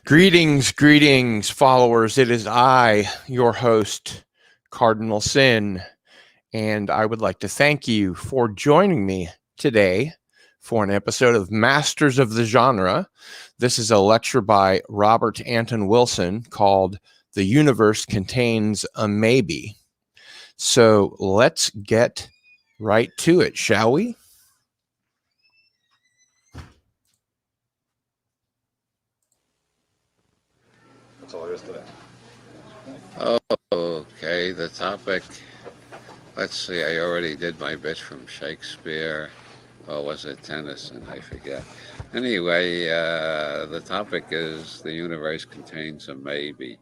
Greetings, greetings, followers. It is I, your host, Cardinal Sin, and I would like to thank you for joining me today for an episode of Masters of the Genre. This is a lecture by Robert Anton Wilson called The Universe Contains a Maybe. So let's get right to it, shall we? That's all there is to that. Okay, the topic, let's see, I already did my bit from Shakespeare, or was it Tennyson? I forget. Anyway, the topic is the universe contains a maybe.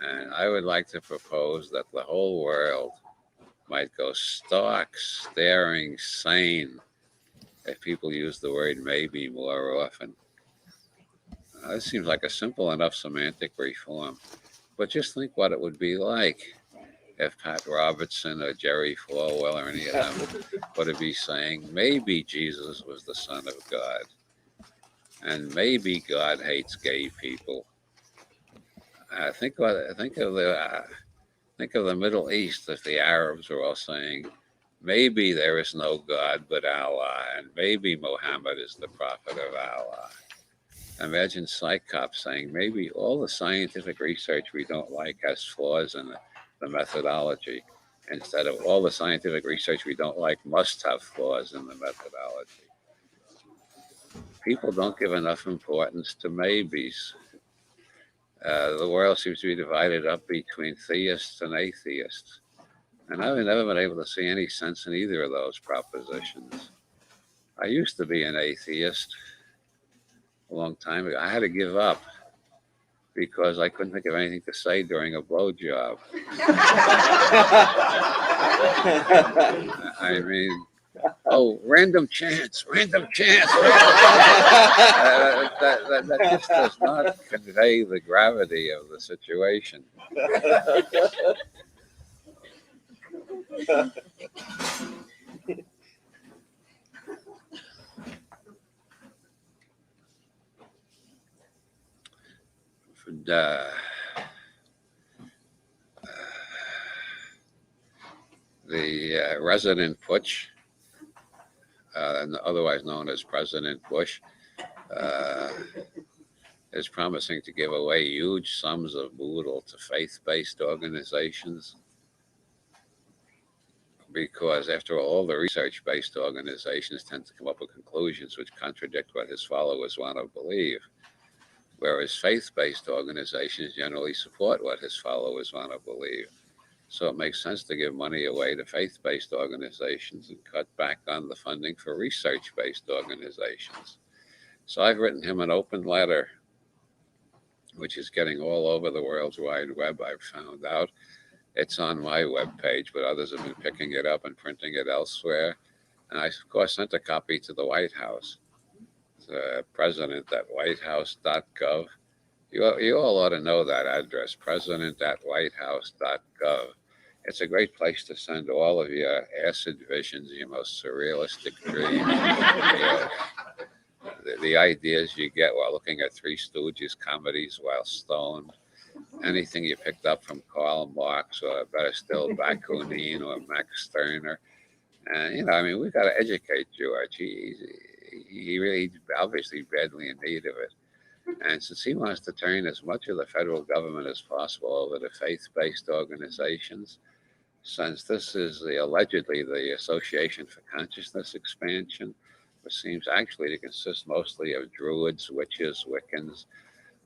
And I would like to propose that the whole world might go stark, staring sane if people use the word maybe more often. This seems like a simple enough semantic reform. But just think what it would be like if Pat Robertson or Jerry Falwell or any of them would be saying, maybe Jesus was the Son of God, and maybe God hates gay people. Think of the Middle East if the Arabs were all saying, maybe there is no God but Allah, and maybe Muhammad is the prophet of Allah. Imagine Psychops saying, maybe all the scientific research we don't like has flaws in the methodology, instead of all the scientific research we don't like must have flaws in the methodology. People don't give enough importance to maybes. The world seems to be divided up between theists and atheists. And I've never been able to see any sense in either of those propositions. I used to be an atheist a long time ago. I had to give up because I couldn't think of anything to say during a blowjob. I mean, random chance. That just does not convey the gravity of the situation. The resident putsch, otherwise known as President Bush, is promising to give away huge sums of boodle to faith-based organizations. Because after all, the research-based organizations tend to come up with conclusions which contradict what his followers want to believe, whereas faith-based organizations generally support what his followers want to believe. So it makes sense to give money away to faith-based organizations and cut back on the funding for research-based organizations. So I've written him an open letter, which is getting all over the world's wide web, I've found out. It's on my webpage, but others have been picking it up and printing it elsewhere. And I, of course, sent a copy to the White House, the president@whitehouse.gov. You all ought to know that address, president@whitehouse.gov. It's a great place to send all of your acid visions, your most surrealistic dreams, the ideas you get while looking at Three Stooges comedies while stoned, anything you picked up from Karl Marx, or better still, Bakunin or Max Stirner. And, we've got to educate George. He really obviously badly in need of it. And since he wants to turn as much of the federal government as possible over to faith-based organizations, since this is allegedly the Association for Consciousness Expansion, which seems actually to consist mostly of Druids, witches, Wiccans,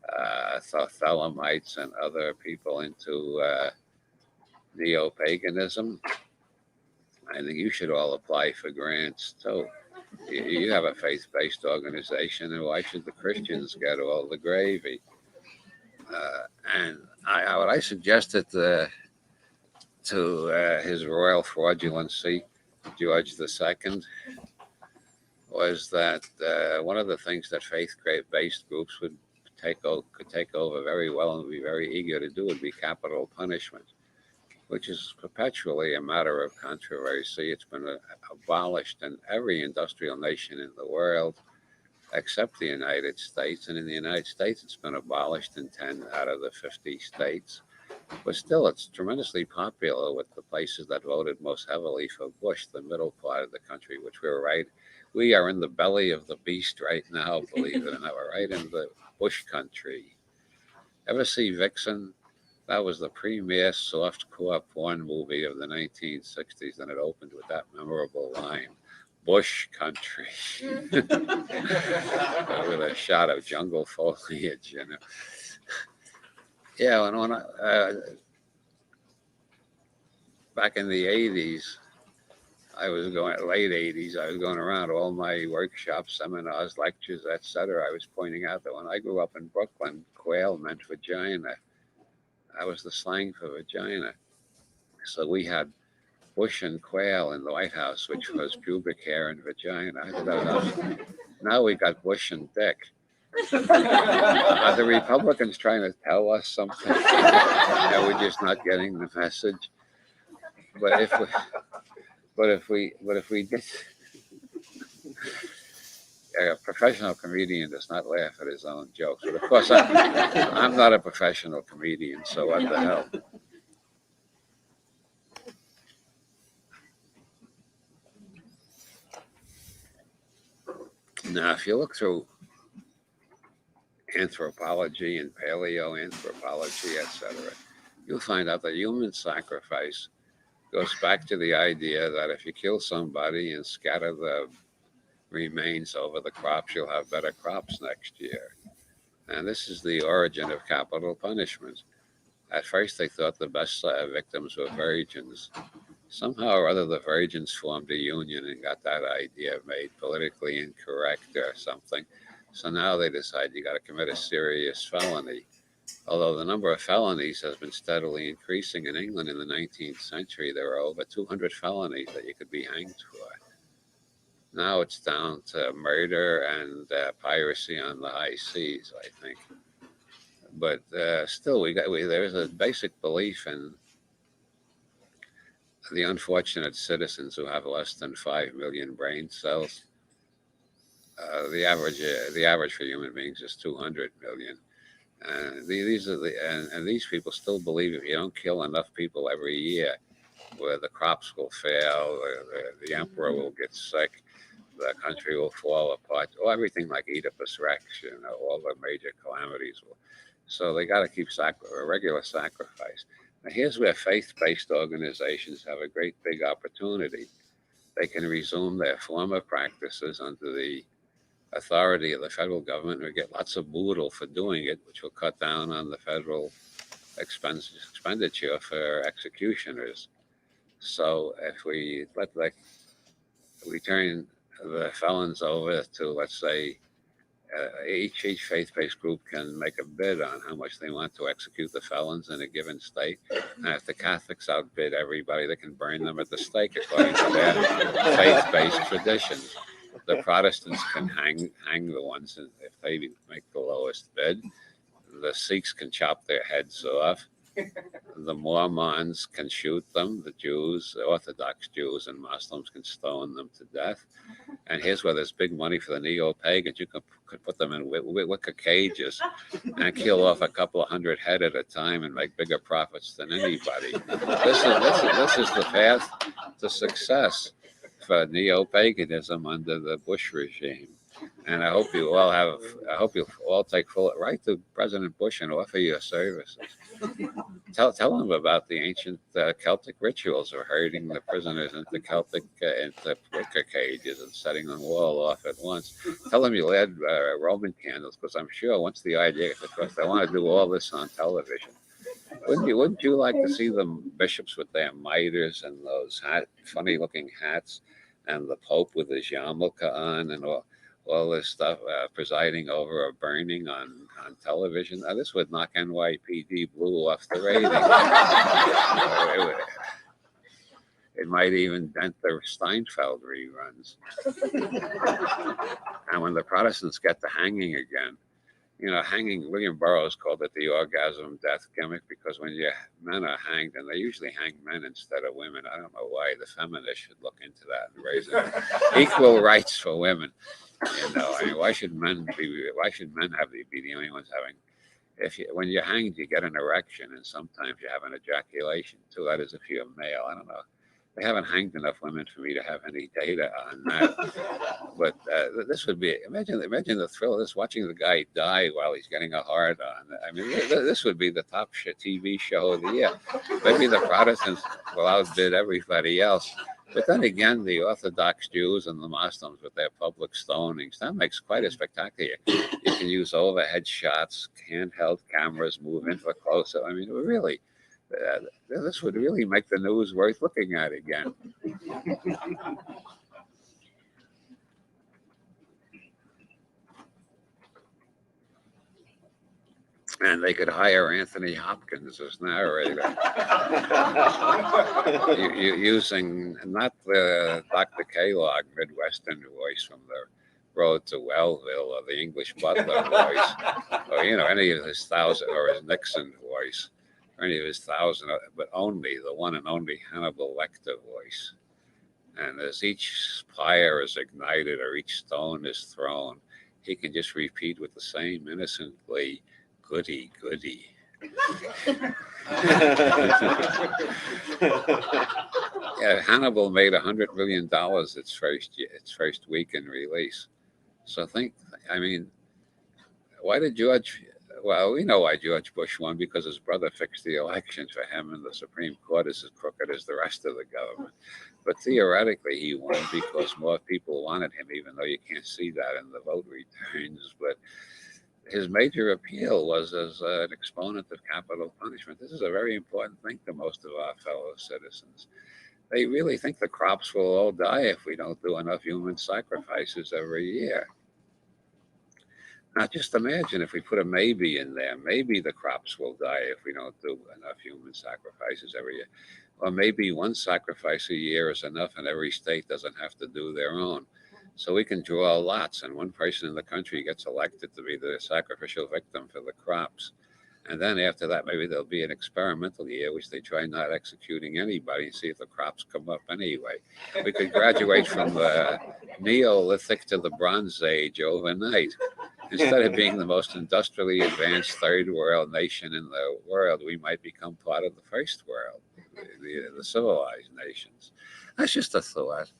Thelemites, and other people into neo-paganism, I think you should all apply for grants. So you have a faith-based organization, and why should the Christians get all the gravy? And what I suggested to His Royal Fraudulency, George II, was that one of the things that faith-based groups could take over very well and would be very eager to do would be capital punishment, which is perpetually a matter of controversy. It's been abolished in every industrial nation in the world. except the United States. And in the United States, it's been abolished in 10 out of the 50 states. But still, it's tremendously popular with the places that voted most heavily for Bush, the middle part of the country, which we are in the belly of the beast right now, believe it or not. We're right in the Bush country. Ever see Vixen? That was the premier softcore porn movie of the 1960s, and it opened with that memorable line, Bush country, with a shot of jungle foliage, you know. Yeah, and when back in the 80s, late 80s, I was going around all my workshops, seminars, lectures, etc. I was pointing out that when I grew up in Brooklyn, quail meant vagina. That was the slang for vagina. So we had bush and quail in the White House, which was pubic hair and vagina. I thought, now we got bush and dick. Are the Republicans trying to tell us something? That we're just not getting the message. But if we did, a professional comedian does not laugh at his own jokes. But of course, I'm not a professional comedian, so what the hell? Now, if you look through anthropology and paleoanthropology, etc., you'll find out that human sacrifice goes back to the idea that if you kill somebody and scatter the remains over the crops, you'll have better crops next year. And this is the origin of capital punishment. At first, they thought the best victims were virgins. Somehow or other, the virgins formed a union and got that idea made politically incorrect or something. So now they decide you got to commit a serious felony. Although the number of felonies has been steadily increasing in England in the 19th century, there were over 200 felonies that you could be hanged for. Now it's down to murder and piracy on the high seas, I think. But still, there's a basic belief in the unfortunate citizens who have less than 5 million brain cells. The average for human beings is 200 million. And these people still believe if you don't kill enough people every year, where the crops will fail, the emperor will get sick, the country will fall apart, or everything like Oedipus Rex, all the major calamities will. So they got to keep a regular sacrifice. Now here's where faith-based organizations have a great big opportunity. They can resume their former practices under the authority of the federal government, and we get lots of boodle for doing it, which will cut down on the federal expenditure for executioners. So if we turn the felons over to, let's say, each faith-based group can make a bid on how much they want to execute the felons in a given state. And if the Catholics outbid everybody, they can burn them at the stake according to their faith-based traditions. The Protestants can hang the ones if they make the lowest bid. The Sikhs can chop their heads off. The Mormons can shoot them. The Jews, the Orthodox Jews and Muslims can stone them to death. And here's where there's big money for the neo-pagans. You could put them in wicker cages and kill off a couple of hundred head at a time and make bigger profits than anybody. This is the path to success for neo-paganism under the Bush regime. And I hope you all take full right to President Bush and offer your services. Tell him about the ancient Celtic rituals of herding the prisoners into wicker cages and setting them all off at once. Tell him you'll add Roman candles, because I'm sure once the idea gets across, they want to do all this on television. Wouldn't you like to see the bishops with their mitres and those funny-looking hats, and the Pope with his yarmulke on and all this stuff, presiding over a burning on television? Now, this would knock NYPD Blue off the rating. It might even dent the Steinfeld reruns. And when the Protestants get to hanging again, You know, hanging, William Burroughs called it the orgasm death gimmick, because when men are hanged, and they usually hang men instead of women. I don't know why. The feminists should look into that and raise it. Equal rights for women. You know, I mean, why should men have to be the only ones having? When you're hanged, you get an erection, and sometimes you have an ejaculation too. That is, if you're male. I don't know. They haven't hanged enough women for me to have any data on that. But this would be, imagine the thrill of this, watching the guy die while he's getting a hard on. I mean, this would be the top TV show of the year. Maybe the Protestants will outbid everybody else. But then again, the Orthodox Jews and the Muslims with their public stonings, that makes quite a spectacular. You can use overhead shots, handheld cameras, move in for close-up. I mean, really, this would really make the news worth looking at again. And they could hire Anthony Hopkins as narrator, using not the Dr. Kellogg Midwestern voice from the Road to Wellville, or the English Butler voice, or any of his or his Nixon voice, or any of his but only the one and only Hannibal Lecter voice. And as each fire is ignited or each stone is thrown, he can just repeat with the same innocently, goody, goody. Yeah, Hannibal made $100 million its first week in release. So why did George? Well, we know why George Bush won, because his brother fixed the election for him, and the Supreme Court is as crooked as the rest of the government. But theoretically, he won because more people wanted him, even though you can't see that in the vote returns. But his major appeal was as an exponent of capital punishment. This is a very important thing to most of our fellow citizens. They really think the crops will all die if we don't do enough human sacrifices every year. Now, just imagine if we put a maybe in there. Maybe the crops will die if we don't do enough human sacrifices every year. Or maybe one sacrifice a year is enough, and every state doesn't have to do their own. So we can draw lots, and one person in the country gets elected to be the sacrificial victim for the crops. And then after that, maybe there'll be an experimental year, which they try not executing anybody and see if the crops come up anyway. We could graduate from the Neolithic to the Bronze Age overnight. Instead of being the most industrially advanced third world nation in the world, we might become part of the first world, the civilized nations. That's just a thought.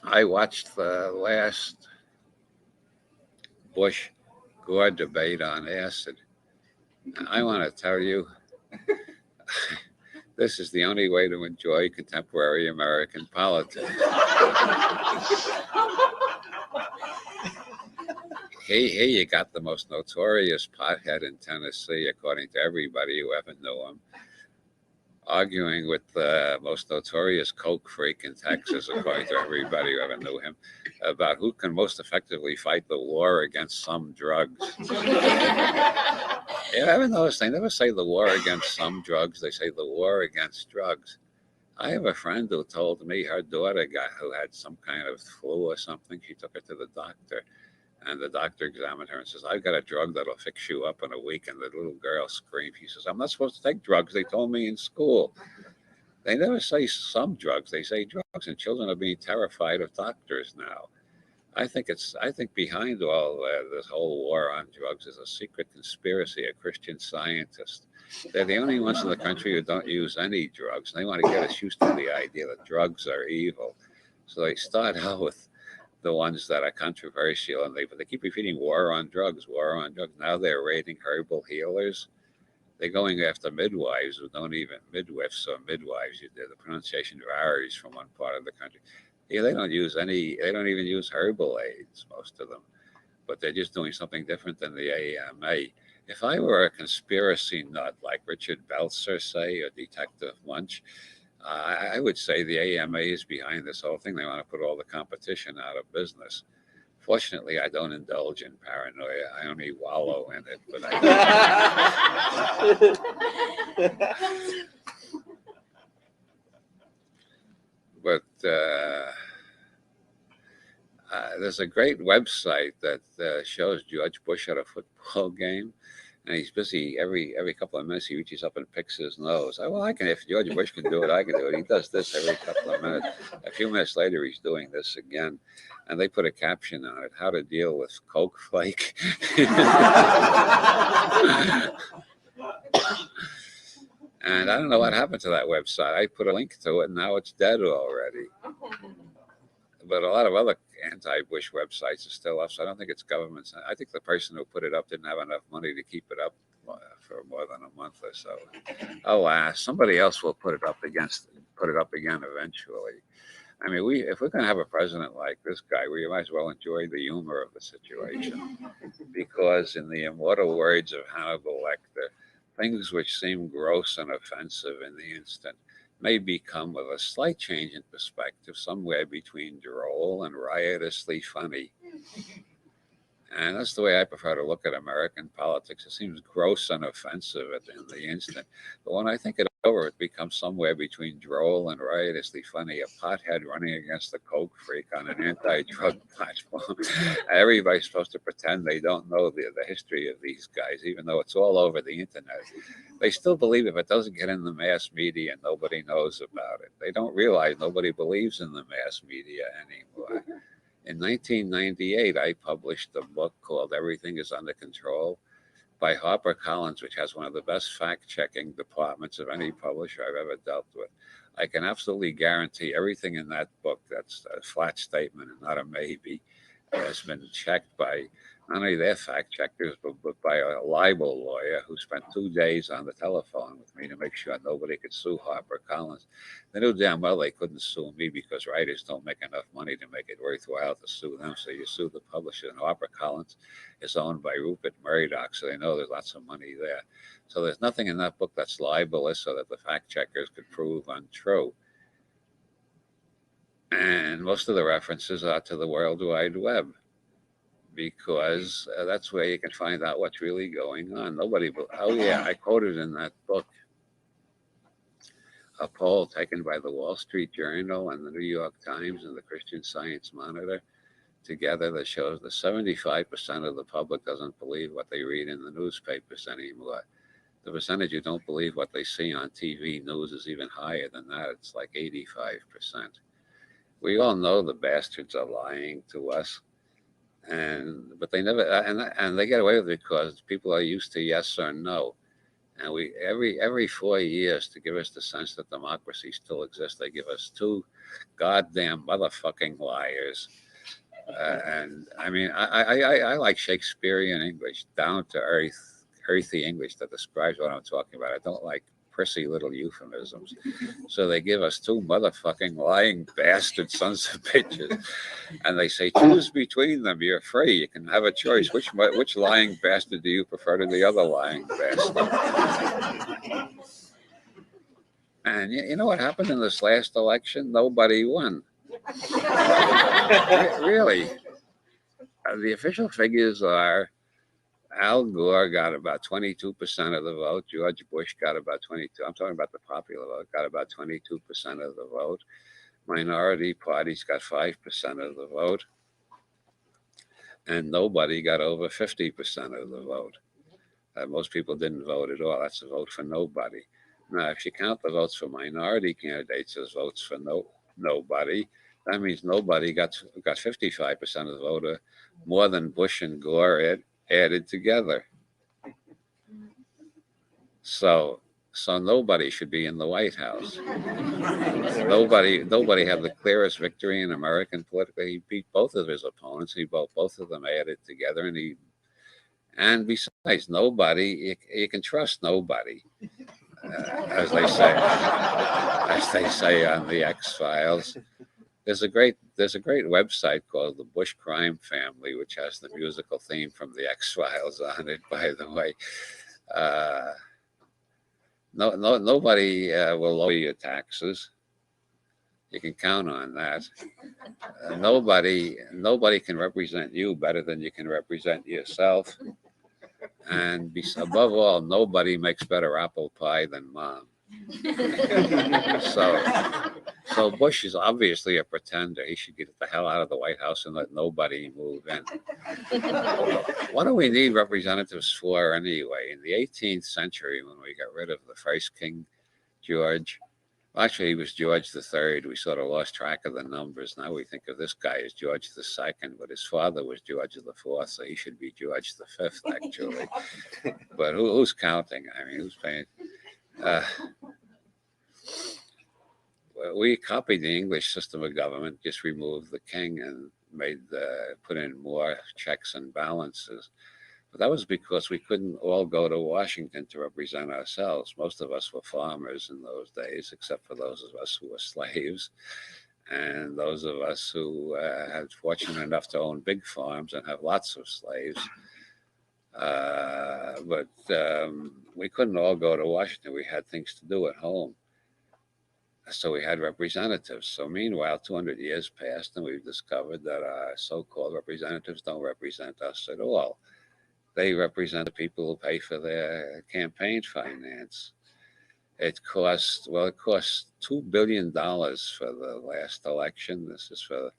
I watched the last Bush-Gore debate on acid. And I want to tell you, this is the only way to enjoy contemporary American politics. Here you got the most notorious pothead in Tennessee, according to everybody who ever knew him, arguing with the most notorious coke freak in Texas, according to everybody who ever knew him, about who can most effectively fight the war against some drugs. You ever notice they never say the war against some drugs, they say the war against drugs. I have a friend who told me her daughter who had some kind of flu or something. She took her to the doctor, and the doctor examined her and says, "I've got a drug that'll fix you up in a week." And the little girl screamed. She says, "I'm not supposed to take drugs. They told me in school." They never say some drugs. They say drugs, and children are being terrified of doctors now. I think behind all this whole war on drugs is a secret conspiracy of Christian scientists. They're the only ones in the country who don't use any drugs. They want to get us used to the idea that drugs are evil. So they start out with the ones that are controversial, and they keep repeating war on drugs, war on drugs. Now they're raiding herbal healers. They're going after midwives who don't even, midwives or midwives, the pronunciation varies from one part of the country. Yeah, they don't even use herbal aids, most of them, but they're just doing something different than the AMA. If I were a conspiracy nut like Richard Belzer, say, or Detective Munch, I would say the AMA is behind this whole thing. They want to put all the competition out of business. Fortunately, I don't indulge in paranoia. I only wallow in it. But there's a great website that shows George Bush at a football game, and he's busy every couple of minutes. He reaches up and picks his nose. Well, I can. If George Bush can do it, I can do it. He does this every couple of minutes. A few minutes later, he's doing this again, and they put a caption on it: "How to deal with Coke flake." And I don't know what happened to that website. I put a link to it, and now it's dead already. But a lot of other anti-Bush websites are still up, so I don't think it's government. I think the person who put it up didn't have enough money to keep it up for more than a month or so. Alas, somebody else will put it up again eventually. I mean, if we're going to have a president like this guy, we might as well enjoy the humor of the situation, because in the immortal words of Hannibal Lecter, things which seem gross and offensive in the instant may become, with a slight change in perspective, somewhere between droll and riotously funny. And that's the way I prefer to look at American politics. It seems gross and offensive in the instant. But when I think it over, it becomes somewhere between droll and riotously funny. A pothead running against a coke freak on an anti-drug platform. Everybody's supposed to pretend they don't know the history of these guys, even though it's all over the internet. They still believe if it doesn't get in the mass media, nobody knows about it. They don't realize nobody believes in the mass media anymore. In 1998, I published a book called Everything is Under Control by HarperCollins, which has one of the best fact-checking departments of any publisher I've ever dealt with. I can absolutely guarantee everything in that book, that's a flat statement and not a maybe, has been checked by not only their fact checkers, but by a libel lawyer who spent 2 days on the telephone with me to make sure nobody could sue HarperCollins. They knew damn well they couldn't sue me because writers don't make enough money to make it worthwhile to sue them. So you sue the publisher, and HarperCollins is owned by Rupert Murdoch, so they know there's lots of money there. So there's nothing in that book that's libelous so that the fact checkers could prove untrue. And most of the references are to the World Wide Web, because that's where you can find out what's really going on. I quoted in that book a poll taken by the Wall Street Journal and the New York Times and the Christian Science Monitor together that shows that 75% of the public doesn't believe what they read in the newspapers anymore. The percentage who don't believe what they see on TV news is even higher than that. It's like 85%. We all know the bastards are lying to us. But they never, and they get away with it because people are used to yes or no. And we every 4 years, to give us the sense that democracy still exists, they give us two goddamn motherfucking liars. And I mean, I like Shakespearean English, down to earthy English that describes what I'm talking about. I don't like prissy little euphemisms. So they give us two motherfucking lying bastard sons of bitches, and they say, choose between them. You're free. You can have a choice. Which lying bastard do you prefer to the other lying bastard? And you know what happened in this last election? Nobody won. Really. The official figures are Al Gore got about 22% of the vote. George Bush got about 22. I'm talking about the popular vote, got about 22% of the vote. Minority parties got 5% of the vote. And nobody got over 50% of the vote. Most people didn't vote at all. That's a vote for nobody. Now, if you count the votes for minority candidates as votes for nobody, that means nobody got 55% of the vote, more than Bush and Gore added together. So nobody should be in the White House. Nobody had the clearest victory in American politics. He beat both of his opponents. He both of them added together, and besides, nobody, you can trust nobody, as they say on the X-Files. There's a great website called the Bush Crime Family, which has the musical theme from the X-Files on it, by the way. Nobody will lower your taxes. You can count on that. Nobody can represent you better than you can represent yourself. And above all, nobody makes better apple pie than Mom. So Bush is obviously a pretender. He should get the hell out of the White House and let nobody move in. What do we need representatives for anyway? In the 18th century, when we got rid of the first King George, actually he was George III. We sort of lost track of the numbers. Now we think of this guy as George II, but his father was George IV, so he should be George V, actually. But who's counting? I mean, who's paying? We copied the English system of government, just removed the king and put in more checks and balances. But that was because we couldn't all go to Washington to represent ourselves. Most of us were farmers in those days, except for those of us who were slaves, and those of us who had fortunate enough to own big farms and have lots of slaves. But we couldn't all go to Washington. We had things to do at home. So we had representatives. So meanwhile, 200 years passed, and we've discovered that our so-called representatives don't represent us at all. They represent the people who pay for their campaign finance. It cost $2 billion for the last election. This is for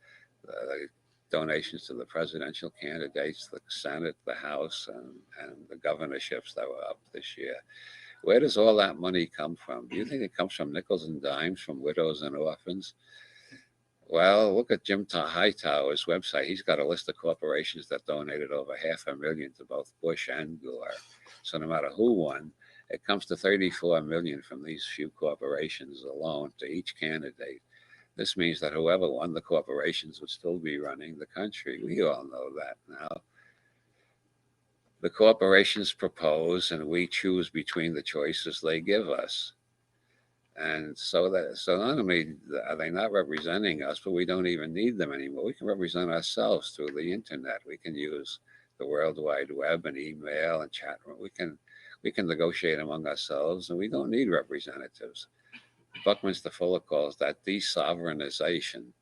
the donations to the presidential candidates, the Senate, the House, and the governorships that were up this year. Where does all that money come from? Do you think it comes from nickels and dimes from widows and orphans? Well, look at Jim Hightower's website. He's got a list of corporations that donated over $500,000 to both Bush and Gore. So no matter who won, it comes to $34 million from these few corporations alone to each candidate. This means that whoever won, the corporations would still be running the country. We all know that now. The corporations propose, and we choose between the choices they give us. And so not only are they not representing us, but we don't even need them anymore. We can represent ourselves through the internet. We can use the World Wide Web and email and chat room. We can negotiate among ourselves, and we don't need representatives. Buckminster Fuller calls that de-sovereignization.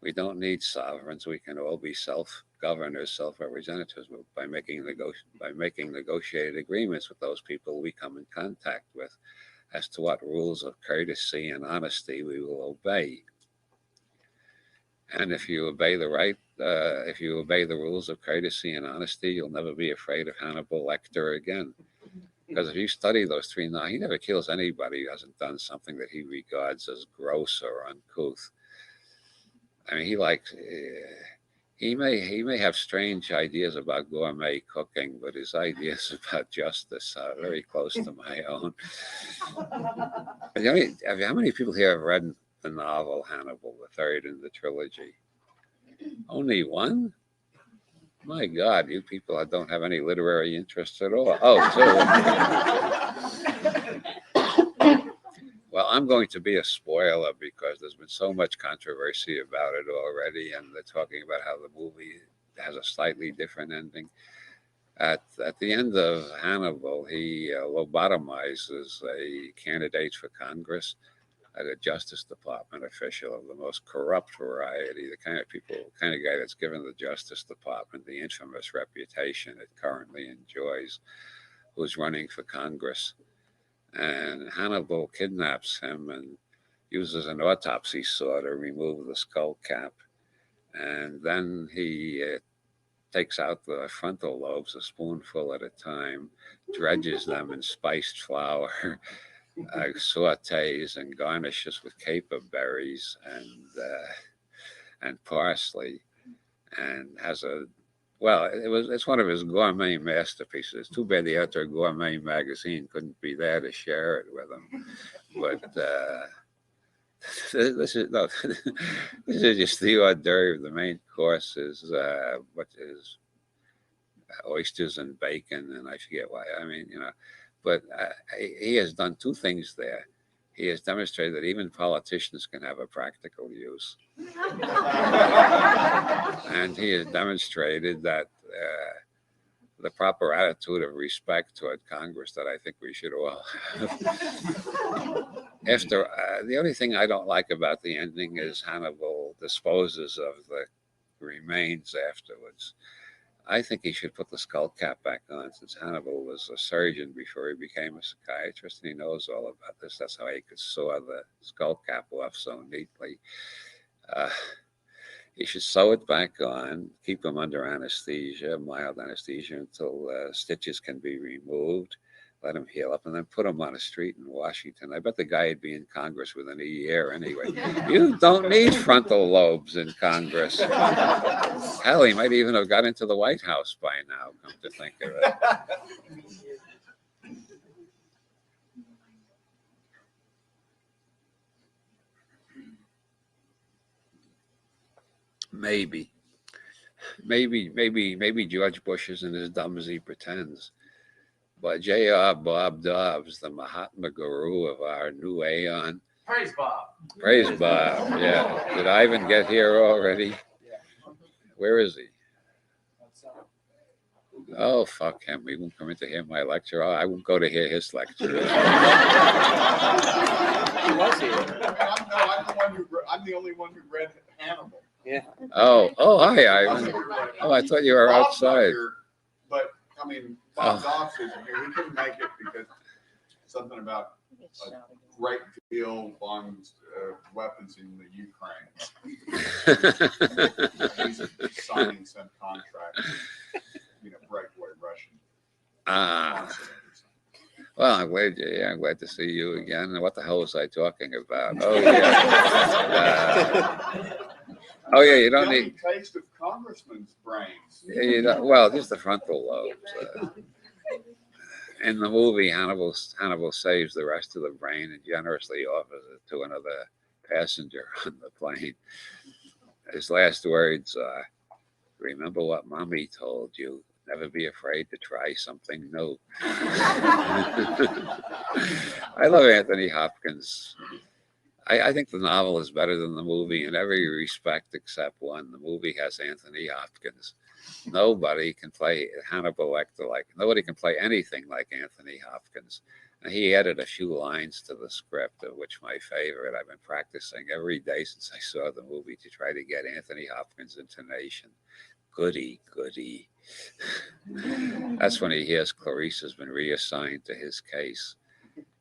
We don't need sovereigns. We can all be self-governors, self-representatives by making negotiated agreements with those people we come in contact with as to what rules of courtesy and honesty we will obey. And if you obey the rules of courtesy and honesty, you'll never be afraid of Hannibal Lecter again. Because if you study those three now, he never kills anybody who hasn't done something that he regards as gross or uncouth. I mean, he may have strange ideas about gourmet cooking, but his ideas about justice are very close to my own. How many people here have read the novel Hannibal, the third in the trilogy? Only one? My God, you people don't have any literary interests at all. Well, I'm going to be a spoiler because there's been so much controversy about it already, and they're talking about how the movie has a slightly different ending. At the end of Hannibal, he lobotomizes a candidate for Congress, a Justice Department official of the most corrupt variety, the kind of guy that's given the Justice Department the infamous reputation it currently enjoys, who's running for Congress. And Hannibal kidnaps him and uses an autopsy saw to remove the skull cap. And then he takes out the frontal lobes a spoonful at a time, dredges them in spiced flour, sautés and garnishes with caper berries and parsley, and has it's one of his gourmet masterpieces. It's too bad the Outdoor Gourmet magazine couldn't be there to share it with him. But this is just the hors d'oeuvre. The main course is oysters and bacon, and I forget why. But he has done two things there. He has demonstrated that even politicians can have a practical use. And he has demonstrated that the proper attitude of respect toward Congress that I think we should all have. The only thing I don't like about the ending is Hannibal disposes of the remains afterwards. I think he should put the skull cap back on, since Hannibal was a surgeon before he became a psychiatrist, and he knows all about this. That's how he could saw the skull cap off so neatly. Uh, he should sew it back on, keep him under anesthesia, mild anesthesia, until stitches can be removed, let him heal up, and then put him on a street in Washington. I bet the guy would be in Congress within a year anyway. You don't need frontal lobes in Congress. Hell, he might even have got into the White House by now, come to think of it. Maybe George Bush isn't as dumb as he pretends. But J.R. Bob Dobbs, the Mahatma Guru of our new aeon. Praise Bob. Praise Bob, yeah. Did Ivan get here already? Where is he? Oh, fuck him. We won't come in to hear my lecture. Oh, I won't go to hear his lecture. He was here. I'm the only one who read Hannibal. Yeah. Oh, hi, Ivan. Oh, I thought you were outside. But, I mean, Bob Dobbs isn't here. He couldn't make it because something about a great deal on weapons in the Ukraine. He's signing some contract, breakaway Russian. Well, I'm glad to see you again. What the hell was I talking about? Oh, yeah. You don't need taste of congressman's brains. Yeah, well, just the frontal lobes. In the movie, Hannibal saves the rest of the brain and generously offers it to another passenger on the plane. His last words are, "Remember what Mommy told you. Never be afraid to try something new." I love Anthony Hopkins. I think the novel is better than the movie in every respect except one. The movie has Anthony Hopkins. Nobody can play Hannibal Lecter nobody can play anything like Anthony Hopkins. And he added a few lines to the script, of which my favorite. I've been practicing every day since I saw the movie to try to get Anthony Hopkins' intonation. Goody, goody. That's when he hears Clarice has been reassigned to his case.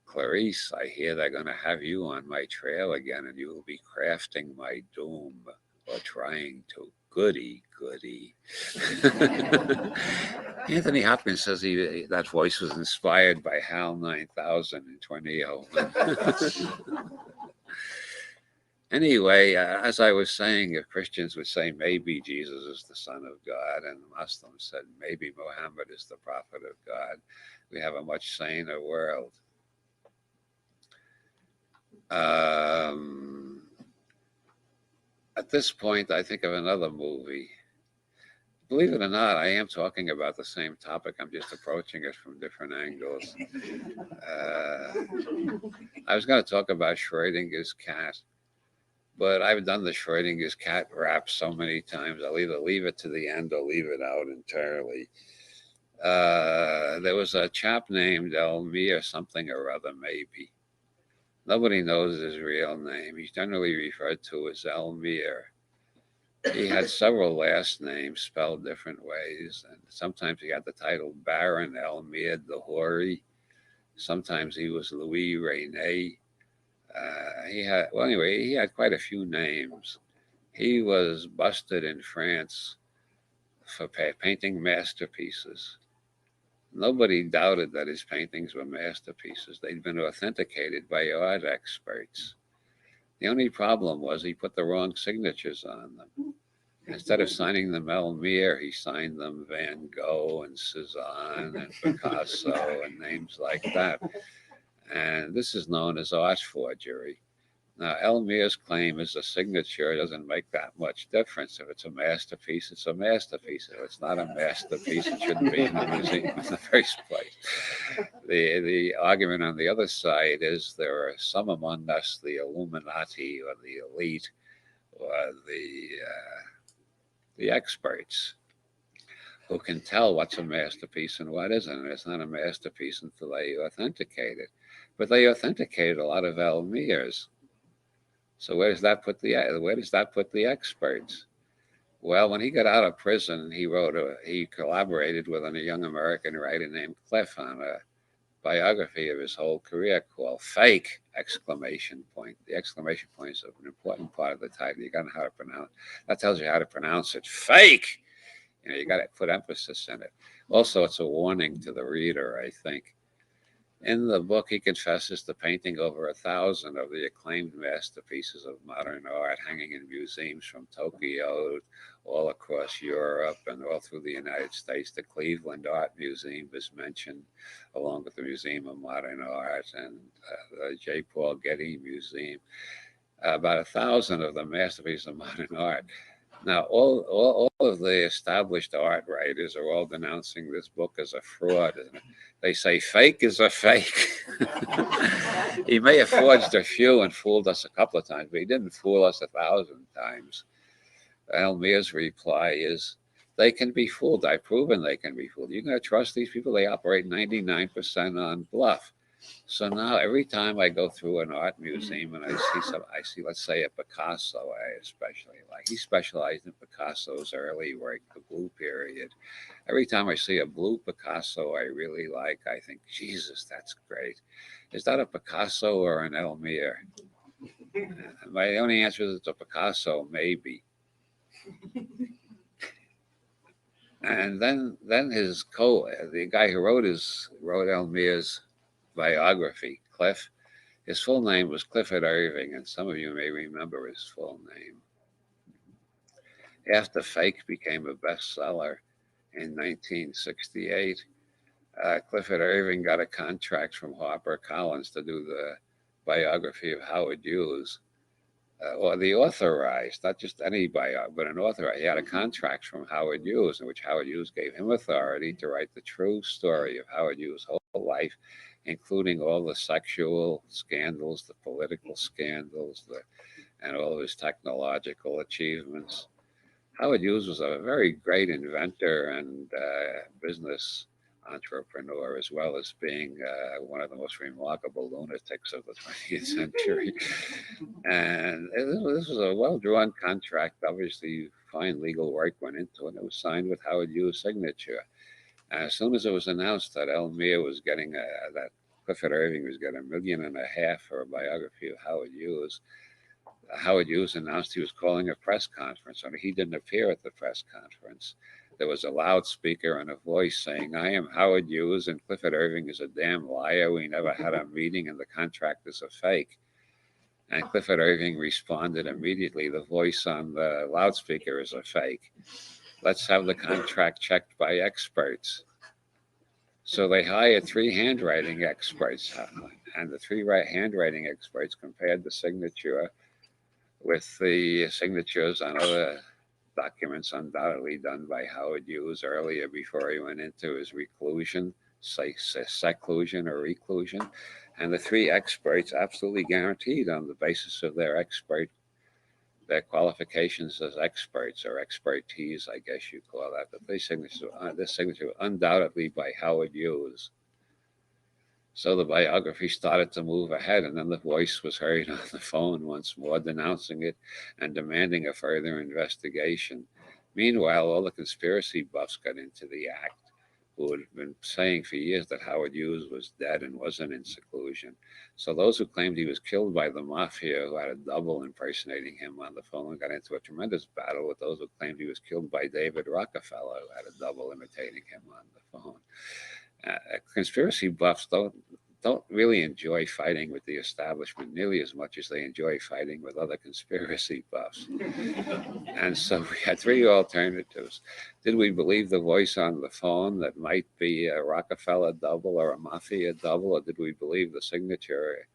"Clarice, I hear they're going to have you on my trail again, and you will be crafting my doom, or trying to. Goody, goody." Anthony Hopkins says that voice was inspired by HAL 9000 in 2001. Anyway, as I was saying, if Christians would say maybe Jesus is the Son of God, and Muslims said maybe Muhammad is the prophet of God, we have a much saner world. At this point, I think of another movie. Believe it or not, I am talking about the same topic. I'm just approaching it from different angles. I was going to talk about Schrodinger's cat, but I've done the Schrodinger's cat rap so many times, I'll either leave it to the end or leave it out entirely. There was a chap named Elmyr something or other, maybe. Nobody knows his real name. He's generally referred to as Elmyr. He had several last names spelled different ways, and sometimes he had the title Baron Elmyr de Hory. Sometimes he was Louis Rene. He had quite a few names. He was busted in France for painting masterpieces. Nobody doubted that his paintings were masterpieces. They'd been authenticated by art experts. The only problem was he put the wrong signatures on them. Instead of signing them Elmyr, he signed them Van Gogh and Cezanne and Picasso and names like that. And this is known as art forgery. Now, Elmyr's claim is a signature. It doesn't make that much difference. If it's a masterpiece, it's a masterpiece. If it's not a masterpiece, it shouldn't be in the museum in the first place. The argument on the other side is there are some among us, the Illuminati or the elite or the experts, who can tell what's a masterpiece and what isn't. And it's not a masterpiece until they authenticate it. But they authenticated a lot of Elmyr's. So where does that put the experts? Well, when he got out of prison, he collaborated with a young American writer named Cliff on a biography of his whole career called Fake! Exclamation point. The exclamation point is an important part of the title. You got to know how to pronounce. That tells you how to pronounce it. Fake! You got to put emphasis in it. Also, it's a warning to the reader, I think. In the book, he confesses to painting over 1,000 of the acclaimed masterpieces of modern art hanging in museums from Tokyo all across Europe and all through the United States. The Cleveland Art Museum is mentioned, along with the Museum of Modern Art and the J. Paul Getty Museum. About 1,000 of the masterpieces of modern art. Now, all of the established art writers are all denouncing this book as a fraud. They say fake is a fake. He may have forged a few and fooled us a couple of times, but he didn't fool us 1,000 times. Elmyr's reply is, they can be fooled. I've proven they can be fooled. You're going to trust these people? They operate 99% on bluff. So now every time I go through an art museum and I see, let's say, a Picasso, I especially like. He specialized in Picasso's early work, the blue period. Every time I see a blue Picasso I really like, I think, Jesus, that's great. Is that a Picasso or an Elmyr? My only answer is it's a Picasso, maybe. And then the guy who wrote Elmyr's biography, Cliff. His full name was Clifford Irving, and some of you may remember his full name. After Fake became a bestseller in 1968, Clifford Irving got a contract from HarperCollins to do the biography of Howard Hughes, or the authorized, not just any biography, but an authorized. He had a contract from Howard Hughes, in which Howard Hughes gave him authority to write the true story of Howard Hughes' whole life, including all the sexual scandals, the political scandals, and all of his technological achievements. Howard Hughes was a very great inventor and business entrepreneur, as well as being one of the most remarkable lunatics of the 20th century. And this was a well-drawn contract. Obviously, fine legal work went into it. It was signed with Howard Hughes' signature. As soon as it was announced that Elmyr was getting that Clifford Irving was getting $1.5 million for a biography of Howard Hughes announced he was calling a press conference. He didn't appear at the press conference. There was a loudspeaker and a voice saying, "I am Howard Hughes, and Clifford Irving is a damn liar. We never had a meeting, and the contract is a fake." And Clifford Irving responded immediately, "The voice on the loudspeaker is a fake. Let's have the contract checked by experts." So they hired 3 handwriting experts, and the 3 handwriting experts compared the signature with the signatures on other documents undoubtedly done by Howard Hughes earlier before he went into his seclusion or reclusion. And the 3 experts absolutely guaranteed on the basis of their qualifications as experts, or expertise, I guess you call that. But this signature was undoubtedly by Howard Hughes. So the biography started to move ahead, and then the voice was heard on the phone once more, denouncing it and demanding a further investigation. Meanwhile, all the conspiracy buffs got into the act, who had been saying for years that Howard Hughes was dead and wasn't in seclusion. So those who claimed he was killed by the mafia, who had a double impersonating him on the phone, got into a tremendous battle with those who claimed he was killed by David Rockefeller, who had a double imitating him on the phone. Conspiracy buffs don't really enjoy fighting with the establishment nearly as much as they enjoy fighting with other conspiracy buffs. And so we had 3 alternatives. Did we believe the voice on the phone that might be a Rockefeller double or a mafia double, or did we believe the signature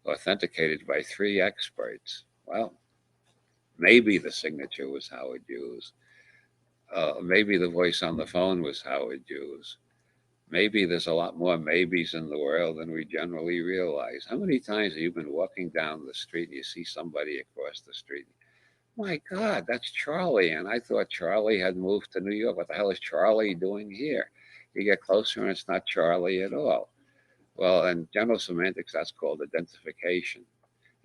authenticated by 3 experts? Well, maybe the signature was Howard Hughes. Maybe the voice on the phone was Howard Hughes. Maybe there's a lot more maybes in the world than we generally realize. How many times have you been walking down the street and you see somebody across the street? My God, that's Charlie. And I thought Charlie had moved to New York. What the hell is Charlie doing here? You get closer and it's not Charlie at all. Well, in general semantics, that's called identification.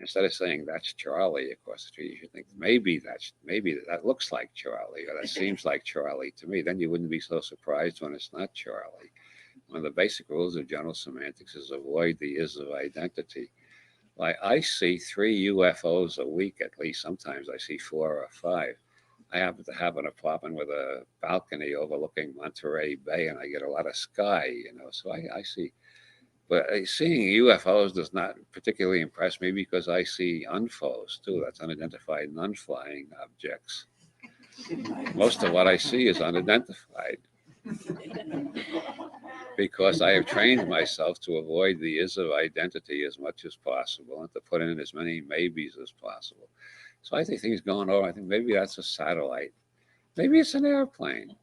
Instead of saying that's Charlie across the street, you should think maybe that looks like Charlie, or that seems like Charlie to me. Then you wouldn't be so surprised when it's not Charlie. One of the basic rules of general semantics is avoid the is of identity. Like I see 3 UFOs a week at least. Sometimes I see 4 or 5. I happen to have an apartment with a balcony overlooking Monterey Bay, and I get a lot of sky, So I see. But seeing UFOs does not particularly impress me because I see UNFOs too. That's unidentified non-flying objects. Most of what I see is unidentified because I have trained myself to avoid the is of identity as much as possible and to put in as many maybes as possible. So I think things going over. I think maybe that's a satellite. Maybe it's an airplane.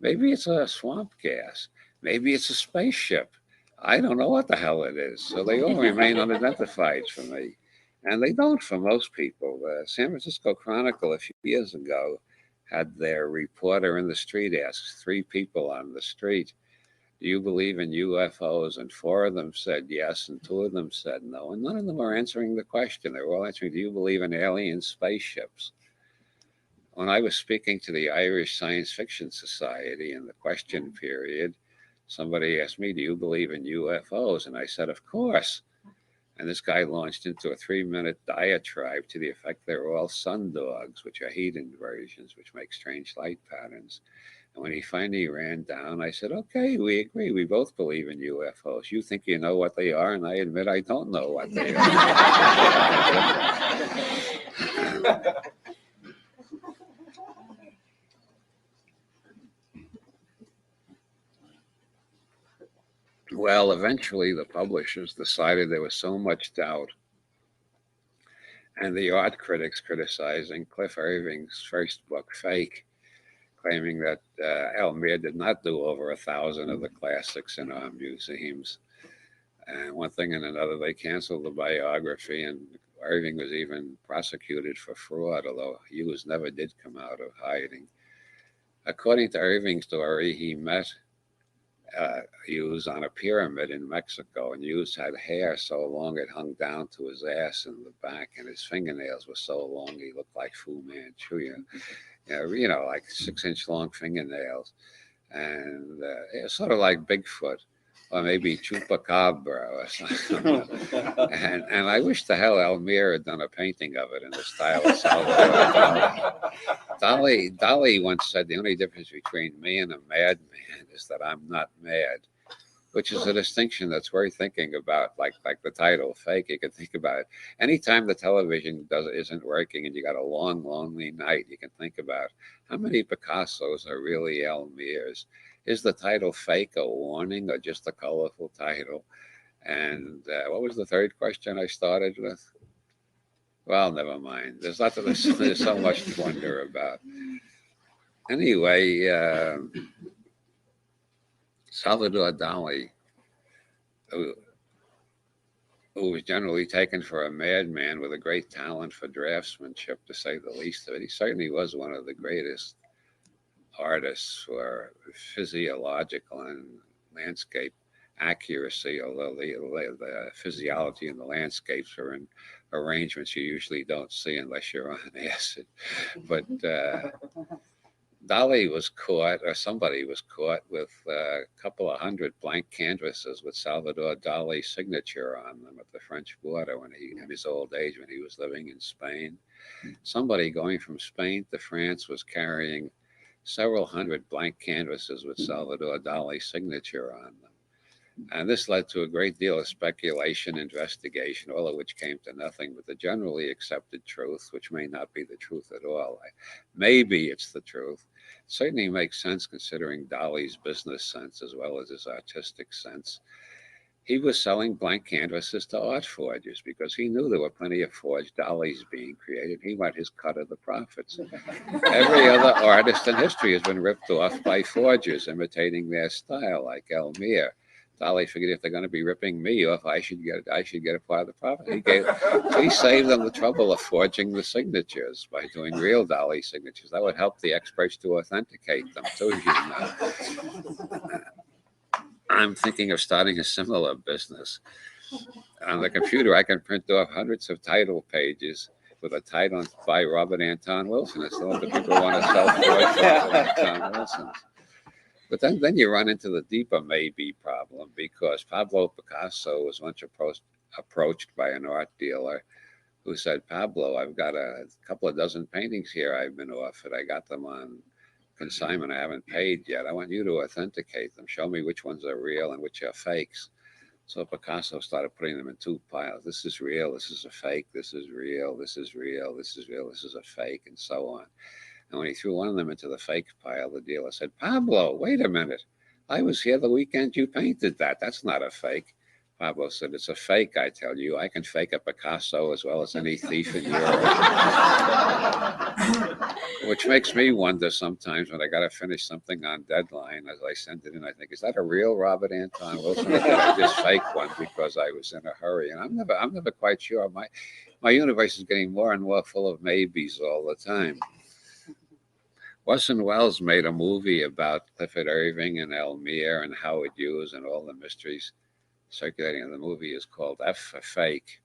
Maybe it's a swamp gas. Maybe it's a spaceship. I don't know what the hell it is. So they all remain unidentified for me. And they don't for most people. The San Francisco Chronicle a few years ago had their reporter in the street ask 3 people on the street, do you believe in UFOs? And 4 of them said yes, and 2 of them said no. And none of them were answering the question. They were all answering, do you believe in alien spaceships? When I was speaking to the Irish Science Fiction Society in the question period, somebody asked me, do you believe in UFOs? And I said, of course. And this guy launched into a 3-minute diatribe to the effect they're all sundogs, which are heat inversions, which make strange light patterns. And when he finally ran down, I said, okay, we agree. We both believe in UFOs. You think you know what they are, and I admit I don't know what they are. Well, eventually the publishers decided there was so much doubt, and the art critics criticizing Cliff Irving's first book, Fake, claiming that Elmyr did not do over 1,000 of the classics in our museums. And one thing and another, they canceled the biography, and Irving was even prosecuted for fraud, although Hughes never did come out of hiding. According to Irving's story, he met Hughes on a pyramid in Mexico, and Hughes had hair so long it hung down to his ass in the back, and his fingernails were so long he looked like Fu Manchu, like 6-inch long fingernails, and it was sort of like Bigfoot, or maybe Chupacabra or something. and I wish the hell Elmyr had done a painting of it in the style of Salvador Dali. Dali once said the only difference between me and a madman is that I'm not mad, which is a distinction that's worth thinking about. Like the title, Fake, you can think about it. Anytime the television isn't working and you got a long, lonely night, you can think about how many Picassos are really Elmyrs. Is the title Fake a warning or just a colorful title? And what was the third question I started with? Well, never mind. There's so much to wonder about. Anyway, Salvador Dali, who was generally taken for a madman with a great talent for draftsmanship, to say the least of it, he certainly was one of the greatest artists for physiological and landscape accuracy, although the physiology and the landscapes are in arrangements you usually don't see unless you're on acid. But Dali was caught, or somebody was caught, with a couple of 100 blank canvases with Salvador Dali's signature on them at the French border when in his old age, when he was living in Spain. Somebody going from Spain to France was carrying several hundred blank canvases with Salvador Dali's signature on them. And this led to a great deal of speculation, investigation, all of which came to nothing but the generally accepted truth, which may not be the truth at all. Maybe it's the truth. It certainly makes sense considering Dali's business sense as well as his artistic sense. He was selling blank canvases to art forgers because he knew there were plenty of forged Dalis being created. He wanted his cut of the profits. Every other artist in history has been ripped off by forgers imitating their style, like Elmyr. Dali figured if they're going to be ripping me off, I should get a part of the profit. He saved them the trouble of forging the signatures by doing real Dali signatures. That would help the experts to authenticate them too, I'm thinking of starting a similar business. on the computer, I can print off hundreds of title pages with a title by Robert Anton Wilson. It's the one that people want to self-forge Robert Anton Wilson's. But then you run into the deeper maybe problem, because Pablo Picasso was once approached by an art dealer who said, Pablo, I've got a couple of dozen paintings here I've been offered. I got them on consignment. I haven't paid yet. I want you to authenticate them. Show me which ones are real and which are fakes. So Picasso started putting them in two piles. This is real. This is a fake. This is real. This is real. This is real. This is a fake, and so on. And when he threw one of them into the fake pile, the dealer said, Pablo, wait a minute. I was here the weekend you painted that. That's not a fake. Pablo said, it's a fake, I tell you. I can fake a Picasso as well as any thief in Europe. Which makes me wonder sometimes when I got to finish something on deadline, as I send it in, I think, is that a real Robert Anton Wilson? Or did I just fake one because I was in a hurry? And I'm never quite sure. My universe is getting more and more full of maybes all the time. Orson Welles made a movie about Clifford Irving and Elmyr and Howard Hughes and all the mysteries circulating in the movie. Is called F for Fake.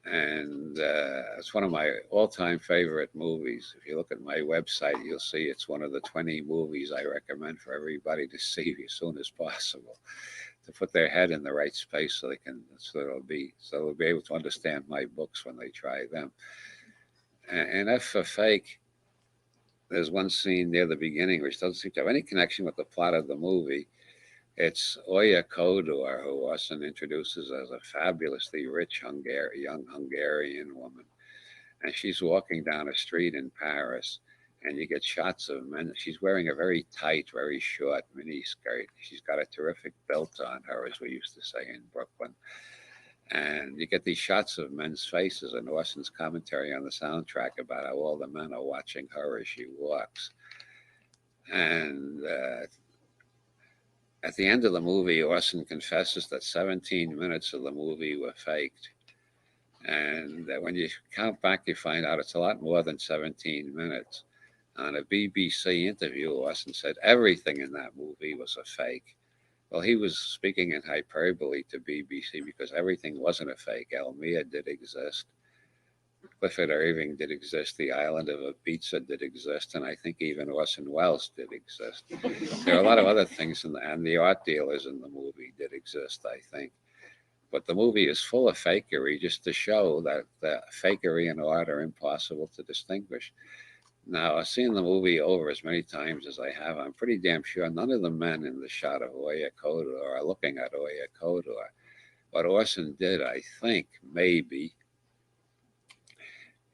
And it's one of my all-time favorite movies. If you look at my website, you'll see it's one of the 20 movies I recommend for everybody to see as soon as possible, to put their head in the right space so they'll be able to understand my books when they try them. And F for Fake, there's one scene near the beginning which doesn't seem to have any connection with the plot of the movie. It's Oya Kodor, who Orson introduces as a fabulously rich young Hungarian woman. And she's walking down a street in Paris, and you get shots of men. She's wearing a very tight, very short mini skirt. She's got a terrific belt on her, as we used to say in Brooklyn. And you get these shots of men's faces, and Orson's commentary on the soundtrack about how all the men are watching her as she walks. And at the end of the movie, Orson confesses that 17 minutes of the movie were faked. And when you count back, you find out it's a lot more than 17 minutes. On a BBC interview, Orson said everything in that movie was a fake. Well, he was speaking in hyperbole to BBC because everything wasn't a fake. Elmyr did exist. Clifford Irving did exist. The Island of Ibiza did exist. And I think even Orson Welles did exist. There are a lot of other things, and the art dealers in the movie did exist, I think. But the movie is full of fakery just to show that the fakery and art are impossible to distinguish. Now, I've seen the movie over as many times as I have. I'm pretty damn sure none of the men in the shot of Oya Kodor are looking at Oya Kodor. What Orson did, I think, maybe,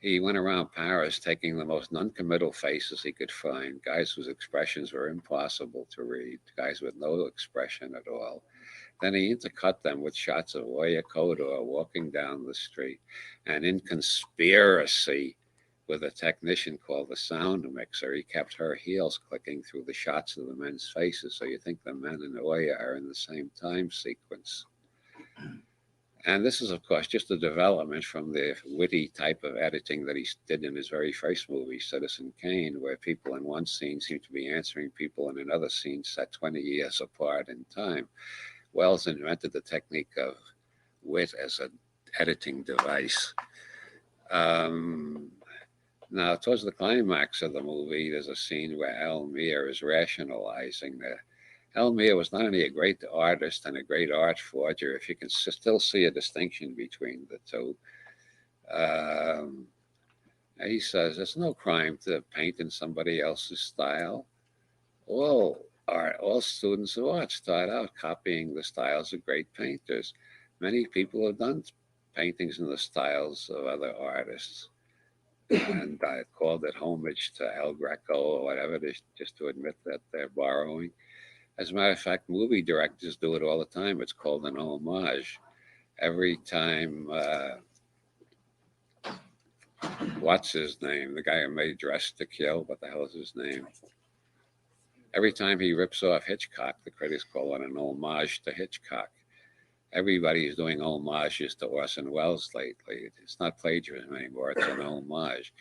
he went around Paris taking the most non-committal faces he could find, guys whose expressions were impossible to read, guys with no expression at all. Then he intercut them with shots of Oya Kodor walking down the street. And in Conspiracy, with a technician called the sound mixer, he kept her heels clicking through the shots of the men's faces, so you think the men and Oya are in the same time sequence. And this is, of course, just a development from the witty type of editing that he did in his very first movie, Citizen Kane, where people in one scene seem to be answering people in another scene set 20 years apart in time. Welles invented the technique of wit as an editing device. Now, towards the climax of the movie, there's a scene where Elmyr is rationalizing that Elmyr was not only a great artist and a great art forger, if you can still see a distinction between the two. He says, there's no crime to paint in somebody else's style. All students of art start out copying the styles of great painters. Many people have done paintings in the styles of other artists. And I called it homage to El Greco or whatever, just to admit that they're borrowing. As a matter of fact, movie directors do it all the time. It's called an homage. Every time, what's his name? The guy who made Dress to Kill, what the hell is his name? Every time he rips off Hitchcock, the critics call it an homage to Hitchcock. Everybody is doing homages to Orson Welles lately. It's not plagiarism anymore, it's an homage.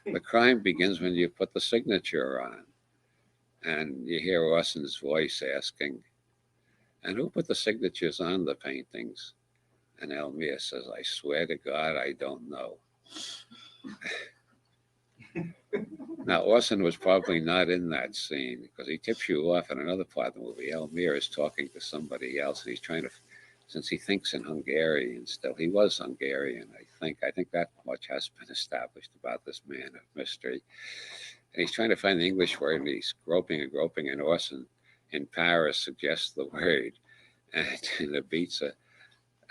The crime begins when you put the signature on. And you hear Orson's voice asking, and who put the signatures on the paintings? And Elmyr says, I swear to God, I don't know. Now, Orson was probably not in that scene because he tips you off in another part of the movie. Elmyr is talking to somebody else, and he's trying to, since he thinks in Hungarian still, he was Hungarian, I think. I think that much has been established about this man of mystery. And he's trying to find the English word, and he's groping, and Orson in Paris suggests the word, and in Ibiza,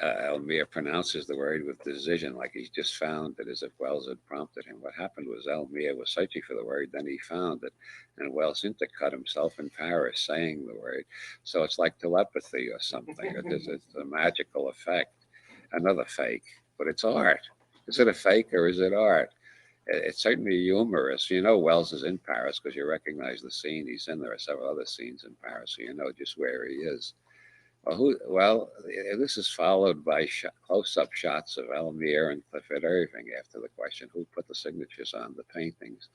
Elmyr pronounces the word with decision, like he's just found it, as if Wells had prompted him. What happened was Elmyr was searching for the word, then he found it, and Wells intercut himself in Paris saying the word. So it's like telepathy or something. It's a magical effect. Another fake, but it's art. Is it a fake or is it art? It's certainly humorous. You know Wells is in Paris because you recognize the scene he's in. There are several other scenes in Paris, so you know just where he is. Well, this is followed by close-up shots of Elmyr and Clifford Irving after the question, who put the signatures on the paintings?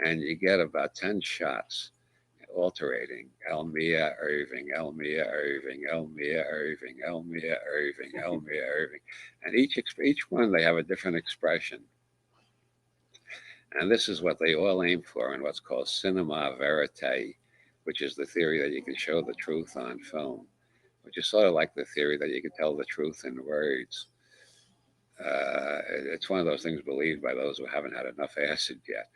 And you get about 10 shots alternating, Elmyr, Irving, Elmyr, Irving, Elmyr, Irving, Elmyr, Irving, Elmyr, Irving. And each one, they have a different expression. And this is what they all aim for in what's called cinema verite, which is the theory that you can show the truth on film, which is sort of like the theory that you can tell the truth in words. It's one of those things believed by those who haven't had enough acid yet.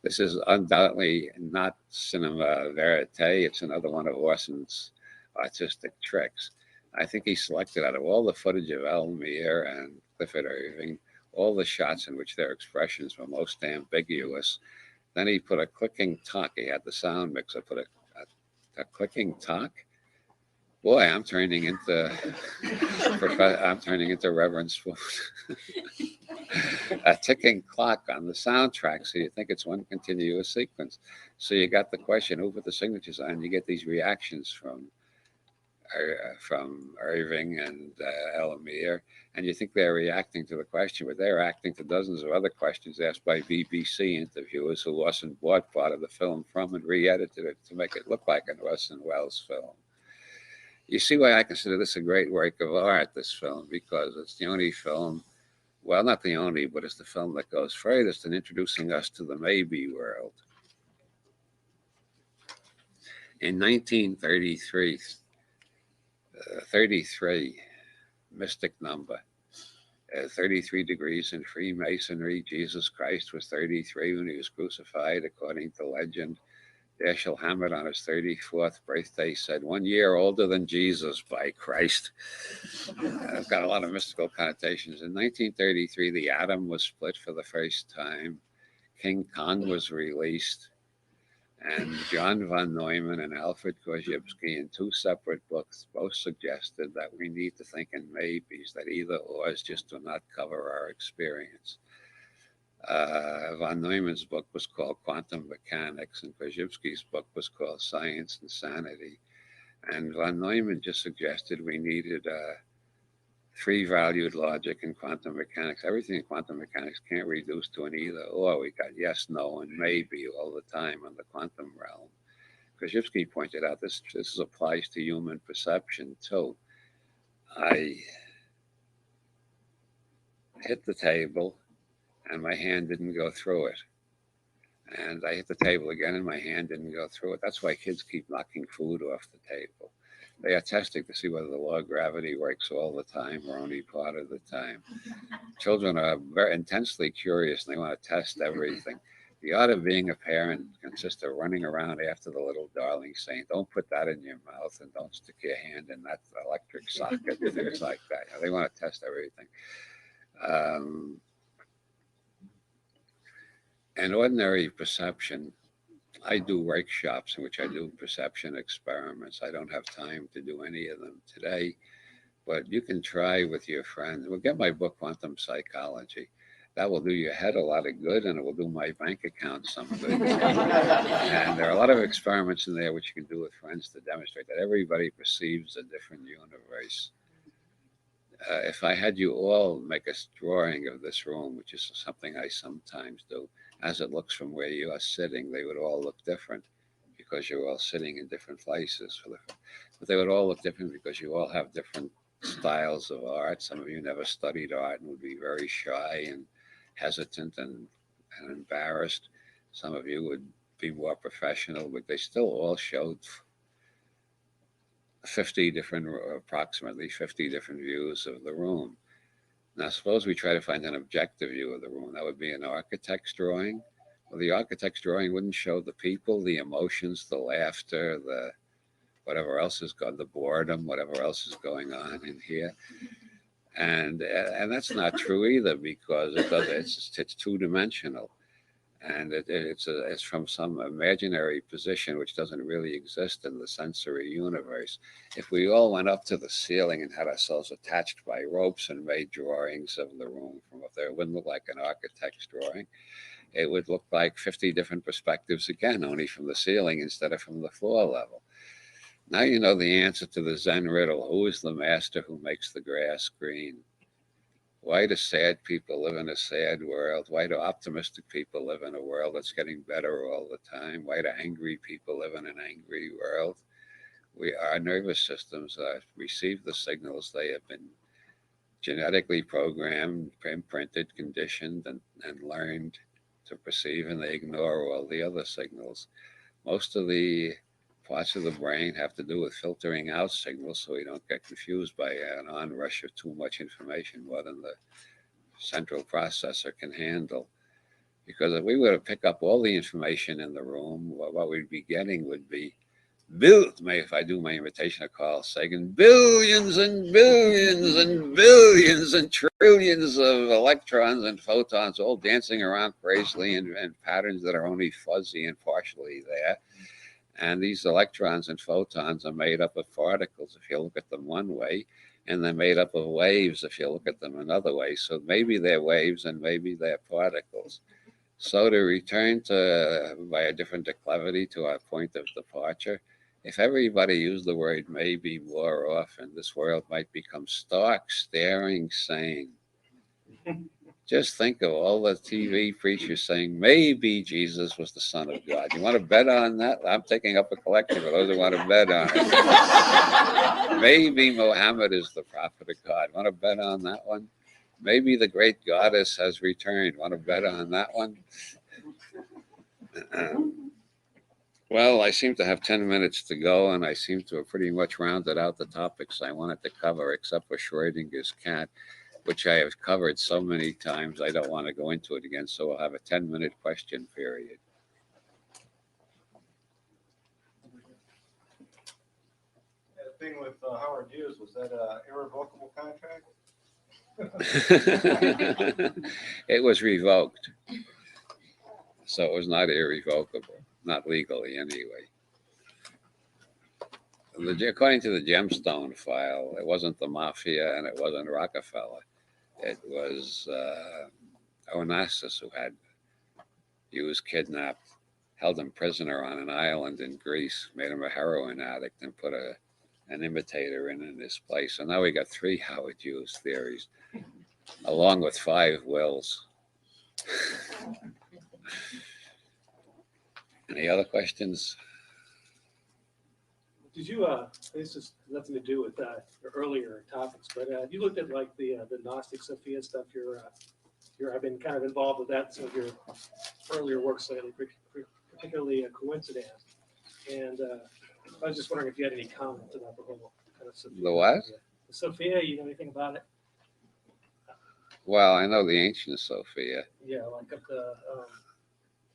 This is undoubtedly not cinema verite. It's another one of Orson's artistic tricks. I think he selected out of all the footage of Elmyr and Clifford Irving, all the shots in which their expressions were most ambiguous. Then he put a clicking talk. He had the sound mixer put a clicking talk. Boy, I'm turning into Reverend Spoon. A ticking clock on the soundtrack, so you think it's one continuous sequence. So you got the question, who put the signatures on? You get these reactions from Irving and Elmyr, and you think they're reacting to the question, but they're reacting to dozens of other questions asked by BBC interviewers who Orson bought part of the film from and re-edited it to make it look like an Orson Welles film. You see why I consider this a great work of art, this film, because it's the only film, well, not the only, but it's the film that goes furthest in introducing us to the maybe world. In 1933, 33, mystic number. 33 degrees in Freemasonry. Jesus Christ was 33 when he was crucified, according to legend. Dashiell Hammett on his 34th birthday said, 1 year older than Jesus, by Christ. It's got a lot of mystical connotations. In 1933, the atom was split for the first time. King Kong was released. And John von Neumann and Alfred Korzybski, in two separate books, both suggested that we need to think in maybes, that either ors just do not cover our experience. Von Neumann's book was called Quantum Mechanics, and Korzybski's book was called Science and Sanity. And von Neumann just suggested we needed three-valued logic in quantum mechanics. Everything in quantum mechanics can't reduce to an either or. We got yes, no, and maybe all the time in the quantum realm. Korzybski pointed out this applies to human perception too. I hit the table and my hand didn't go through it. And I hit the table again and my hand didn't go through it. That's why kids keep knocking food off the table. They are testing to see whether the law of gravity works all the time or only part of the time. Children are very intensely curious and they want to test everything. The art of being a parent consists of running around after the little darling saying, don't put that in your mouth and don't stick your hand in that electric socket, things like that. They want to test everything. An ordinary perception, I do workshops in which I do perception experiments. I don't have time to do any of them today, but you can try with your friends. Well, get my book, Quantum Psychology. That will do your head a lot of good, and it will do my bank account some good. And there are a lot of experiments in there which you can do with friends to demonstrate that everybody perceives a different universe. If I had you all make a drawing of this room, which is something I sometimes do, as it looks from where you are sitting, they would all look different because you're all sitting in different places. But they would all look different because you all have different styles of art. Some of you never studied art and would be very shy and hesitant and embarrassed. Some of you would be more professional, but they still all showed 50 different, approximately 50 different views of the room. Now, suppose we try to find an objective view of the room. That would be an architect's drawing. Well, the architect's drawing wouldn't show the people, the emotions, the laughter, the whatever else is going, the boredom, whatever else is going on in here. And that's not true either, because it's two-dimensional. And it's from some imaginary position which doesn't really exist in the sensory universe. If we all went up to the ceiling and had ourselves attached by ropes and made drawings of the room from up there, it wouldn't look like an architect's drawing. It would look like 50 different perspectives again, only from the ceiling instead of from the floor level. Now you know the answer to the Zen riddle. Who is the master who makes the grass green? Why do sad people live in a sad world? Why do optimistic people live in a world that's getting better all the time? Why do angry people live in an angry world? Our nervous systems receive the signals. They have been genetically programmed, imprinted, conditioned, and learned to perceive, and they ignore all the other signals. Most of the parts of the brain have to do with filtering out signals so we don't get confused by an onrush of too much information, more than the central processor can handle. Because if we were to pick up all the information in the room, what we'd be getting would be, if I do my imitation of Carl Sagan, billions and billions and billions and trillions of electrons and photons all dancing around crazily in patterns that are only fuzzy and partially there. And these electrons and photons are made up of particles if you look at them one way, and they're made up of waves if you look at them another way. So maybe they're waves and maybe they're particles. So to return to, by a different declivity, to our point of departure, if everybody used the word maybe more often, this world might become stark, staring, sane. Just think of all the TV preachers saying, maybe Jesus was the Son of God. You want to bet on that? I'm taking up a collection for those who want to bet on it. Maybe Muhammad is the prophet of God. Want to bet on that one? Maybe the great goddess has returned. Want to bet on that one? Well, I seem to have 10 minutes to go, and I seem to have pretty much rounded out the topics I wanted to cover, except for Schrodinger's cat, which I have covered so many times, I don't want to go into it again. So we'll have a 10-minute question period. The thing with Howard Hughes, was that an irrevocable contract? It was revoked. So it was not irrevocable, not legally anyway. According to the gemstone file, it wasn't the mafia and it wasn't Rockefeller. It was Onassis who was kidnapped, held him prisoner on an island in Greece, made him a heroin addict, and put an imitator in his place. So now we got 3 Howard Hughes theories, along with 5 wills. Any other questions? Did you, this has nothing to do with your earlier topics, but you looked at like the Gnostic Sophia stuff. I've been kind of involved with that, some of your earlier works lately, particularly Coincidence. And I was just wondering if you had any comments about the whole kind of Sophia. The what? The Sophia, you know anything about it? Well, I know the ancient Sophia. Yeah, like up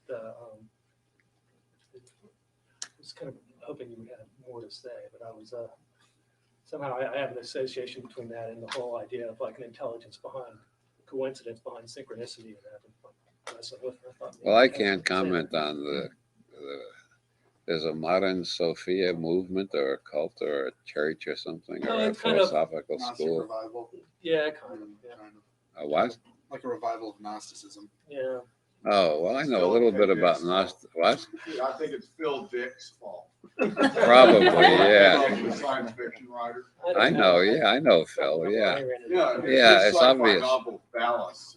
I was kind of hoping you would have more to say, but I was somehow I have an association between that and the whole idea of like an intelligence behind coincidence, behind synchronicity, and that. Well, I can't comment on there's a modern Sophia movement or a cult or a church or something, No, or a it's kind of philosophical Gnostic school. revival. Yeah, kind of. Yeah. A what? Like a revival of Gnosticism. Yeah. Oh, well, I know a little bit about Gnostic. What? I think it's Phil Dick's fault. Probably, yeah. The science fiction writer. I know, yeah, I know Phil, yeah. Yeah, Yeah, his it's sci-fi obvious. novel Valis.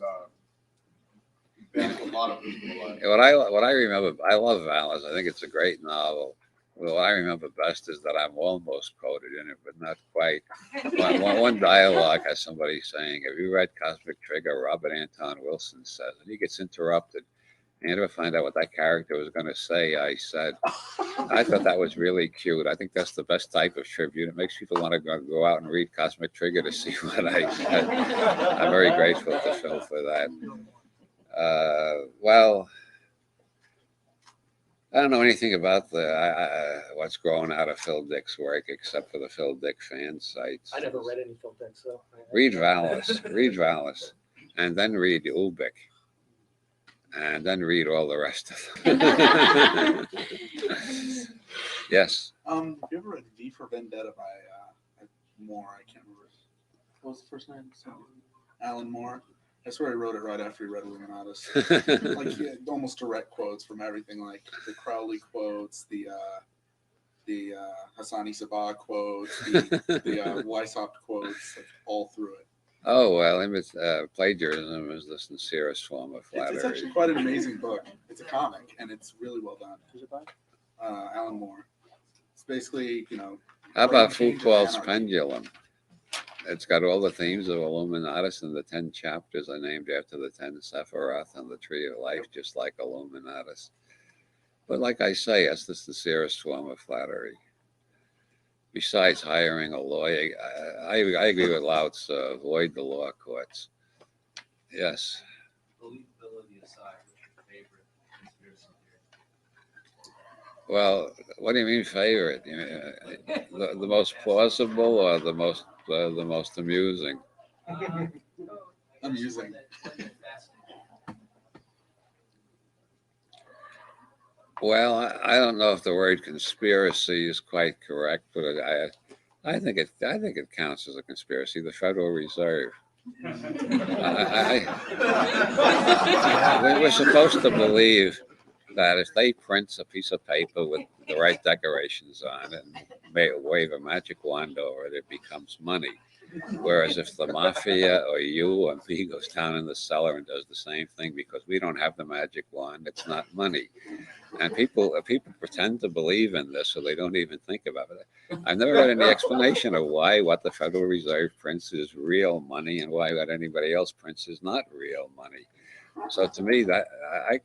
A lot of people like. What I remember, I love Valis. I think it's a great novel. Well, what I remember best is that I'm almost quoted in it, but not quite. One dialogue has somebody saying, "Have you read Cosmic Trigger?" Robert Anton Wilson says, and he gets interrupted. And you never find out what that character was going to say. I said, I thought that was really cute. I think that's the best type of tribute. It makes people want to go out and read Cosmic Trigger to see what I said. I'm very grateful to Phil for that. Well, I don't know anything about what's growing out of Phil Dick's work except for the Phil Dick fan sites. I never read any Phil Dick, so. Read Valis, and then read Ubik, and then read all the rest of them. Yes. Have you ever read V for Vendetta by Moore? I can't remember. What was the first name? Alan Moore. I swear he wrote it right after he read Illuminatus. Like he had almost direct quotes from everything, like the Crowley quotes, the Hassani Sabah quotes, the Weishaupt quotes, like, all through it. Oh, well, plagiarism is the sincerest form of flattery. It's actually quite an amazing book. It's a comic, and it's really well done. Who's it by? Alan Moore. It's basically, How about Foucault's Pendulum? It's got all the themes of Illuminatus, and the 10 chapters are named after the 10 Sephiroth and the Tree of Life, just like Illuminatus. But like I say, it's the sincerest form of flattery. Besides hiring a lawyer, I agree with Lao Tzu, avoid the law courts. Yes. Believability aside, what's your favorite conspiracy theory? Well, what do you mean favorite? The most plausible or the most amusing? Amusing. Well, I don't know if the word conspiracy is quite correct, but I think it counts as a conspiracy. The Federal Reserve. We're supposed to believe that if they print a piece of paper with the right decorations on it and wave a magic wand over it, it becomes money. Whereas if the mafia or you or me goes down in the cellar and does the same thing because we don't have the magic wand, it's not money. And people pretend to believe in this, so they don't even think about it. I've never read any explanation of why what the Federal Reserve prints is real money and why what anybody else prints is not real money. So to me, that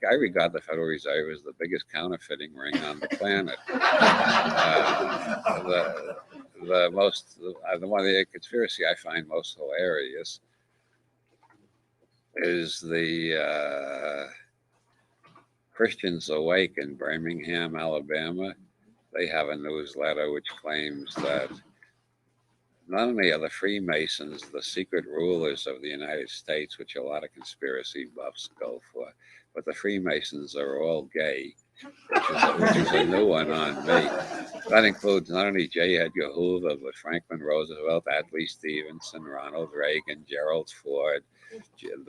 I regard the Federal Reserve as the biggest counterfeiting ring on the planet. The one of the conspiracy I find most hilarious is the Christians Awake in Birmingham, Alabama. They have a newsletter which claims that not only are the Freemasons the secret rulers of the United States, which a lot of conspiracy buffs go for, but the Freemasons are all gay, which is a new one on me. That includes not only J. Edgar Hoover, but Franklin Roosevelt, Adlai Stevenson, Ronald Reagan, Gerald Ford,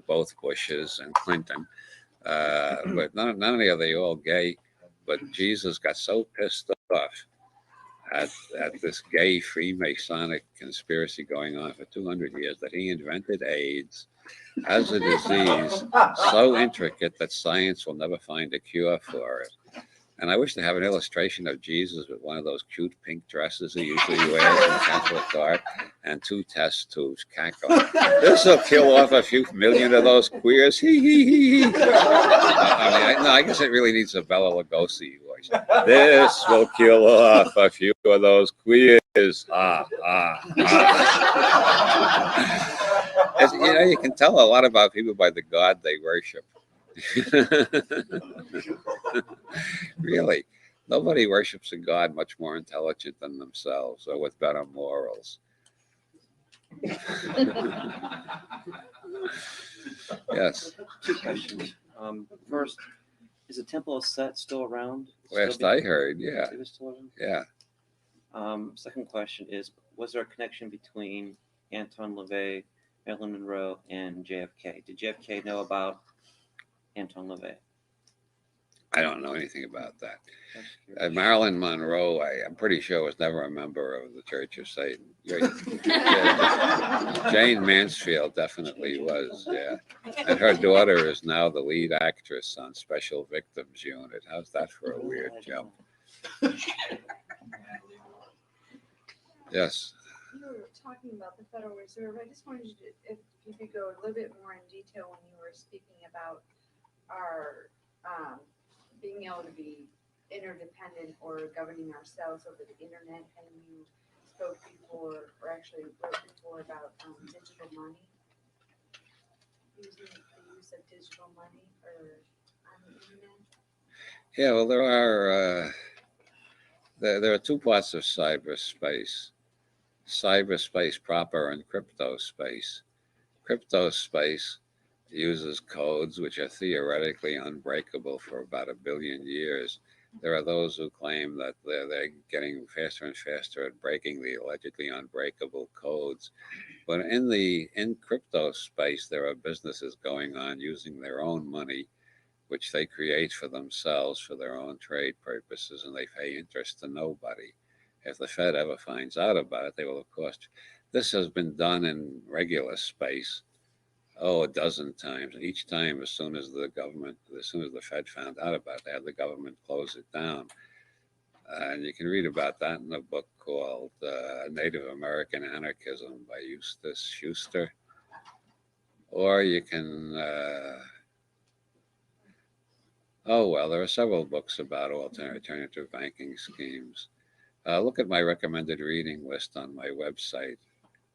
both Bushes, and Clinton. But not only are they all gay, but Jesus got so pissed off at this gay Freemasonic conspiracy going on for 200 years that he invented AIDS as a disease so intricate that science will never find a cure for it. And I wish to have an illustration of Jesus with one of those cute pink dresses he usually wears in Catholic art and 2 test tubes cackling. This will kill off a few million of those queers. Hee hee hee hee. I guess it really needs a Bela Lugosi voice. This will kill off a few of those queers. You can tell a lot about people by the God they worship. Really, nobody worships a God much more intelligent than themselves or with better morals. Yes. 2 questions. First, is the Temple of Set still around? Last I heard, yeah. It was still around? Yeah. Second question is, was there a connection between Anton LaVey, Marilyn Monroe, and JFK? Did JFK know about Anton LaVey? I don't know anything about that. Marilyn Monroe, I'm pretty sure, was never a member of the Church of Satan. Jane Mansfield definitely was, yeah. And her daughter is now the lead actress on Special Victims Unit. How's that for a weird jump? Yes. You were talking about the Federal Reserve. I just wanted you to, if you could go a little bit more in detail when you were speaking about our being able to be interdependent or governing ourselves over the internet, and you spoke before, or actually wrote before about digital money, using the use of digital money or on the internet. Yeah, well, there are two parts of cyberspace: cyberspace proper and cryptospace. Cryptospace uses codes which are theoretically unbreakable for about 1 billion years. There are those who claim that they're getting faster and faster at breaking the allegedly unbreakable codes. But in crypto space, there are businesses going on using their own money, which they create for themselves for their own trade purposes, and they pay interest to nobody. If the Fed ever finds out about it, they will, of course. This has been done in regular space, a dozen times. Each time, as soon as the Fed found out about it, they had the government close it down. And you can read about that in a book called Native American Anarchism by Eustace Schuster. Or you can, there are several books about alternative banking schemes. Look at my recommended reading list on my website.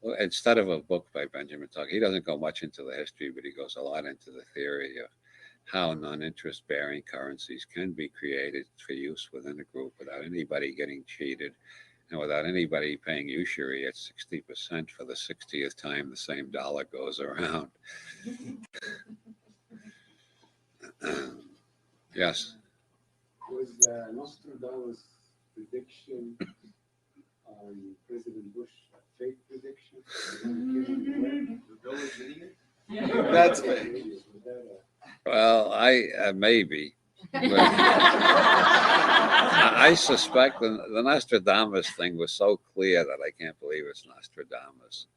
Well, instead of a book by Benjamin Tucker, he doesn't go much into the history, but he goes a lot into the theory of how non-interest bearing currencies can be created for use within a group without anybody getting cheated and without anybody paying usury at 60% for the 60th time the same dollar goes around. Yes. Was Nostradamus' prediction on President Bush a fake prediction? The village idiot? That's fake. Well, maybe. But I suspect the Nostradamus thing was so clear that I can't believe it's Nostradamus.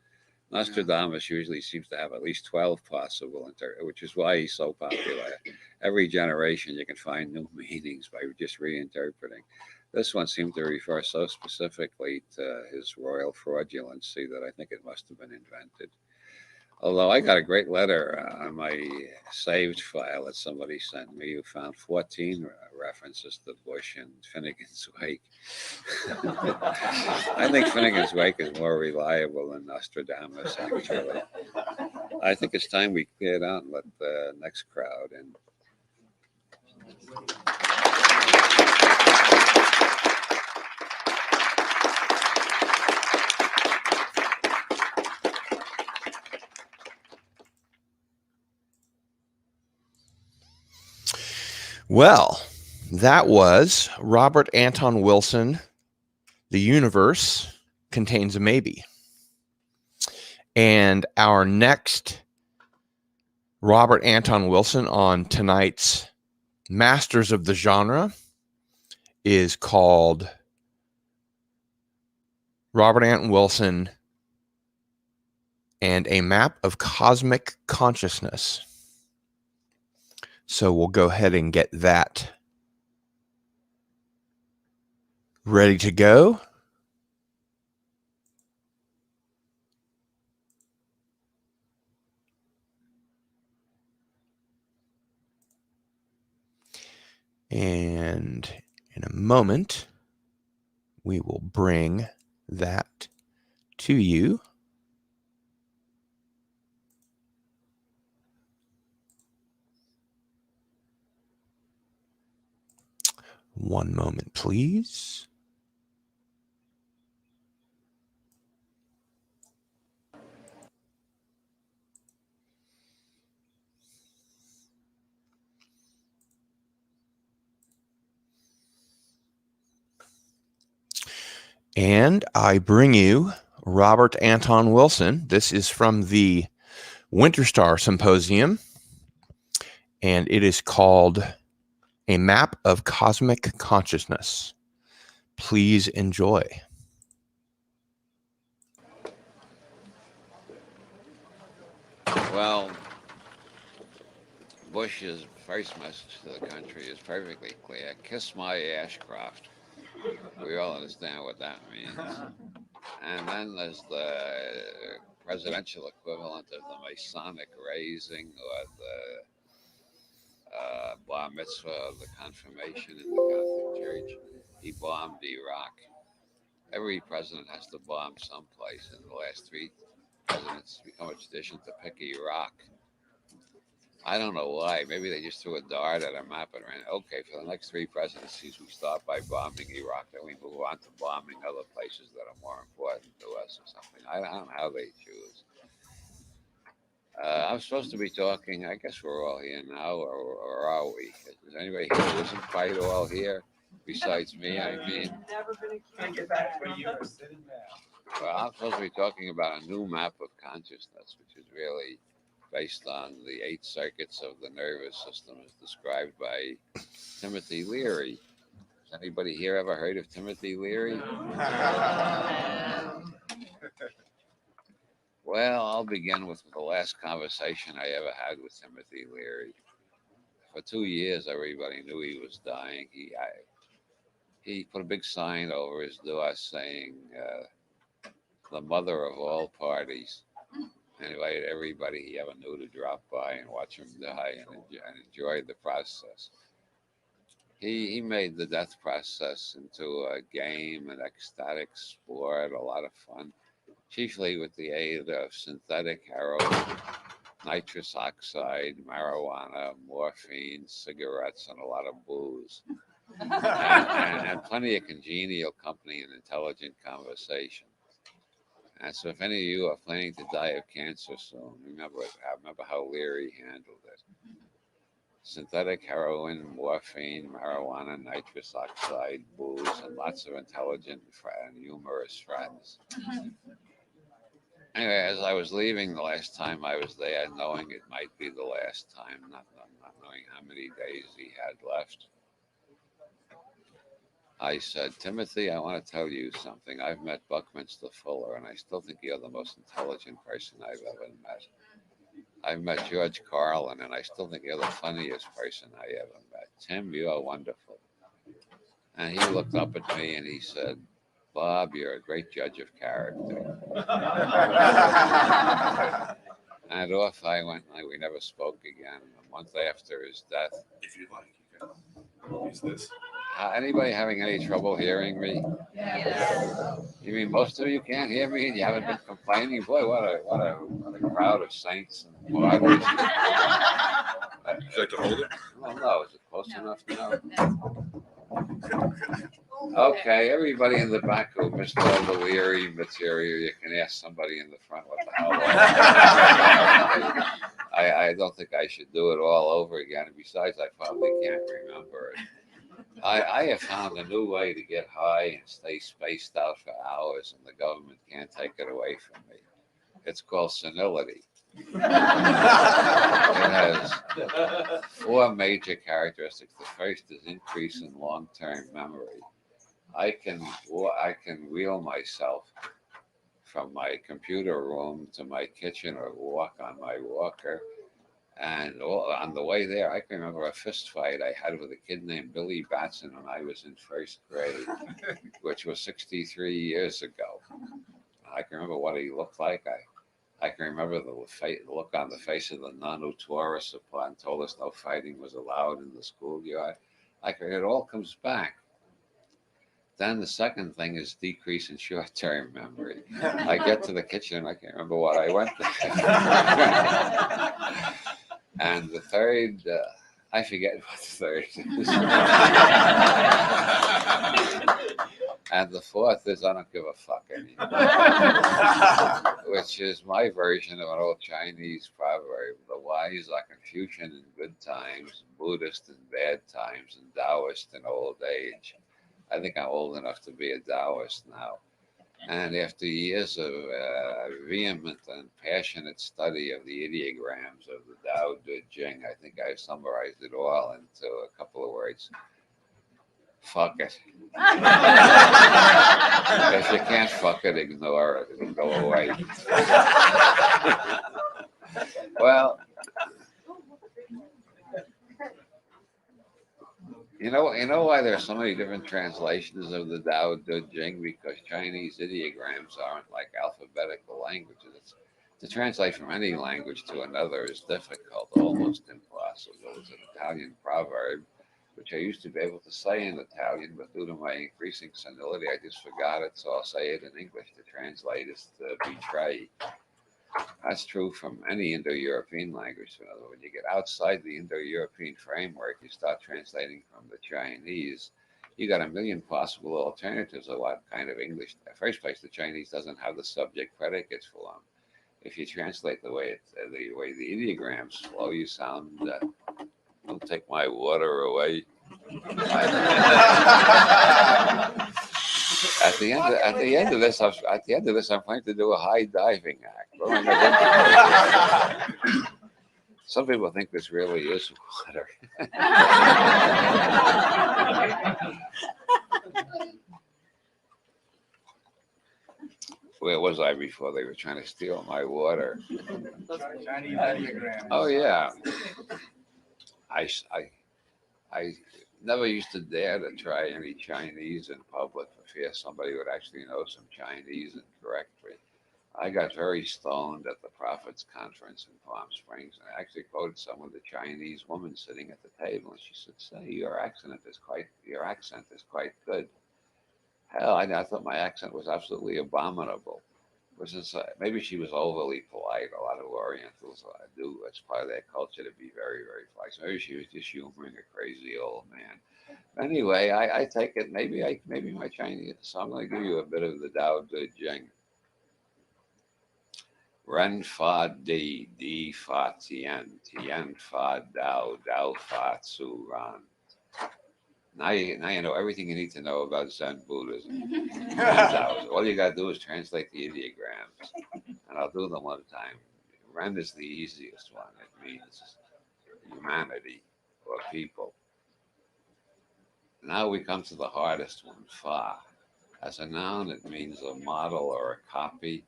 Nostradamus usually seems to have at least 12 possible, which is why he's so popular. Every generation you can find new meanings by just reinterpreting. This one seemed to refer so specifically to his royal fraudulency that I think it must have been invented. Although I got a great letter on my saved file that somebody sent me who found 14 references to Bush and Finnegan's Wake. I think Finnegan's Wake is more reliable than Nostradamus, actually. I think it's time we clear it out and let the next crowd in. Well, that was Robert Anton Wilson, The Universe Contains a Maybe. And our next Robert Anton Wilson on tonight's Masters of the Genre is called Robert Anton Wilson and a Map of Cosmic Consciousness. So we'll go ahead and get that ready to go. And in a moment, we will bring that to you. One moment, please. And I bring you Robert Anton Wilson. This is from the Winter Star Symposium, and it is called A Map of Cosmic Consciousness. Please enjoy. Well, Bush's first message to the country is perfectly clear. Kiss my Ashcroft. We all understand what that means. And then there's the presidential equivalent of the Masonic raising or the bar mitzvah, the confirmation in the Catholic Church. He bombed Iraq. Every president has to bomb someplace. In the last 3 presidents, it's become a tradition to pick Iraq. I don't know why. Maybe they just threw a dart at a map and ran, okay, for the next 3 presidencies, we start by bombing Iraq. Then we move on to bombing other places that are more important to us or something. I don't know how they choose. I'm supposed to be talking. I guess we're all here now, or are we? Is anybody here who isn't quite all here besides me? I mean, well, I'm supposed to be talking about a new map of consciousness, which is really based on the 8 circuits of the nervous system as described by Timothy Leary. Has anybody here ever heard of Timothy Leary? Well, I'll begin with the last conversation I ever had with Timothy Leary. For 2 years, everybody knew he was dying. He put a big sign over his door saying, the mother of all parties, and invited everybody he ever knew to drop by and watch him die and enjoy the process. He made the death process into a game, an ecstatic sport, a lot of fun, chiefly with the aid of synthetic heroin, nitrous oxide, marijuana, morphine, cigarettes, and a lot of booze. and plenty of congenial company and intelligent conversation. And so if any of you are planning to die of cancer soon, remember how Leary handled it. Synthetic heroin, morphine, marijuana, nitrous oxide, booze, and lots of intelligent and humorous friends. Anyway, as I was leaving the last time I was there, knowing it might be the last time, not knowing how many days he had left, I said, Timothy, I want to tell you something. I've met Buckminster Fuller, and I still think you're the most intelligent person I've ever met. I've met George Carlin, and I still think you're the funniest person I ever met. Tim, you are wonderful. And he looked up at me and he said, Bob, you're a great judge of character. And off I went, and we never spoke again. A month after his death. If you'd like, you can use this. Anybody having any trouble hearing me? Yes. You mean most of you can't hear me and you haven't been complaining? Boy, what a crowd of saints and martyrs. Would you like to hold it? Oh, no, is it close enough now? Okay, everybody in the back who missed all the Leary material, you can ask somebody in the front what the hell. I don't think I should do it all over again. Besides, I probably can't remember it. I have found a new way to get high and stay spaced out for hours, and the government can't take it away from me. It's called senility. It has 4 major characteristics. The first is increase in long-term memory. I can wheel myself from my computer room to my kitchen or walk on my walker. And on the way there, I can remember a fist fight I had with a kid named Billy Batson when I was in 1st grade, which was 63 years ago. I can remember what he looked like. I can remember the look on the face of the nun who tore us apart and told us no fighting was allowed in the schoolyard. It all comes back. Then the second thing is decrease in short-term memory. I get to the kitchen and I can't remember what I went to. And the third, I forget what the third is. And the fourth is I don't give a fuck anymore, which is my version of an old Chinese proverb. The wise are Confucian in good times, Buddhist in bad times, and Taoist in old age. I think I'm old enough to be a Taoist now. And after years of vehement and passionate study of the ideograms of the Tao Te Ching, I think I've summarized it all into a couple of words. Fuck it. If you can't fuck it, ignore it. It'll go away. Well, You know why there's so many different translations of the Tao Te Ching? Because Chinese ideograms aren't like alphabetical languages. To translate from any language to another is difficult, almost impossible. It's an Italian proverb, which I used to be able to say in Italian, but due to my increasing senility, I just forgot it. So I'll say it in English. To translate is to betray. That's true from any Indo-European language. In other words, when you get outside the Indo-European framework, you start translating from the Chinese. You got a million possible alternatives of what kind of English. In the first place, the Chinese doesn't have the subject predicates form. If you translate the way the ideograms flow, you sound. Don't take my water away. At the end of this, I'm planning to do a high diving act. Some people think this really is water. Where was I before they were trying to steal my water? Chinese ideogram. Oh yeah, I never used to dare to try any Chinese in public for fear somebody would actually know some Chinese and correct me. I got very stoned at the Prophets Conference in Palm Springs, and I actually quoted someone, the Chinese woman sitting at the table, and she said, "Say, your accent is quite good." Hell, I thought my accent was absolutely abominable. Maybe she was overly polite. A lot of Orientals do. It's part of their culture to be very, very polite. So maybe she was just humoring a crazy old man. Anyway, I take it. Maybe my Chinese. So I'm going to give you a bit of the Tao Te Ching. Ren fa di fa tien fa dao fa tzu ran. Now you know everything you need to know about Zen Buddhism. All you got to do is translate the ideograms, and I'll do them one time. Ren is the easiest one. It means humanity or people. Now we come to the hardest one, fa. As a noun, it means a model or a copy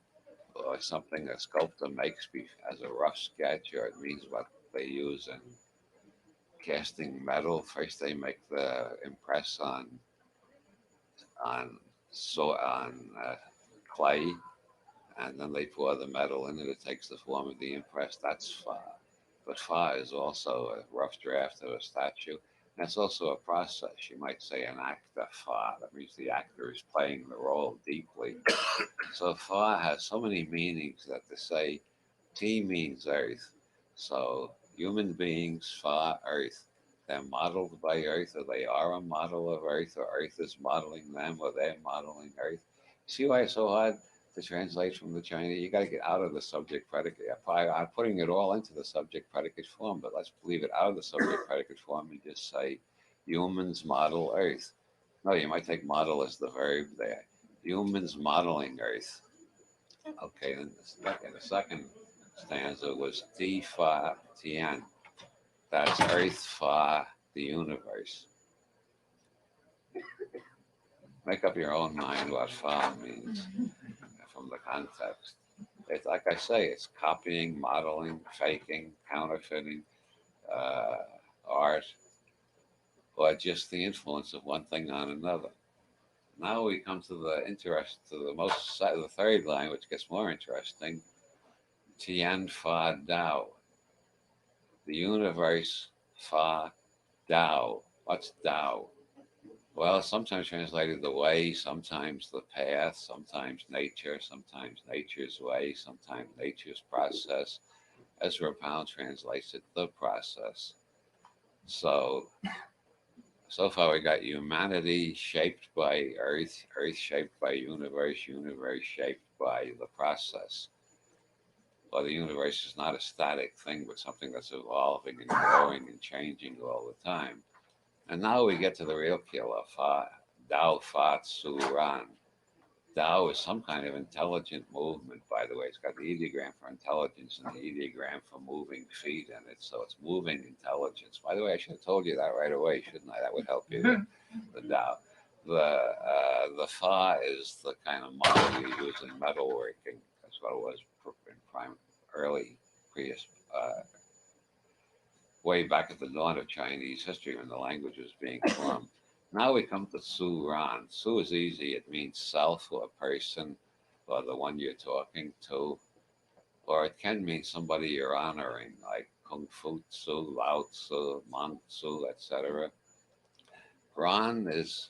or something a sculptor makes as a rough sketch, or it means what they use in casting metal. First, they make the impress on clay, and then they pour the metal in it. It takes the form of the impress. That's fa. But fa is also a rough draft of a statue. And it's also a process. You might say an actor fa. That means the actor is playing the role deeply. So fa has so many meanings that to say T means earth. So human beings, fa, earth. They're modeled by earth, or they are a model of earth, or earth is modeling them, or they're modeling earth. See why it's so hard to translate from the Chinese? You got to get out of the subject predicate. I'm putting it all into the subject predicate form, but let's leave it out of the subject predicate form and just say humans model earth. No, you might take model as the verb there. Humans modeling earth. Okay, then the second stanza was Ti Fa Tian. That's earth fa, the universe. Make up your own mind what fa means from the context. It's like I say, it's copying, modeling, faking, counterfeiting, art, or just the influence of one thing on another. Now we come to the third line, which gets more interesting. Tian Fa Dao. The universe Fa Dao. What's Dao? Well, sometimes translated the way, sometimes the path, sometimes nature, sometimes nature's way, sometimes nature's process. Ezra Pound translates it the process. So far we got humanity shaped by earth, earth shaped by universe, universe shaped by the process. Well, the universe is not a static thing, but something that's evolving and growing and changing all the time. And now we get to the real killer, Dao Fa Tzu Ran. Dao is some kind of intelligent movement, by the way. It's got the ideogram for intelligence and the ideogram for moving feet in it. So it's moving intelligence. By the way, I should have told you that right away, shouldn't I? That would help you, the Dao. The Fa is the kind of model you use in metalworking. That's what it was in early way back at the dawn of Chinese history when the language was being formed. Now we come to Su Ran. Su is easy. It means self or a person or the one you're talking to. Or it can mean somebody you're honoring, like Kung Fu Tzu, Lao Tzu, Mang Tzu, etc. Ran is,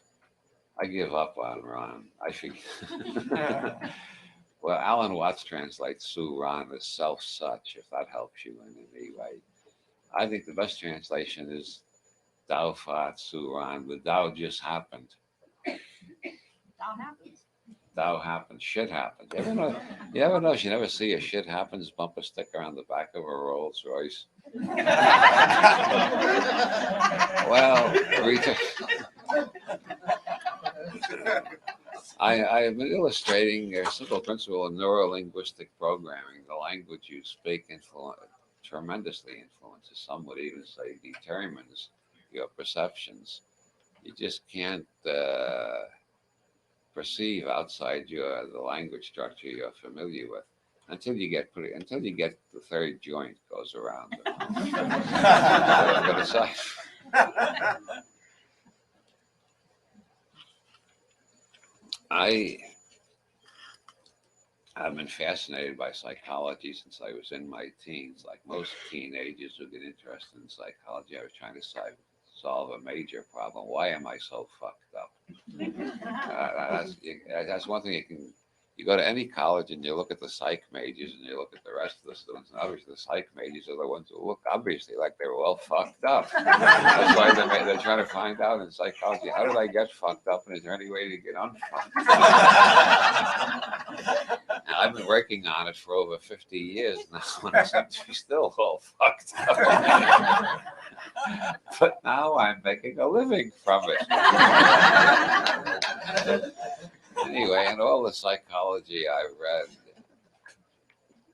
I give up on Ran. I think. Well, Alan Watts translates Su Ran as self such, if that helps you in any way. I think the best translation is Tao Fa Tzu Ran. The Tao just happened. That happens. Tao happens. Shit happens. You ever notice you never see a shit happens bumper sticker on the back of a Rolls Royce? Well, I've been illustrating a simple principle of neurolinguistic programming. The language you speak tremendously influences, some would even say determines your perceptions. You just can't perceive outside the language structure you're familiar with until you get the third joint goes around. But aside, I've been fascinated by psychology since I was in my teens. Like most teenagers who get interested in psychology, I was trying to solve a major problem. Why am I so fucked up? That's one thing you go to any college and you look at the psych majors and you look at the rest of the students, and obviously the psych majors are the ones who look obviously like they were all fucked up. That's why they're trying to find out in psychology, how did I get fucked up and is there any way to get unfucked? And I've been working on it for over 50 years now, and I seem to be still all fucked up. But now I'm making a living from it. Anyway, in all the psychology I've read,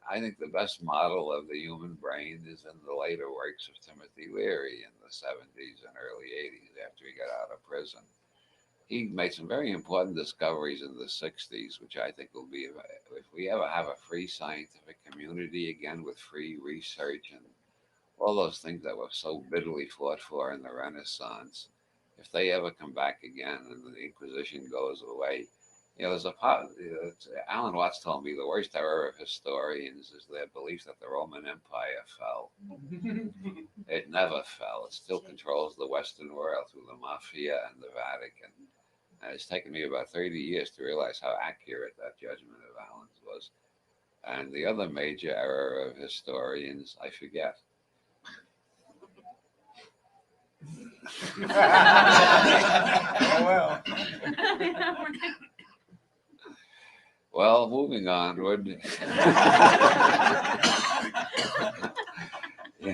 I think the best model of the human brain is in the later works of Timothy Leary in the 70s and early 80s after he got out of prison. He made some very important discoveries in the 60s, which I think will be, if we ever have a free scientific community again with free research and all those things that were so bitterly fought for in the Renaissance, if they ever come back again and the Inquisition goes away, there's Alan Watts told me the worst error of historians is their belief that the Roman Empire fell. It never fell. It still controls the Western world through the Mafia and the Vatican. And it's taken me about 30 years to realize how accurate that judgment of Alan's was. And the other major error of historians, I forget. Oh, well. Well, moving onward.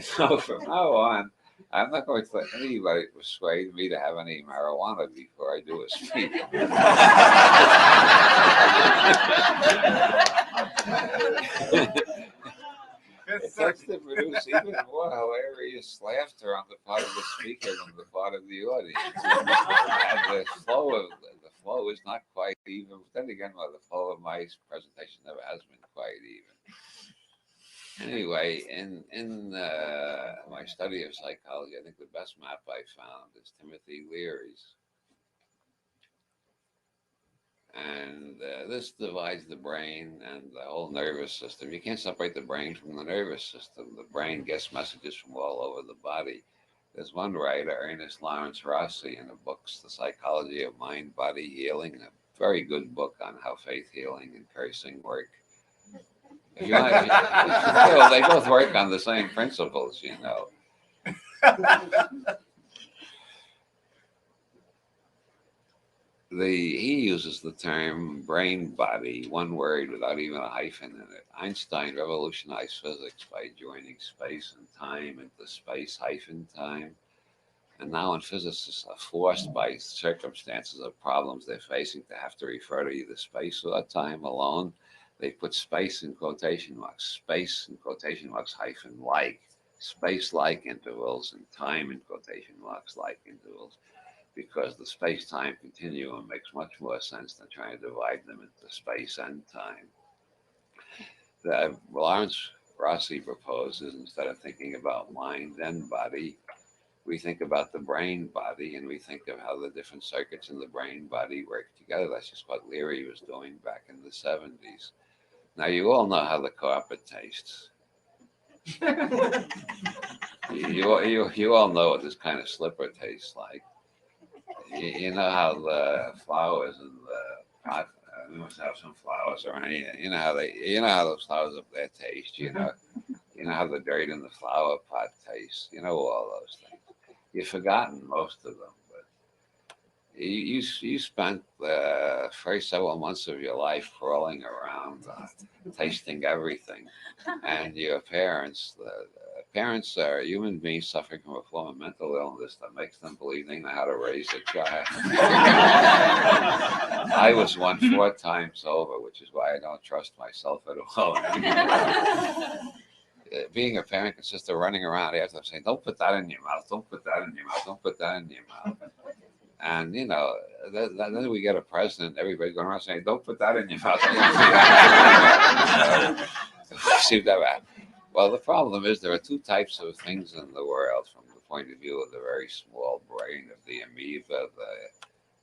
From now on, I'm not going to let anybody persuade me to have any marijuana before I do a speech. It tends to produce even more hilarious laughter on the part of the speaker than the part of the audience. And the flow is not quite even. Then again, the flow of my presentation never has been quite even. Anyway, in my study of psychology, I think the best map I found is Timothy Leary's. And this divides the brain and the whole nervous system. You can't separate the brain from the nervous system. The brain gets messages from all over the body. There's one writer, Ernest Lawrence Rossi, in the books, The Psychology of Mind, Body Healing, a very good book on how faith healing and cursing work. If you want, they both work on the same principles, He uses the term brain body, one word without even a hyphen in it. Einstein revolutionized physics by joining space and time into space-time. And now when physicists are forced by circumstances or problems they're facing to have to refer to either space or time alone, they put space in quotation marks, space in quotation marks hyphen like, space-like intervals, and time in quotation marks like intervals, because the space-time continuum makes much more sense than trying to divide them into space and time. Lawrence Rossi proposes, instead of thinking about mind and body, we think about the brain body, and we think of how the different circuits in the brain body work together. That's just what Leary was doing back in the 70s. Now, you all know how the carpet tastes. You all know what this kind of slipper tastes like. You know how the flowers in the pot, we must have some flowers or anything. You know how those flowers up there taste. You know how the dirt in the flower pot tastes. You know all those things. You've forgotten most of them, but you spent the first several months of your life crawling around, tasting everything, and your parents. Parents are human beings suffering from a form of mental illness that makes them believe they know how to raise a child. I was one 4 times over, which is why I don't trust myself at all. Being a parent consists of running around after them saying, "Don't put that in your mouth, don't put that in your mouth, don't put that in your mouth." And, then we get a president, everybody going around saying, "Don't put that in your mouth." See that? Well, the problem is there are 2 types of things in the world from the point of view of the very small brain of the amoeba, the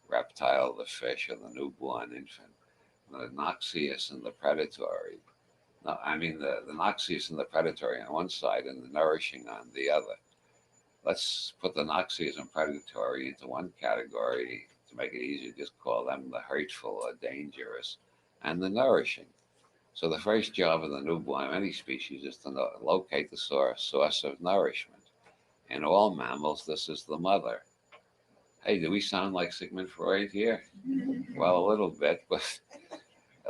reptile, the fish, and the newborn infant. The noxious and the predatory. No, I mean the noxious and the predatory on one side and the nourishing on the other. Let's put the noxious and predatory into one category to make it easier. Just call them the hurtful or dangerous and the nourishing. So the first job of the newborn of any species is to locate the source of nourishment. In all mammals, this is the mother. Hey, do we sound like Sigmund Freud here? Well, a little bit, but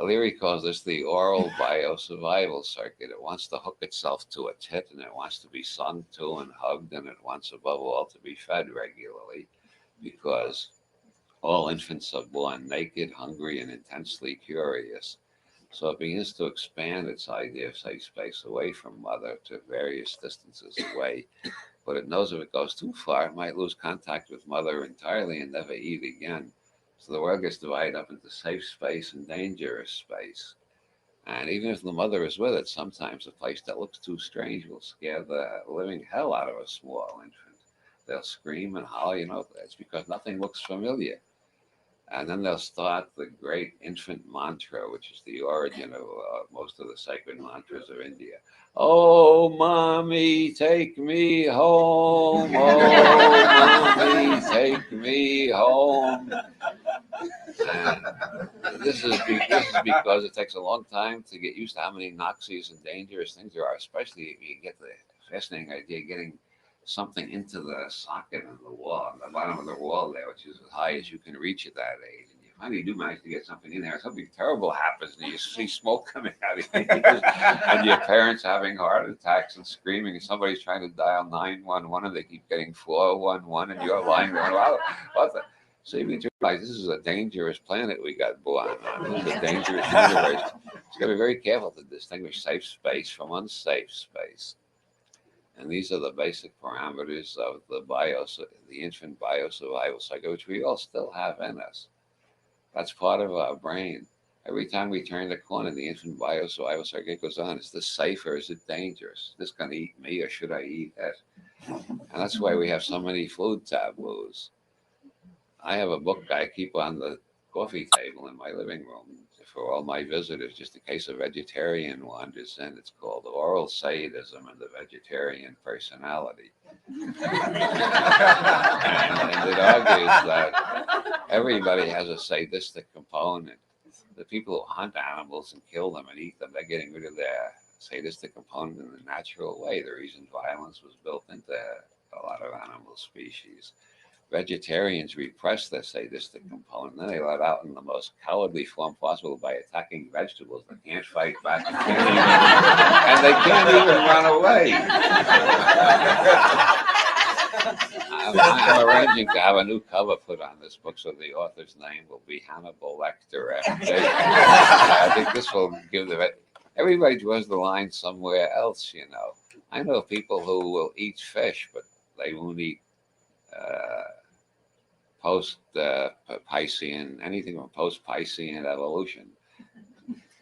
Leary calls this the oral biosurvival circuit. It wants to hook itself to a tit, and it wants to be sung to and hugged, and it wants, above all, to be fed regularly, because all infants are born naked, hungry, and intensely curious. So it begins to expand its idea of safe space away from mother to various distances away. But it knows if it goes too far, it might lose contact with mother entirely and never eat again. So the world gets divided up into safe space and dangerous space. And even if the mother is with it, sometimes a place that looks too strange will scare the living hell out of a small infant. They'll scream and holler, it's because nothing looks familiar. And then they'll start the great infant mantra, which is the origin of most of the sacred mantras of India. Oh, mommy, take me home. Oh, mommy, take me home. And this is because it takes a long time to get used to how many noxious and dangerous things there are, especially if you get the fascinating idea of getting something into the socket on the wall, on the bottom of the wall there, which is as high as you can reach at that age. And you finally do manage to get something in there. Something terrible happens, and you see smoke coming out of it. And your parents having heart attacks and screaming, and somebody's trying to dial 911, and they keep getting 411, and you're lying there. What the? So you need to realize this is a dangerous planet we got born on. This is a dangerous universe. So you got to be very careful to distinguish safe space from unsafe space. And these are the basic parameters of the infant biosurvival cycle, which we all still have in us. That's part of our brain. Every time we turn the corner, the infant biosurvival cycle goes on. Is this safe or is it dangerous? Is this going to eat me or should I eat it? And that's why we have so many food taboos. I have a book I keep on the coffee table in my living room for all my visitors, just in case a vegetarian wanders in. It's called Oral Sadism and the Vegetarian Personality. And it argues that everybody has a sadistic component. The people who hunt animals and kill them and eat them, they're getting rid of their sadistic component in a natural way. The reason violence was built into a lot of animal species. Vegetarians repress their sadistic component, and then they let out in the most cowardly form possible by attacking vegetables that can't fight back and they can't even run away. I'm arranging to have a new cover put on this book, so the author's name will be Hannibal Lecter. I think this will give everybody draws the line somewhere else. I know people who will eat fish, but they won't eat post-Piscean, anything from post-Piscean evolution.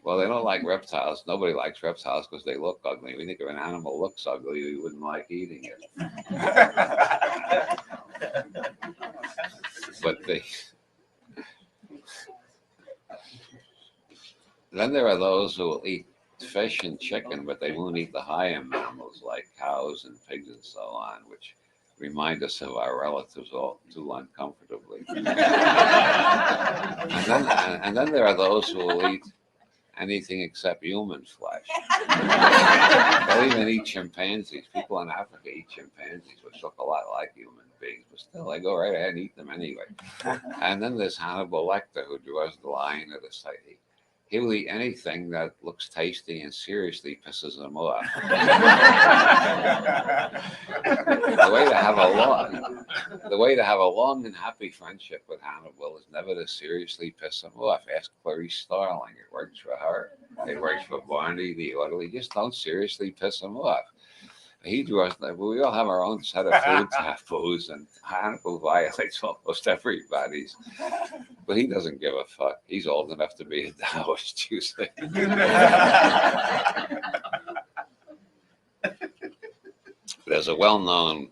Well, they don't like reptiles. Nobody likes reptiles because they look ugly. We think if an animal looks ugly, we wouldn't like eating it. But then there are those who will eat fish and chicken, but they won't eat the higher mammals like cows and pigs and so on, which remind us of our relatives all too uncomfortably. and then there are those who will eat anything except human flesh. They'll even eat chimpanzees. People in Africa eat chimpanzees, which look a lot like human beings, but still they go right ahead and eat them anyway. And then there's Hannibal Lecter, who draws the line at the side. He will eat anything that looks tasty and seriously pisses him off. The way to have a long and happy friendship with Hannibal is never to seriously piss him off. Ask Clarice Starling. It works for her. It works for Barney the orderly. Just don't seriously piss him off. He draws. We all have our own set of food taboos, and Hannibal violates almost everybody's. But he doesn't give a fuck. He's old enough to be a Taoist, you see. There's a well-known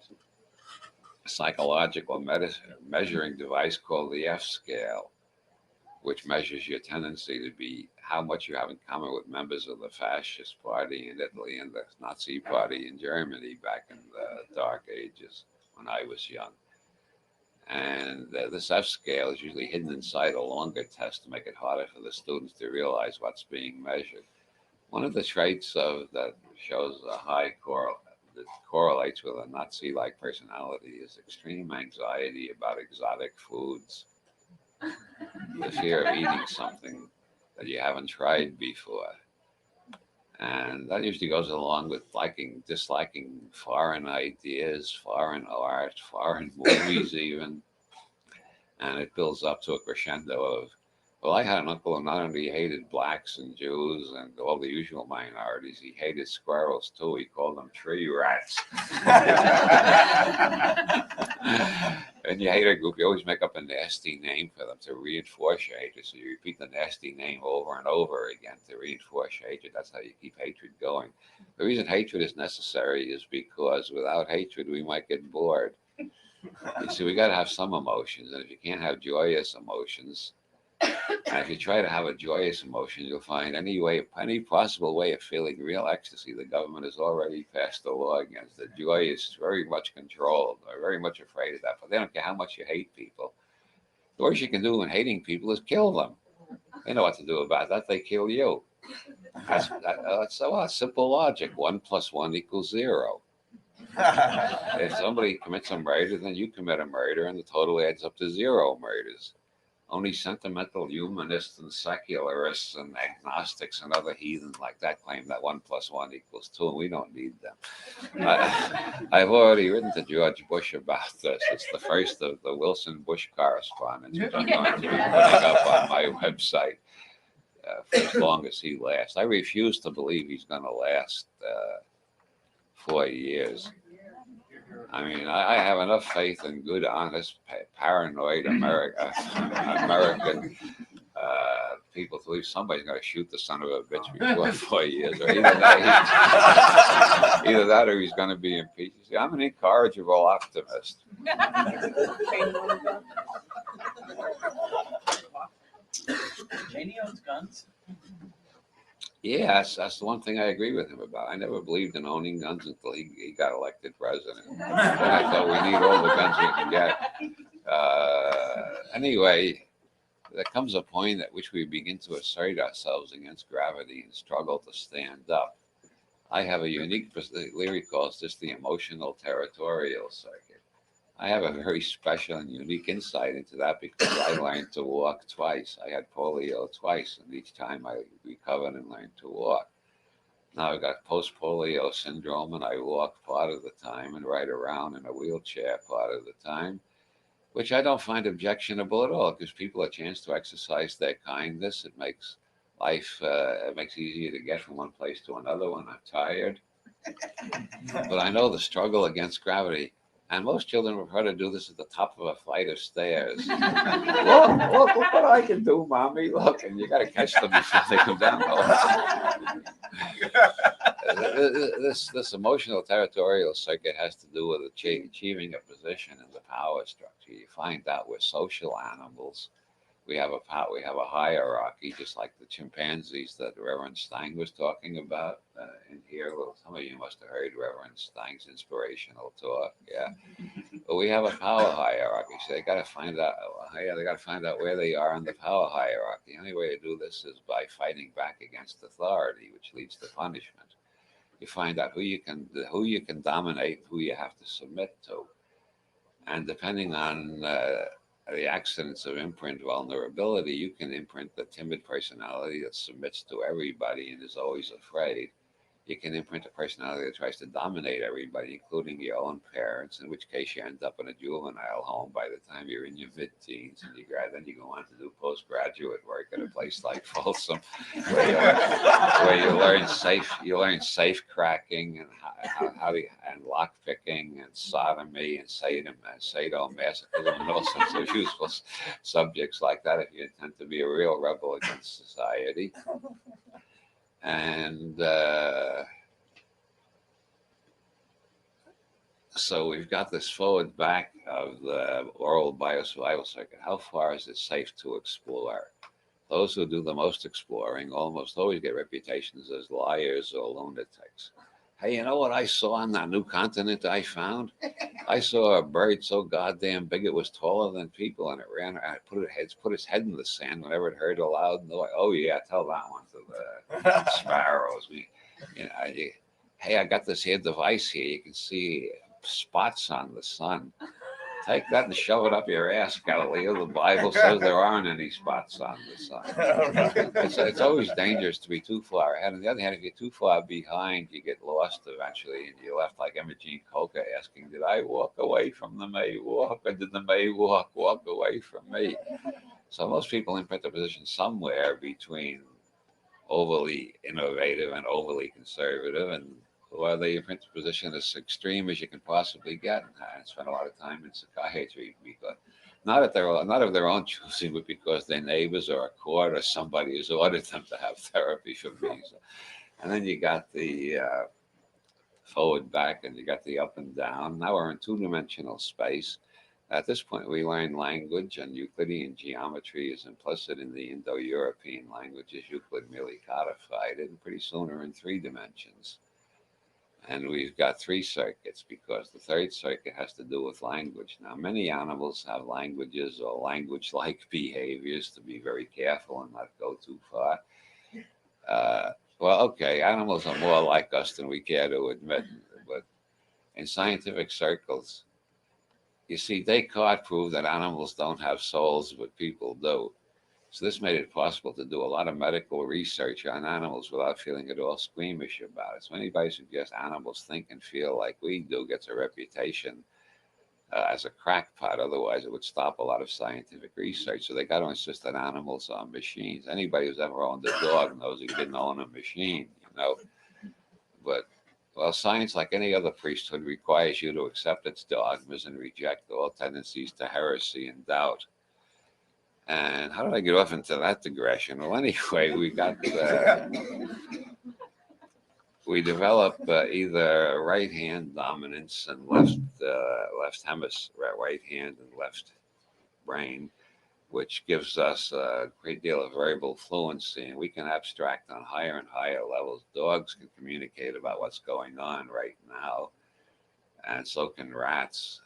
psychological measuring device called the F scale, which measures your tendency to be how much you have in common with members of the fascist party in Italy and the Nazi party in Germany back in the dark ages when I was young. And this F scale is usually hidden inside a longer test to make it harder for the students to realize what's being measured. One of the traits of that shows a high that correlates with a Nazi-like personality is extreme anxiety about exotic foods. The fear of eating something that you haven't tried before. And that usually goes along with disliking foreign ideas, foreign art, foreign movies even. And it builds up to a crescendo of, well, I had an uncle who not only hated blacks and Jews and all the usual minorities, he hated squirrels too. He called them tree rats. And you hate a group, you always make up a nasty name for them to reinforce your hatred. So you repeat the nasty name over and over again to reinforce your hatred. That's how you keep hatred going. The reason hatred is necessary is because without hatred, we might get bored. You see, we got to have some emotions. And if you can't have joyous emotions, and if you try to have a joyous emotion, you'll find any possible way of feeling real ecstasy, the government has already passed a law against. The joy is very much controlled. They're very much afraid of that. But they don't care how much you hate people. The worst you can do when hating people is kill them. They know what to do about that. They kill you. That's simple logic. 1 + 1 = 0. If somebody commits a murder, then you commit a murder, and the total adds up to 0 murders. Only sentimental humanists and secularists and agnostics and other heathens like that claim that 1 + 1 = 2, and we don't need them. I've already written to George Bush about this. It's the first of the Wilson-Bush correspondence, which I'm going to be putting up on my website for as long as he lasts. I refuse to believe he's going to last 4 years. I mean, I have enough faith in good, honest, paranoid American people to believe somebody's going to shoot the son of a bitch before 4 years, or either that or he's going to be impeached. See, I'm an incorrigible optimist. Cheney owns guns. Yes, that's the one thing I agree with him about. I never believed in owning guns until he got elected president. And I thought we need all the guns we can get. Anyway, there comes a point at which we begin to assert ourselves against gravity and struggle to stand up. I have a unique, Leary calls this the emotional territorial circuit. I have a very special and unique insight into that because I learned to walk twice. I had polio twice, and each time I recovered and learned to walk. Now I've got post-polio syndrome, and I walk part of the time and ride around in a wheelchair part of the time, which I don't find objectionable at all. It gives people a chance to exercise their kindness. It makes life, it makes it easier to get from one place to another when I'm tired. But I know the struggle against gravity And most children prefer to do this at the top of a flight of stairs. Look what I can do, mommy. Look, and you got to catch them before they come down. This emotional territorial circuit has to do with achieving a position in the power structure. You find out we're social animals. We have a hierarchy, just like the chimpanzees that Reverend Stein was talking about in here. Well, some of you must have heard Reverend Stein's inspirational talk. Yeah, but we have a power hierarchy, so they got to find out. They got to find out where they are in the power hierarchy. The only way to do this is by fighting back against authority, which leads to punishment. You find out who you can dominate, who you have to submit to, and depending on the accidents of imprint vulnerability, you can imprint the timid personality that submits to everybody and is always afraid. You can imprint a personality that tries to dominate everybody, including your own parents, in which case you end up in a juvenile home by the time you're in your mid-teens, and then you go on to do postgraduate work at a place like Folsom, where you learn safe cracking and and lock picking and sodomy and sadomasochism and all sorts of useful subjects like that if you intend to be a real rebel against society. And so we've got this forward back of the oral biosurvival circuit. How far is it safe to explore? Those who do the most exploring almost always get reputations as liars or lunatics. Hey, you know what I saw on that new continent I found? I saw a bird so goddamn big it was taller than people, and it ran. I put its head in the sand whenever it heard a loud noise. Oh yeah, tell that one to the sparrows. Hey, I got this here device here. You can see spots on the sun. Take that and shove it up your ass, Galileo. The Bible says there aren't any spots on the sun. It's always dangerous to be too far ahead. On the other hand, if you're too far behind, you get lost eventually, and you're left like Imogene Coca asking, did I walk away from the May walk, or did the May walk away from me? So most people imprint the position somewhere between overly innovative and overly conservative, or they imprint the position as extreme as you can possibly get, and spend a lot of time in psychiatry, because not of their own choosing, but because their neighbors or a court or somebody has ordered them to have therapy for visa. And then you got the forward, back, and you got the up and down. Now we're in two-dimensional space. At this point, we learn language, and Euclidean geometry is implicit in the Indo-European languages. Euclid merely codified it, and pretty soon we're in 3 dimensions. And we've got 3 circuits, because the 3rd circuit has to do with language. Now, many animals have languages or language-like behaviors, to be very careful and not go too far. Well, okay, animals are more like us than we care to admit, but in scientific circles, you see, Descartes proved that animals don't have souls, but people do. So this made it possible to do a lot of medical research on animals without feeling at all squeamish about it. So anybody suggests animals think and feel like we do gets a reputation as a crackpot. Otherwise, it would stop a lot of scientific research. So they got to insist that animals are machines. Anybody who's ever owned a dog knows he didn't own a machine, But, well, science, like any other priesthood, requires you to accept its dogmas and reject all tendencies to heresy and doubt. And how did I get off into that digression? Well, anyway, we develop either right hand dominance and left hemisphere, right hand and left brain, which gives us a great deal of variable fluency, and we can abstract on higher and higher levels. Dogs can communicate about what's going on right now, and so can rats.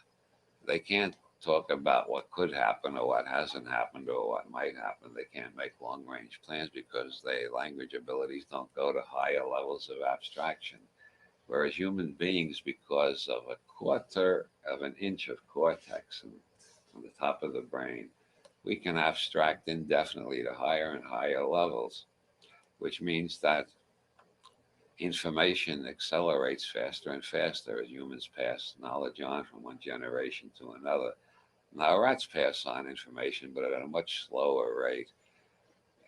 They can't talk about what could happen or what hasn't happened or what might happen. They can't make long-range plans because their language abilities don't go to higher levels of abstraction. Whereas human beings, because of 1/4 of an inch of cortex on the top of the brain, we can abstract indefinitely to higher and higher levels, which means that information accelerates faster and faster as humans pass knowledge on from one generation to another. Now, rats pass on information, but at a much slower rate.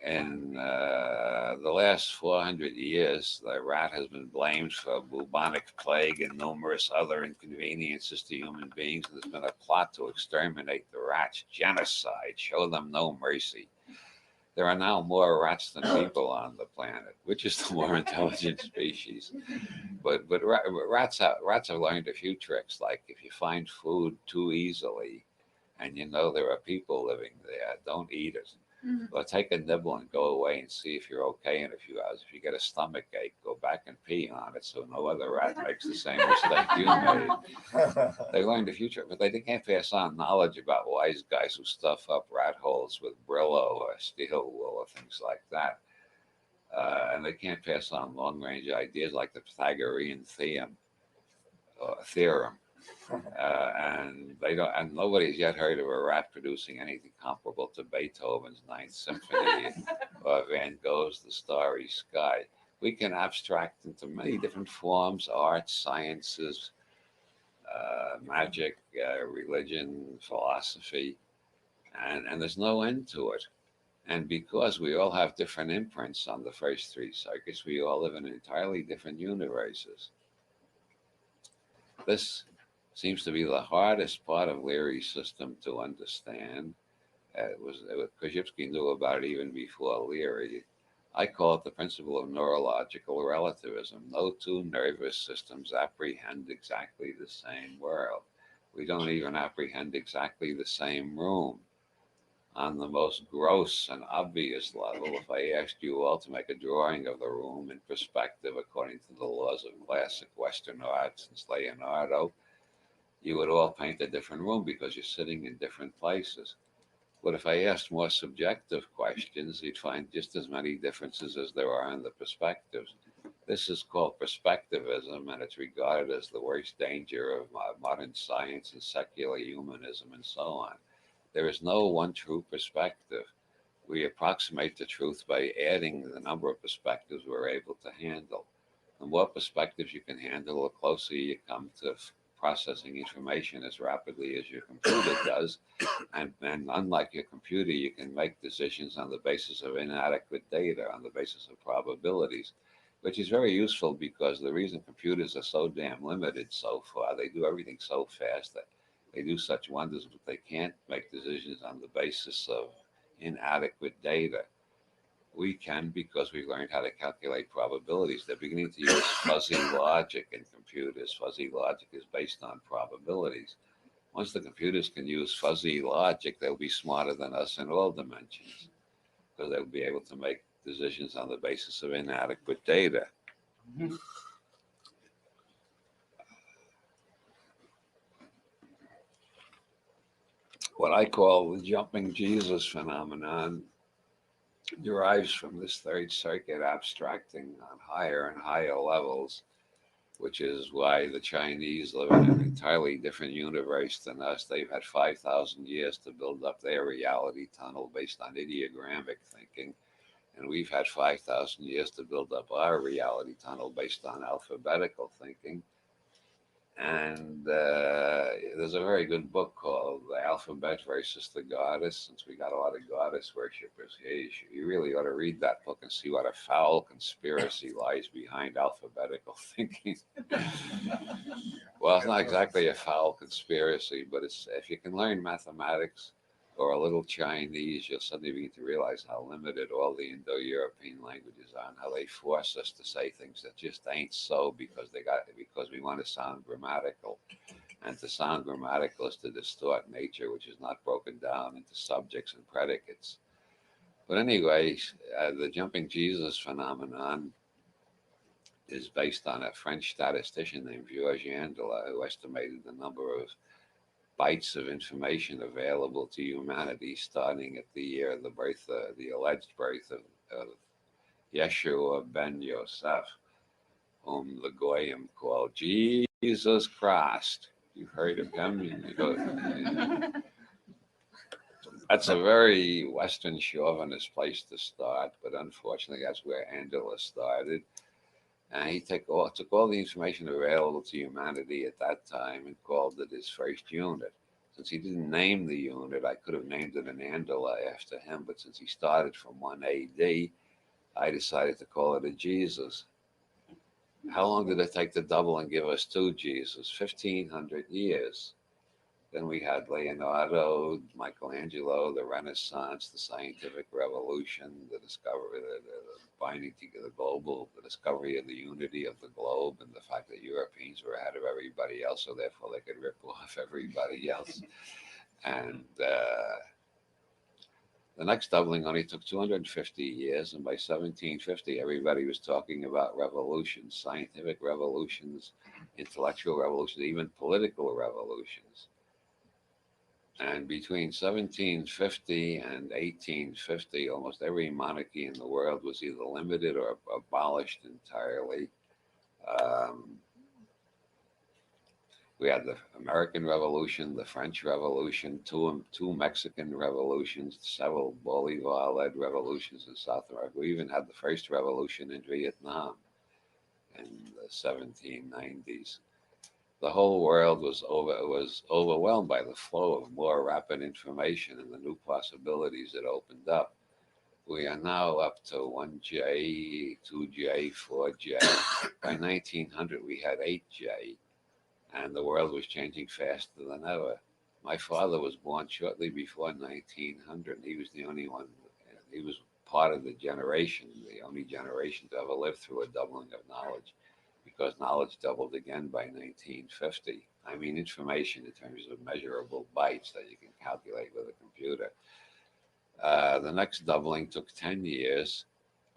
In the last 400 years, the rat has been blamed for bubonic plague and numerous other inconveniences to human beings. There's been a plot to exterminate the rats, genocide, show them no mercy. There are now more rats than people on the planet, which is the more intelligent species. But rats have learned a few tricks, like if you find food too easily, and you know there are people living there, don't eat it. Or take a nibble and go away and see if you're okay in a few hours. If you get a stomach ache, go back and pee on it so no other rat makes the same mistake you made. They learned the future, but they can't pass on knowledge about wise guys who stuff up rat holes with Brillo or steel wool or things like that. And they can't pass on long-range ideas like the Pythagorean theorem. And they don't, and nobody's yet heard of a rat producing anything comparable to Beethoven's Ninth Symphony or Van Gogh's The Starry Sky. We can abstract into many different forms: art, sciences, magic, religion, philosophy, and there's no end to it. And because we all have different imprints on the first three circuits, we all live in entirely different universes. This seems to be the hardest part of Leary's system to understand. Korzybski knew about it even before Leary. I call it the principle of neurological relativism. No two nervous systems apprehend exactly the same world. We don't even apprehend exactly the same room. On the most gross and obvious level, if I asked you all to make a drawing of the room in perspective according to the laws of classic Western art since Leonardo, you would all paint a different room because you're sitting in different places. But if I asked more subjective questions, you'd find just as many differences as there are in the perspectives. This is called perspectivism, and it's regarded as the worst danger of modern science and secular humanism and so on. There is no one true perspective. We approximate the truth by adding the number of perspectives we're able to handle. The more perspectives you can handle, the closer you come to processing information as rapidly as your computer does. And unlike your computer, you can make decisions on the basis of inadequate data, on the basis of probabilities, which is very useful because the reason computers are so damn limited so far, they do everything so fast that they do such wonders, but they can't make decisions on the basis of inadequate data. We can because we learned how to calculate probabilities. They're beginning to use fuzzy logic in computers. Fuzzy logic is based on probabilities. Once the computers can use fuzzy logic, they'll be smarter than us in all dimensions because they'll be able to make decisions on the basis of inadequate data. What I call the jumping Jesus phenomenon derives from this third circuit abstracting on higher and higher levels, which is why the Chinese live in an entirely different universe than us. They've had 5,000 years to build up their reality tunnel based on ideogrammic thinking, and we've had 5,000 years to build up our reality tunnel based on alphabetical thinking. And there's a very good book called The Alphabet versus the Goddess. Since we got a lot of goddess worshippers here, you really ought to read that book and see what a foul conspiracy lies behind alphabetical thinking. Well, it's not exactly a foul conspiracy, but it's if you can learn mathematics or a little Chinese, you'll suddenly begin to realize how limited all the Indo-European languages are and how they force us to say things that just ain't so because we want to sound grammatical. And to sound grammatical is to distort nature, which is not broken down into subjects and predicates. But anyway, the jumping Jesus phenomenon is based on a French statistician named Georges Yandela, who estimated the number of bytes of information available to humanity starting at the year of the alleged birth of Yeshua ben Yosef, whom the Goyim call Jesus Christ. You've heard of him? That's a very Western chauvinist place to start, but unfortunately that's where Yandela started. And he took all the information available to humanity at that time and called it his first unit. Since he didn't name the unit, I could have named it an Andala after him, but since he started from 1 AD, I decided to call it a Jesus. How long did it take to double and give us 2 Jesus? 1,500 years. Then we had Leonardo, Michelangelo, the Renaissance, the scientific revolution, the discovery, the binding together the discovery of the unity of the globe, and the fact that Europeans were ahead of everybody else, so therefore they could rip off everybody else. And the next doubling only took 250 years, and by 1750, everybody was talking about revolutions, scientific revolutions, intellectual revolutions, even political revolutions. And between 1750 and 1850, almost every monarchy in the world was either limited or abolished entirely. We had the American Revolution, the French Revolution, two Mexican revolutions, several Bolivar-led revolutions in South America. We even had the first revolution in Vietnam in the 1790s. The whole world was overwhelmed by the flow of more rapid information and the new possibilities it opened up. We are now up to 1J, 2J, 4J. By 1900, we had 8J, and the world was changing faster than ever. My father was born shortly before 1900. He was the only one. He was part of the generation, the only generation to ever live through a doubling of knowledge, because knowledge doubled again by 1950. I mean, information in terms of measurable bytes that you can calculate with a computer. The next doubling took 10 years.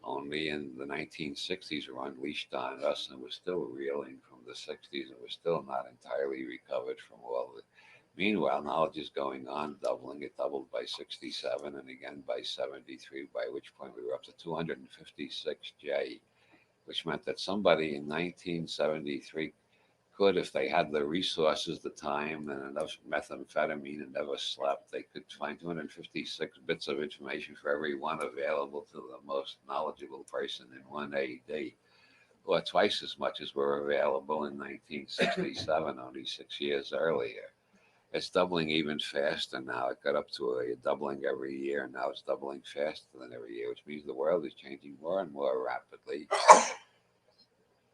Only in the 1960s were unleashed on us, and we're still reeling from the 60s, and we're still not entirely recovered from all of it. Meanwhile, knowledge is going on, doubling. It doubled by 67 and again by 73, by which point we were up to 256J, which meant that somebody in 1973 could, if they had the resources, the time, and enough methamphetamine and never slept, they could find 256 bits of information for every one available to the most knowledgeable person in 1 AD, or twice as much as were available in 1967, only 6 years earlier. It's doubling even faster now. It got up to a doubling every year, and now it's doubling faster than every year, which means the world is changing more and more rapidly,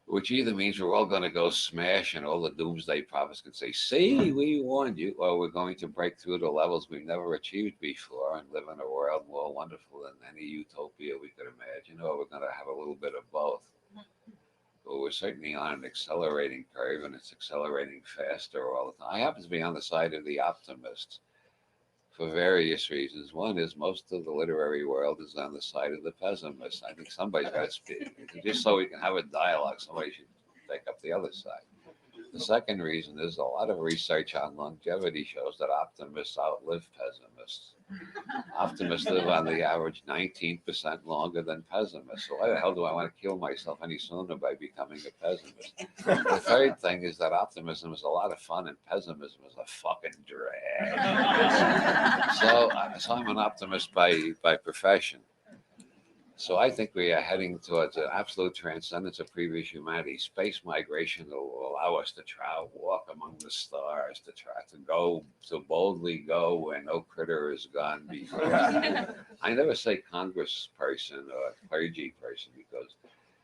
which either means we're all going to go smash and all the doomsday prophets can say, see, we warned you, or we're going to break through to levels we've never achieved before and live in a world more wonderful than any utopia we could imagine, or we're going to have a little bit of both. But we're certainly on an accelerating curve, and it's accelerating faster all the time. I happen to be on the side of the optimists for various reasons. One is most of the literary world is on the side of the pessimists. I think somebody's got to speak. Just so we can have a dialogue, somebody should take up the other side. The second reason is a lot of research on longevity shows that optimists outlive pessimists. Optimists live on the average 19% longer than pessimists. So why the hell do I want to kill myself any sooner by becoming a pessimist? The third thing is that optimism is a lot of fun and pessimism is a fucking drag. So I'm an optimist by profession. So I think we are heading towards an absolute transcendence of previous humanity. Space migration will allow us to walk among the stars, to boldly go where no critter has gone before. I never say Congress person or clergy person because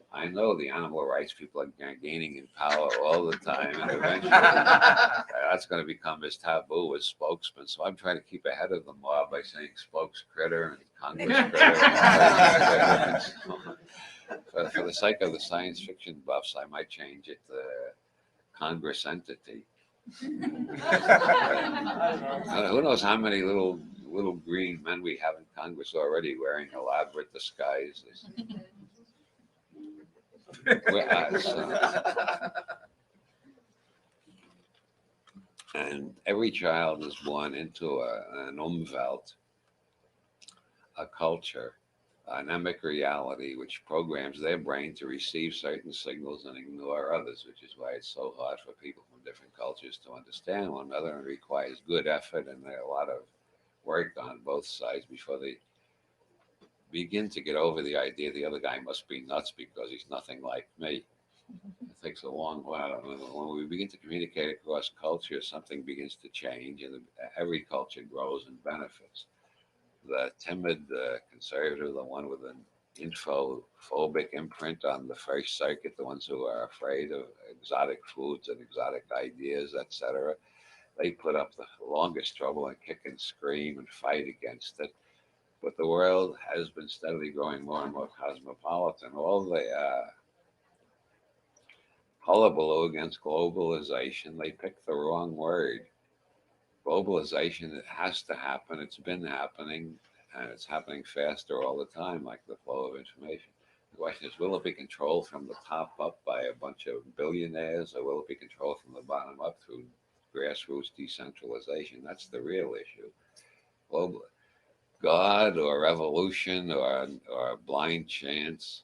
I know the animal rights people are gaining in power all the time, and eventually that's going to become as taboo as spokesman. So I'm trying to keep ahead of the mob by saying spokes critter and Congress critter. And for the sake of the science fiction buffs, I might change it to Congress entity. Who knows how many little green men we have in Congress already wearing elaborate disguises. And every child is born into an Umwelt, a culture, an emic reality, which programs their brain to receive certain signals and ignore others, which is why it's so hard for people from different cultures to understand one another, and requires good effort and a lot of work on both sides before they begin to get over the idea the other guy must be nuts because he's nothing like me. It takes a long while. When we begin to communicate across cultures, something begins to change, and every culture grows and benefits. The timid, conservative, the one with an infophobic imprint on the First Circuit, the ones who are afraid of exotic foods and exotic ideas, etc., they put up the longest trouble and kick and scream and fight against it. But the world has been steadily growing more and more cosmopolitan. All the hullabaloo against globalization, they picked the wrong word. Globalization, it has to happen. It's been happening, and it's happening faster all the time, like the flow of information. The question is, will it be controlled from the top up by a bunch of billionaires, or will it be controlled from the bottom up through grassroots decentralization? That's the real issue. Global God or evolution or blind chance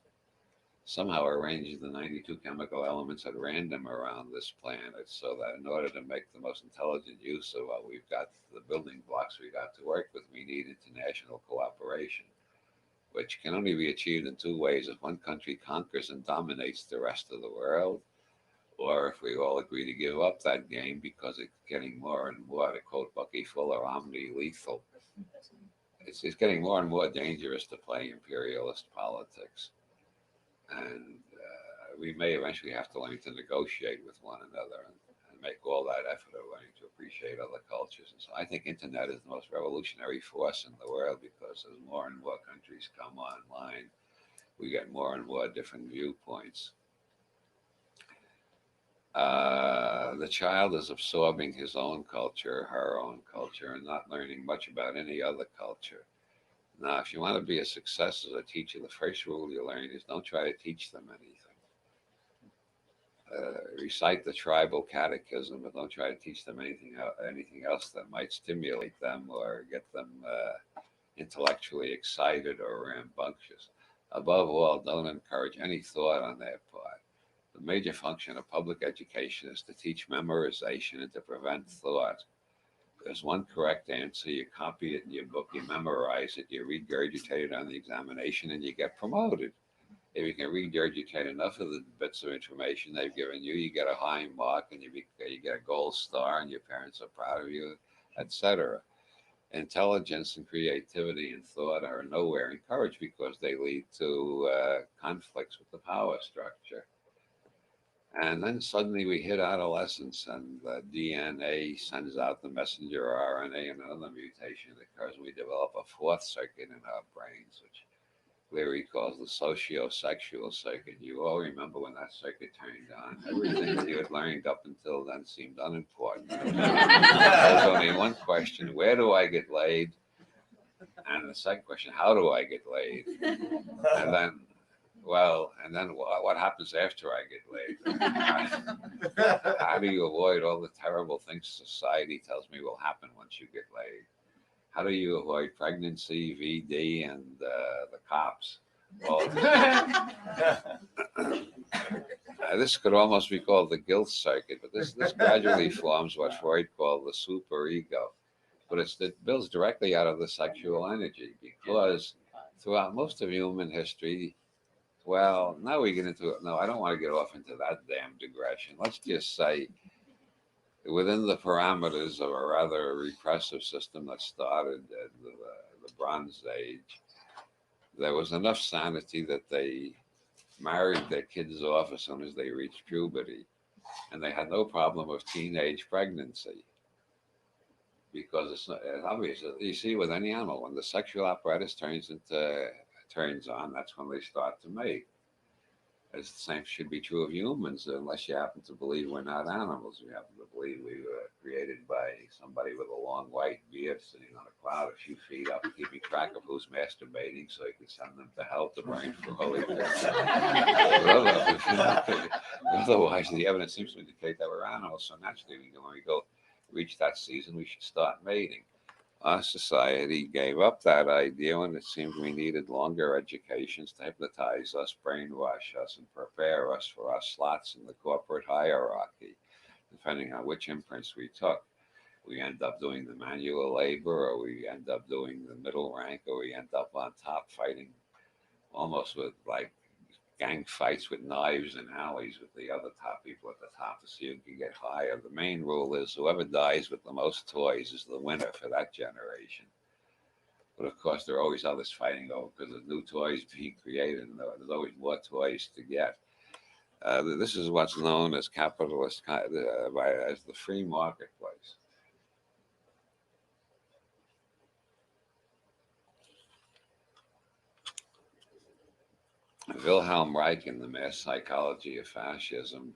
somehow arranged the 92 chemical elements at random around this planet, so that in order to make the most intelligent use of what we've got, the building blocks we got to work with, we need international cooperation, which can only be achieved in two ways: if one country conquers and dominates the rest of the world, or if we all agree to give up that game because it's getting more and more, to quote Bucky Fuller, omni-lethal. It's getting more and more dangerous to play imperialist politics. And we may eventually have to learn to negotiate with one another and make all that effort of learning to appreciate other cultures. And so I think internet is the most revolutionary force in the world, because as more and more countries come online, we get more and more different viewpoints. The child is absorbing his own culture, her own culture, and not learning much about any other culture. Now, if you want to be a success as a teacher, the first rule you learn is don't try to teach them anything. Recite the tribal catechism, but don't try to teach them anything else that might stimulate them or get them intellectually excited or rambunctious. Above all, don't encourage any thought on their part. The major function of public education is to teach memorization and to prevent thought. There's one correct answer: you copy it in your book, you memorize it, you regurgitate it on the examination, and you get promoted. If you can regurgitate enough of the bits of information they've given you, you get a high mark, and you get a gold star, and your parents are proud of you, etc. Intelligence and creativity and thought are nowhere encouraged because they lead to conflicts with the power structure. And then suddenly we hit adolescence, and the DNA sends out the messenger RNA, and another mutation occurs, and we develop a fourth circuit in our brains, which Leary calls the socio-sexual circuit. You all remember when that circuit turned on. Everything that you had learned up until then seemed unimportant. There was only one question: where do I get laid? And the second question: how do I get laid? And then, what happens after I get laid? How do you avoid all the terrible things society tells me will happen once you get laid? How do you avoid pregnancy, VD, and the cops? Well, this could almost be called the guilt circuit, but this gradually forms what Freud called the superego. But it builds directly out of the sexual energy, because throughout most of human history, well, now we get into it. No, I don't want to get off into that damn digression. Let's just say, within the parameters of a rather repressive system that started at the Bronze Age, there was enough sanity that they married their kids off as soon as they reached puberty, and they had no problem with teenage pregnancy, because it's obvious. You see, with any animal, when the sexual apparatus turns on, that's when they start to mate. As the same should be true of humans, unless you happen to believe we're not animals. You happen to believe we were created by somebody with a long white beard sitting on a cloud a few feet up, keeping track of who's masturbating so he can send them to hell to burn for holy. Otherwise, the evidence seems to indicate that we're animals. So naturally, when we reach that season, we should start mating. Our society gave up that idea when it seemed we needed longer educations to hypnotize us, brainwash us, and prepare us for our slots in the corporate hierarchy. Depending on which imprints we took, we end up doing the manual labor, or we end up doing the middle rank, or we end up on top fighting almost with like gang fights with knives in alleys with the other top people at the top to see who can get higher. The main rule is whoever dies with the most toys is the winner for that generation. But of course, there are always others fighting over because there's new toys being created, and there's always more toys to get. This is what's known as capitalist, as the free marketplace. Wilhelm Reich, in The Mass Psychology of Fascism,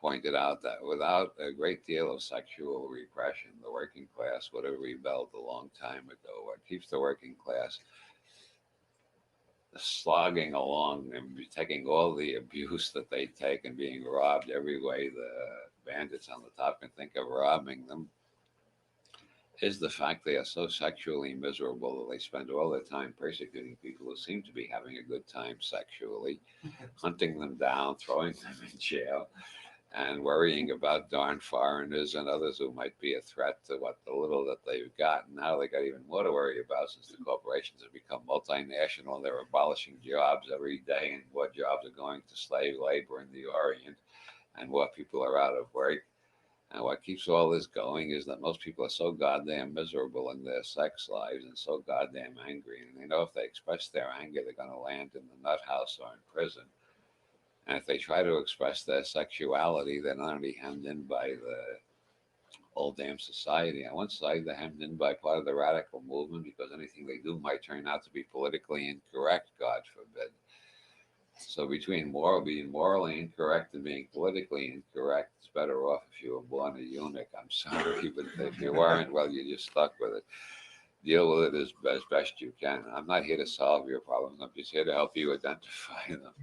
pointed out that without a great deal of sexual repression, the working class would have rebelled a long time ago. What keeps the working class slogging along and taking all the abuse that they take and being robbed every way the bandits on the top can think of robbing them is the fact they are so sexually miserable that they spend all their time persecuting people who seem to be having a good time sexually, hunting them down, throwing them in jail, and worrying about darn foreigners and others who might be a threat to what the little that they've got. And now they got even more to worry about since the corporations have become multinational. They're abolishing jobs every day, and more jobs are going to slave labor in the Orient, and more people are out of work. And what keeps all this going is that most people are so goddamn miserable in their sex lives and so goddamn angry. And they know if they express their anger, they're going to land in the nut house or in prison. And if they try to express their sexuality, they're not only hemmed in by the whole damn society. On one side, they're hemmed in by part of the radical movement because anything they do might turn out to be politically incorrect, God forbid. So between being morally incorrect and being politically incorrect, it's better off if you were born a eunuch. I'm sorry, but if you weren't, well, you're just stuck with it. Deal with it as best you can. I'm not here to solve your problems. I'm just here to help you identify them.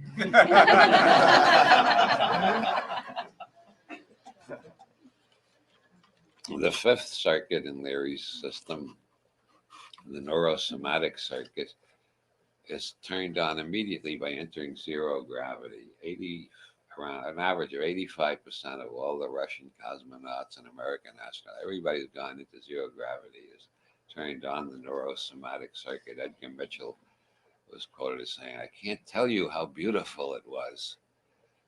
The fifth circuit in Leary's system, the neurosomatic circuit, is turned on immediately by entering zero gravity. Around an average of 85% of all the Russian cosmonauts and American astronauts, everybody's gone into zero gravity, is turned on the neurosomatic circuit. Edgar Mitchell was quoted as saying, "I can't tell you how beautiful it was.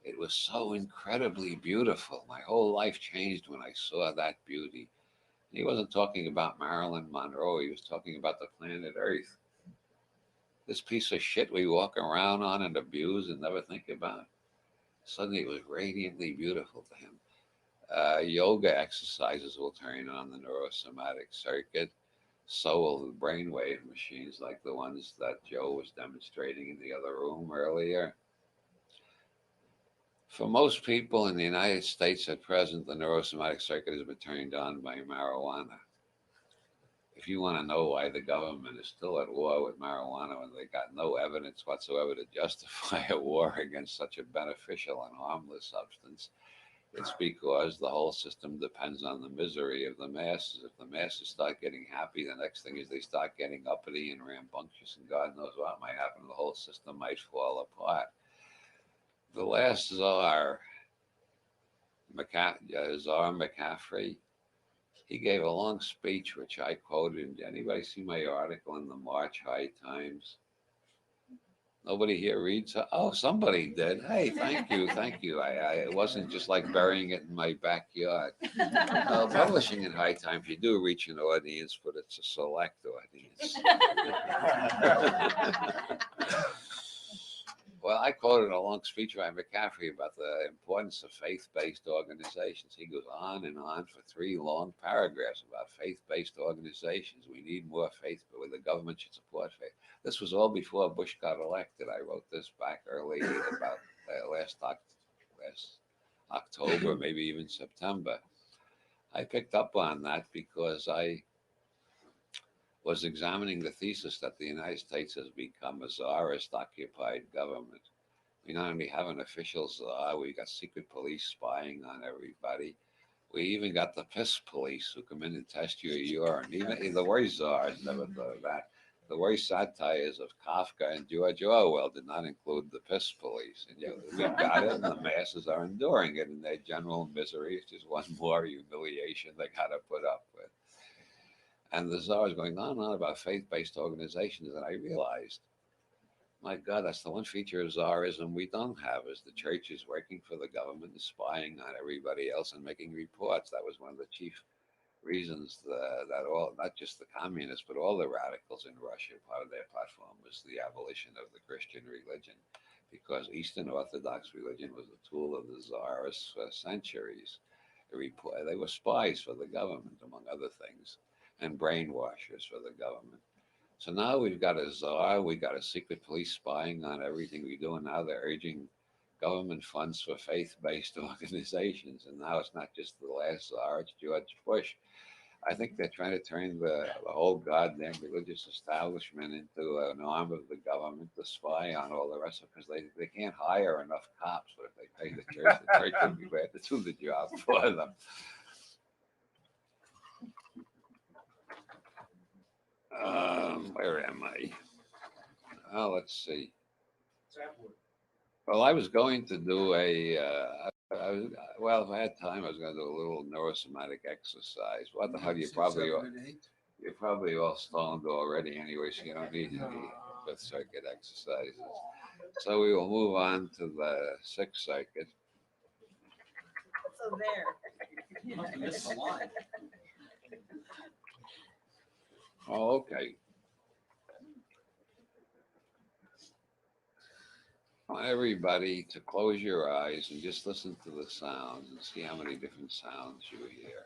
It was so incredibly beautiful. My whole life changed when I saw that beauty." He wasn't talking about Marilyn Monroe. He was talking about the planet Earth. This piece of shit we walk around on and abuse and never think about. Suddenly it was radiantly beautiful to him. Yoga exercises will turn on the neurosomatic circuit. So will the brainwave machines like the ones that Joe was demonstrating in the other room earlier. For most people in the United States at present, the neurosomatic circuit has been turned on by marijuana. If you want to know why the government is still at war with marijuana when they got no evidence whatsoever to justify a war against such a beneficial and harmless substance, it's because the whole system depends on the misery of the masses. If the masses start getting happy, the next thing is they start getting uppity and rambunctious, and God knows what might happen. The whole system might fall apart. The last czar, Czar McCaffrey, he gave a long speech, which I quoted. Anybody see my article in the March High Times? Nobody here reads? Oh, somebody did. Hey, thank you, thank you. It wasn't just like burying it in my backyard. Publishing in High Times, you do reach an audience, but it's a select audience. Well, I quoted a long speech by McCaffrey about the importance of faith-based organizations. He goes on and on for 3 long paragraphs about faith-based organizations. We need more faith, but the government should support faith. This was all before Bush got elected. I wrote this back early about last October, maybe even September. I picked up on that because I was examining the thesis that the United States has become a czarist-occupied government. We not only have an official czar, we got secret police spying on everybody. We even got the piss police who come in and test your urine. Even the worst czars never thought of that. The worst satires of Kafka and George Orwell did not include the piss police. And yet we've got it, and the masses are enduring it in their general misery. It's just one more humiliation they got to put up with. And the czar is going on and on about faith-based organizations, and I realized My God, that's the one feature of Tsarism we don't have is the church is working for the government and spying on everybody else and making reports. That was one of the chief reasons that all, not just the communists, but all the radicals in Russia, part of their platform was the abolition of the Christian religion, because Eastern Orthodox religion was a tool of the Tsars for centuries. They were spies for the government, among other things, and brainwashers for the government. So now we've got a czar, we've got a secret police spying on everything we do, and now they're urging government funds for faith-based organizations. And now it's not just the last czar, it's George Bush. I think they're trying to turn the whole goddamn religious establishment into an arm of the government to spy on all the rest of it, because they can't hire enough cops, but if they pay the church would be glad to do the job for them. Where am I? Oh, let's see. Well, I was going to do well, if I had time, I was going to do a little neurosemantic exercise. What the hell, you're probably all stoned already anyway, so you don't need any Fifth Circuit exercises. So we will move on to the Sixth Circuit. So there. You must have missed the line. Oh, okay. I want everybody to close your eyes and just listen to the sounds and see how many different sounds you hear.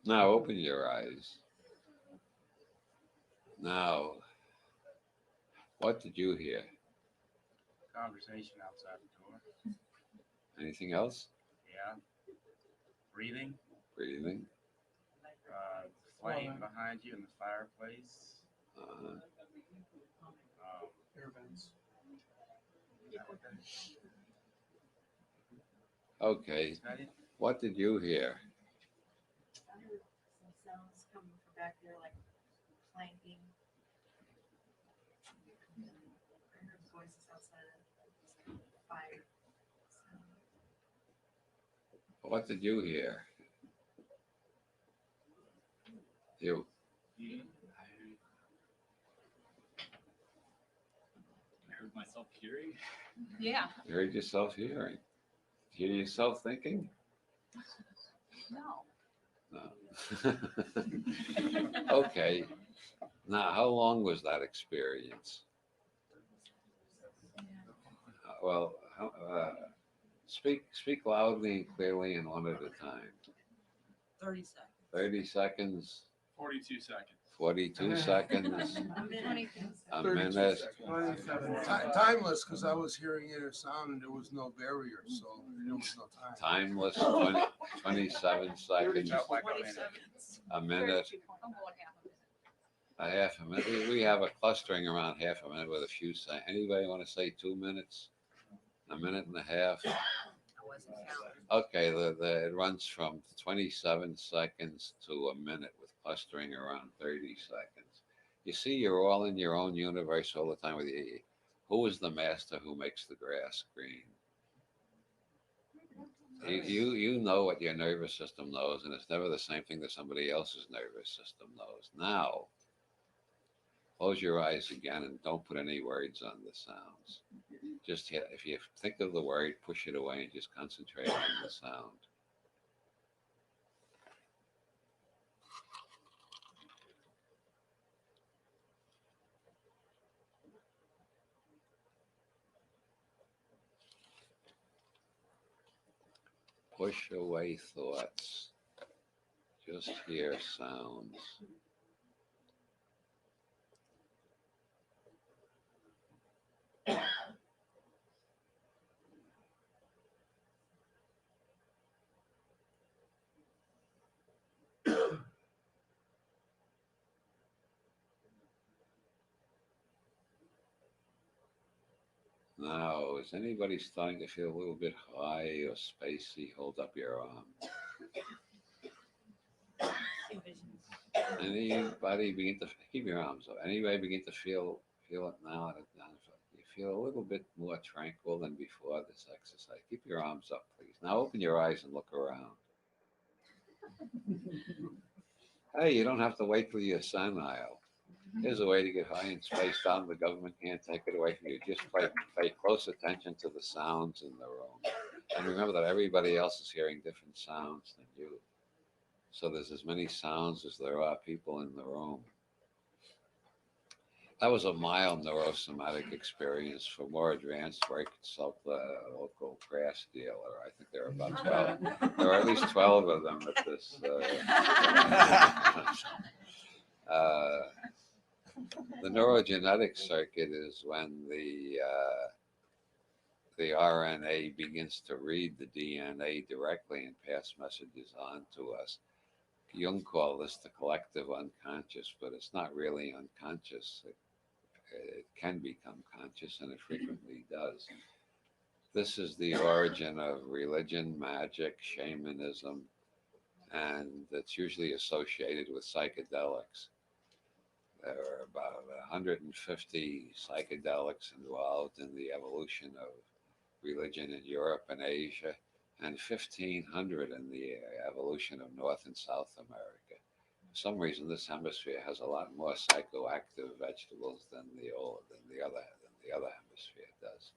Now open your eyes. Now, what did you hear? Conversation outside the door. Anything else? Yeah. Breathing. Breathing. Flame behind you in the fireplace. Air vents. Okay. Is that it? What did you hear? I heard some sounds coming from back there, like clanking. I heard voices outside of the fire. What did you hear? You. I heard myself hearing. Yeah. You heard yourself hearing. Hear yourself thinking? No. No. Okay. Now, how long was that experience? Well, speak loudly and clearly and one at a time. 30 seconds. 30 seconds, 42 seconds. 42 seconds, a minute. Timeless, because I was hearing inner sound and there was no barrier, so there was no time. Timeless, 27 seconds, a minute, a half a minute. We have a clustering around half a minute with a few seconds. Anybody want to say 2 minutes? A minute and a half? Okay, it runs from 27 seconds to a minute with clustering around 30 seconds. You see, you're all in your own universe all the time. With you. Who is the master who makes the grass green? You know what your nervous system knows, and it's never the same thing that somebody else's nervous system knows. Now, close your eyes again and don't put any words on the sounds. Just if you think of the word, push it away and just concentrate on the sound. Push away thoughts. Just hear sounds. Now, is anybody starting to feel a little bit high or spacey? Hold up your arm. Anybody begin to keep your arms up? Anybody begin to feel it now? You feel a little bit more tranquil than before this exercise. Keep your arms up, please. Now open your eyes and look around. Hey, you don't have to wait till you're senile. Here's a way to get high and spaced out. The government can't take it away from you. Just pay close attention to the sounds in the room. And remember that everybody else is hearing different sounds than you. So there's as many sounds as there are people in the room. That was a mild neurosomatic experience. For more advanced work, consult the local craft dealer. I think there are about 12. There are at least 12 of them at this. The neurogenetic circuit is when the RNA begins to read the DNA directly and pass messages on to us. Jung called this the collective unconscious, but it's not really unconscious. It can become conscious, and it frequently does. This is the origin of religion, magic, shamanism, and it's usually associated with psychedelics. There are about 150 psychedelics involved in the evolution of religion in Europe and Asia, and 1,500 in the evolution of North and South America. For some reason, this hemisphere has a lot more psychoactive vegetables than the other hemisphere does.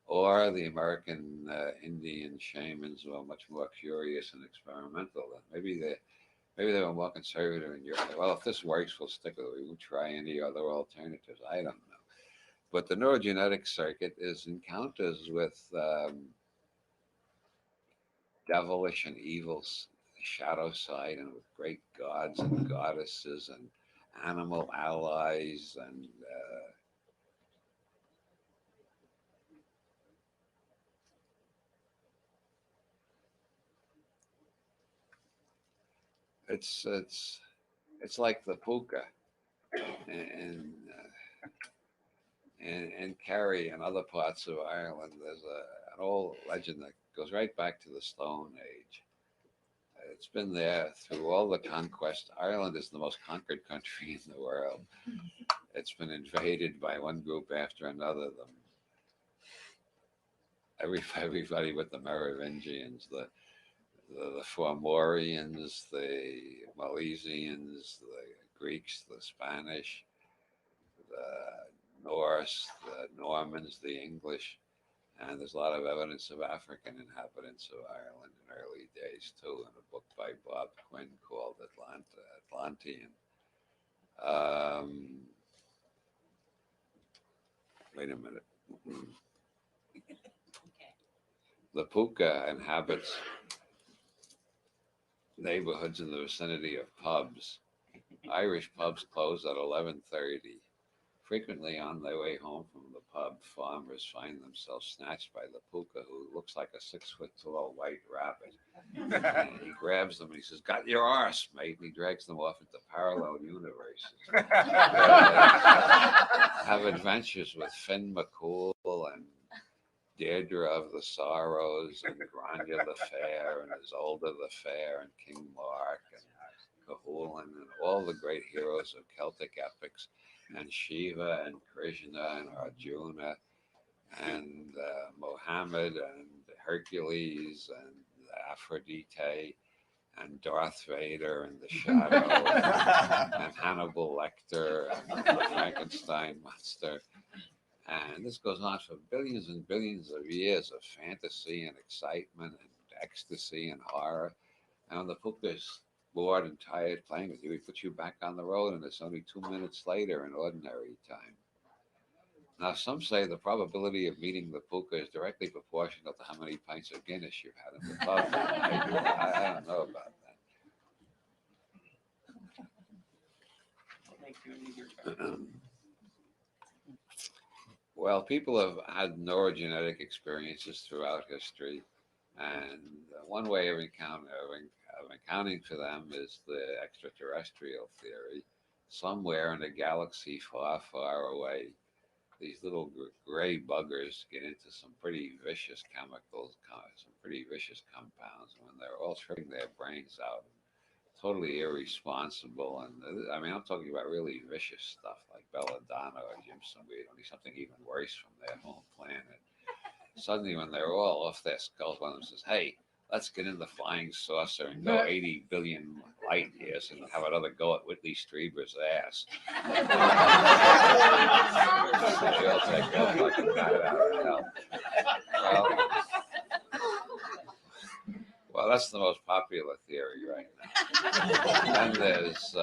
Or the American Indian shamans were much more curious and experimental. And maybe they were more conservative in Europe. Well, if this works, we'll stick with it. We won't try any other alternatives. I don't know. But the neurogenetic circuit is encounters with devilish and evil shadow side, and with great gods and goddesses and animal allies and it's like the puka and Kerry and other parts of Ireland. There's an old legend that goes right back to the Stone Age. It's been there through all the conquest. Ireland is the most conquered country in the world. It's been invaded by one group after another. Everybody but the Merovingians, the Formorians, the Milesians, the Greeks, the Spanish, the Norse, the Normans, the English, and there's a lot of evidence of African inhabitants of Ireland in early days too, in a book by Bob Quinn called Atlantean. Wait a minute. The puka inhabits neighborhoods in the vicinity of pubs. Irish pubs close at 11:30. Frequently on their way home from the pub, farmers find themselves snatched by the puka, who looks like a 6-foot-tall white rabbit. And he grabs them and he says, "Got your arse, mate." And he drags them off into parallel universes. Have adventures with Finn McCool and Deirdre of the Sorrows and Grania the Fair and Isolde the Fair and King Mark and Cuchulainn and all the great heroes of Celtic epics, and Shiva and Krishna and Arjuna and Mohammed and Hercules and Aphrodite and Darth Vader and the Shadow and Hannibal Lecter and the Frankenstein monster. And this goes on for billions and billions of years of fantasy and excitement and ecstasy and horror. And when the puka's bored and tired playing with you, he puts you back on the road, and it's only 2 minutes later in ordinary time. Now, some say the probability of meeting the puka is directly proportional to how many pints of Guinness you've had in the pub. I don't know about that. Well, people have had neurogenetic experiences throughout history, and one way of accounting for them is the extraterrestrial theory. Somewhere in a galaxy far, far away, these little gray buggers get into some pretty vicious chemicals, some pretty vicious compounds, and when they're all tripping their brains out, totally irresponsible. And I mean, I'm talking about really vicious stuff like belladonna or jimsonweed, only something even worse from their home planet. Suddenly, when they're all off their skulls, one of them says, "Hey, let's get in the flying saucer and go 80 billion light years and have another go at Whitley Strieber's ass." They all take off like a bat out of hell. Well, that's the most popular theory right now. Then there's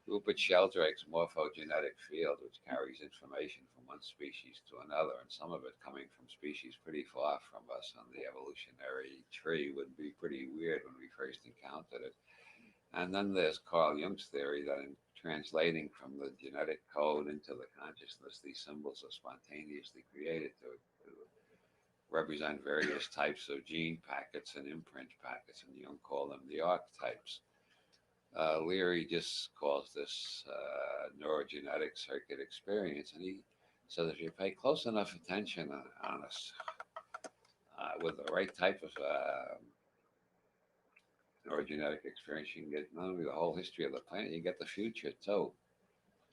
Rupert Sheldrake's morphogenetic field, which carries information from one species to another, and some of it coming from species pretty far from us on the evolutionary tree would be pretty weird when we first encountered it. And then there's Carl Jung's theory that in translating from the genetic code into the consciousness, these symbols are spontaneously created to represent various types of gene packets and imprint packets, and Jung called them the archetypes. Leary just calls this neurogenetic circuit experience, and he says if you pay close enough attention on us with the right type of neurogenetic experience, you can get not only the whole history of the planet, you get the future too.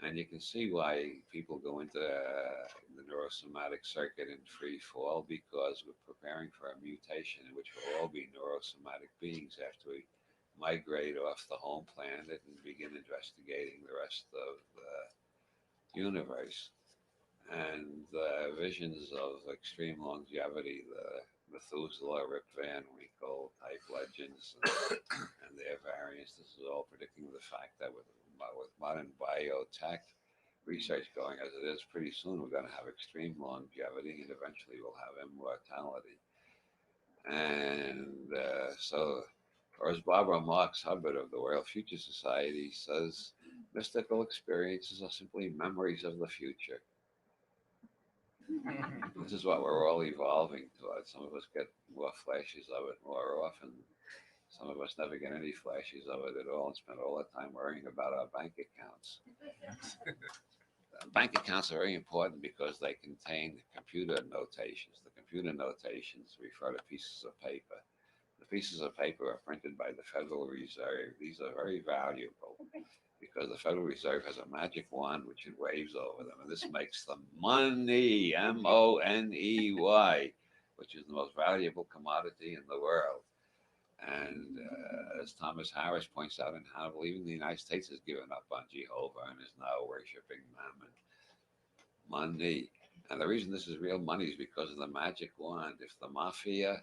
And you can see why people go into the neurosomatic circuit in free fall, because we're preparing for a mutation in which we'll all be neurosomatic beings after we migrate off the home planet and begin investigating the rest of the universe. And visions of extreme longevity, the Methuselah, Rip Van Winkle type legends and their variants, this is all predicting the fact that with modern biotech research going as it is, pretty soon we're going to have extreme longevity and eventually we'll have immortality. And so, or as Barbara Marx Hubbard of the World Future Society says, mystical experiences are simply memories of the future. This is what we're all evolving towards. Some of us get more flashes of it more often. Some of us never get any flashes of it at all and spend all the time worrying about our bank accounts. Bank accounts are very important because they contain computer notations. The computer notations refer to pieces of paper. The pieces of paper are printed by the Federal Reserve. These are very valuable because the Federal Reserve has a magic wand which it waves over them, and this makes them money, M-O-N-E-Y, which is the most valuable commodity in the world. And as Thomas Harris points out in Hannibal, even the United States has given up on Jehovah and is now worshiping Mammon. Money. And the reason this is real money is because of the magic wand. If the mafia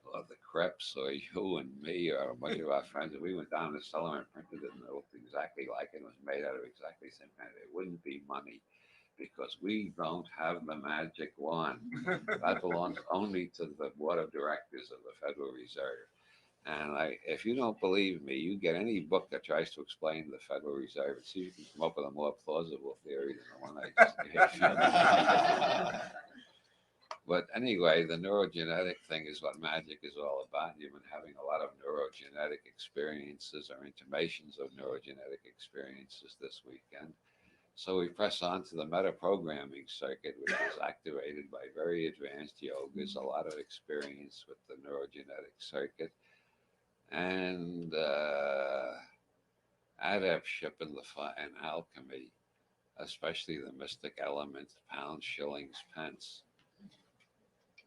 or the Crips or you and me or a bunch of our friends, if we went down to the cellar and printed it and it looked exactly like it, was made out of exactly the same kind, it wouldn't be money. Because we don't have the magic wand. That belongs only to the board of directors of the Federal Reserve. And if you don't believe me, you get any book that tries to explain the Federal Reserve and see if you can come up with a more plausible theory than the one I just gave you. But anyway, the neurogenetic thing is what magic is all about. You've been having a lot of neurogenetic experiences or intimations of neurogenetic experiences this weekend. So we press on to the meta-programming circuit, which is activated by very advanced yogas, a lot of experience with the neurogenetic circuit, and adeptship in and alchemy, especially the mystic element, pounds, shillings, pence,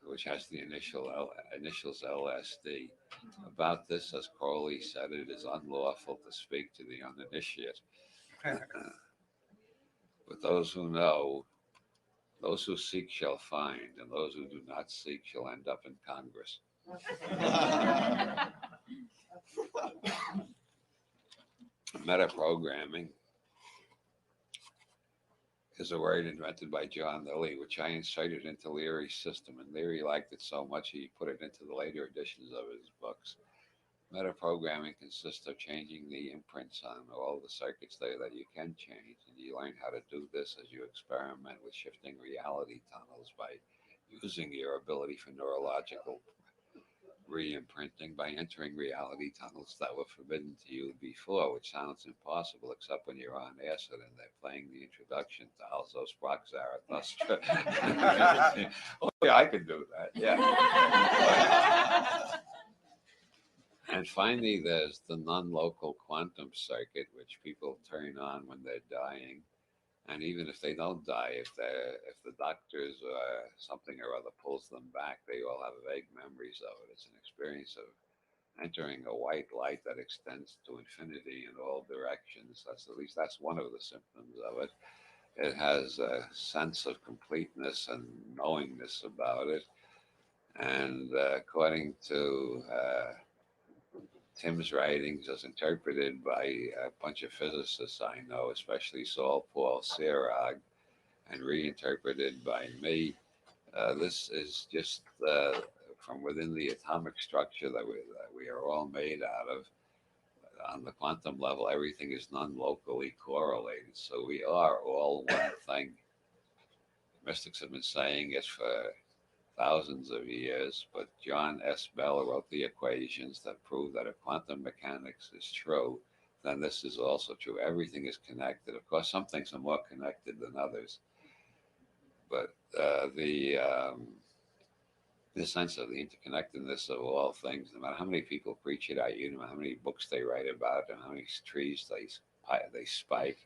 which has the initials LSD. About this, as Crowley said, it is unlawful to speak to the uninitiate. But those who know, those who seek shall find, and those who do not seek shall end up in Congress. Metaprogramming is a word invented by John Lilly, which I inserted into Leary's system, and Leary liked it so much he put it into the later editions of his books. Metaprogramming consists of changing the imprints on all the circuits there that you can change, and you learn how to do this as you experiment with shifting reality tunnels by using your ability for neurological re-imprinting by entering reality tunnels that were forbidden to you before, which sounds impossible except when you're on acid and they're playing the introduction to Also Sprach Zarathustra. Oh yeah, I could do that, yeah. And finally, there's the non-local quantum circuit, which people turn on when they're dying. And even if they don't die, if the doctors or something or other pulls them back, they all have vague memories of it. It's an experience of entering a white light that extends to infinity in all directions. At least that's one of the symptoms of it. It has a sense of completeness and knowingness about it. And according to Tim's writings, as interpreted by a bunch of physicists I know, especially Saul Paul Sirag, and reinterpreted by me, this is just from within the atomic structure that we are all made out of. On the quantum level, everything is non-locally correlated, so we are all one thing. Mystics have been saying it for thousands of years, but John S. Bell wrote the equations that prove that if quantum mechanics is true, then this is also true. Everything is connected. Of course, some things are more connected than others, but the sense of the interconnectedness of all things, no matter how many people preach it at you, no matter how many books they write about, and how many trees they spike,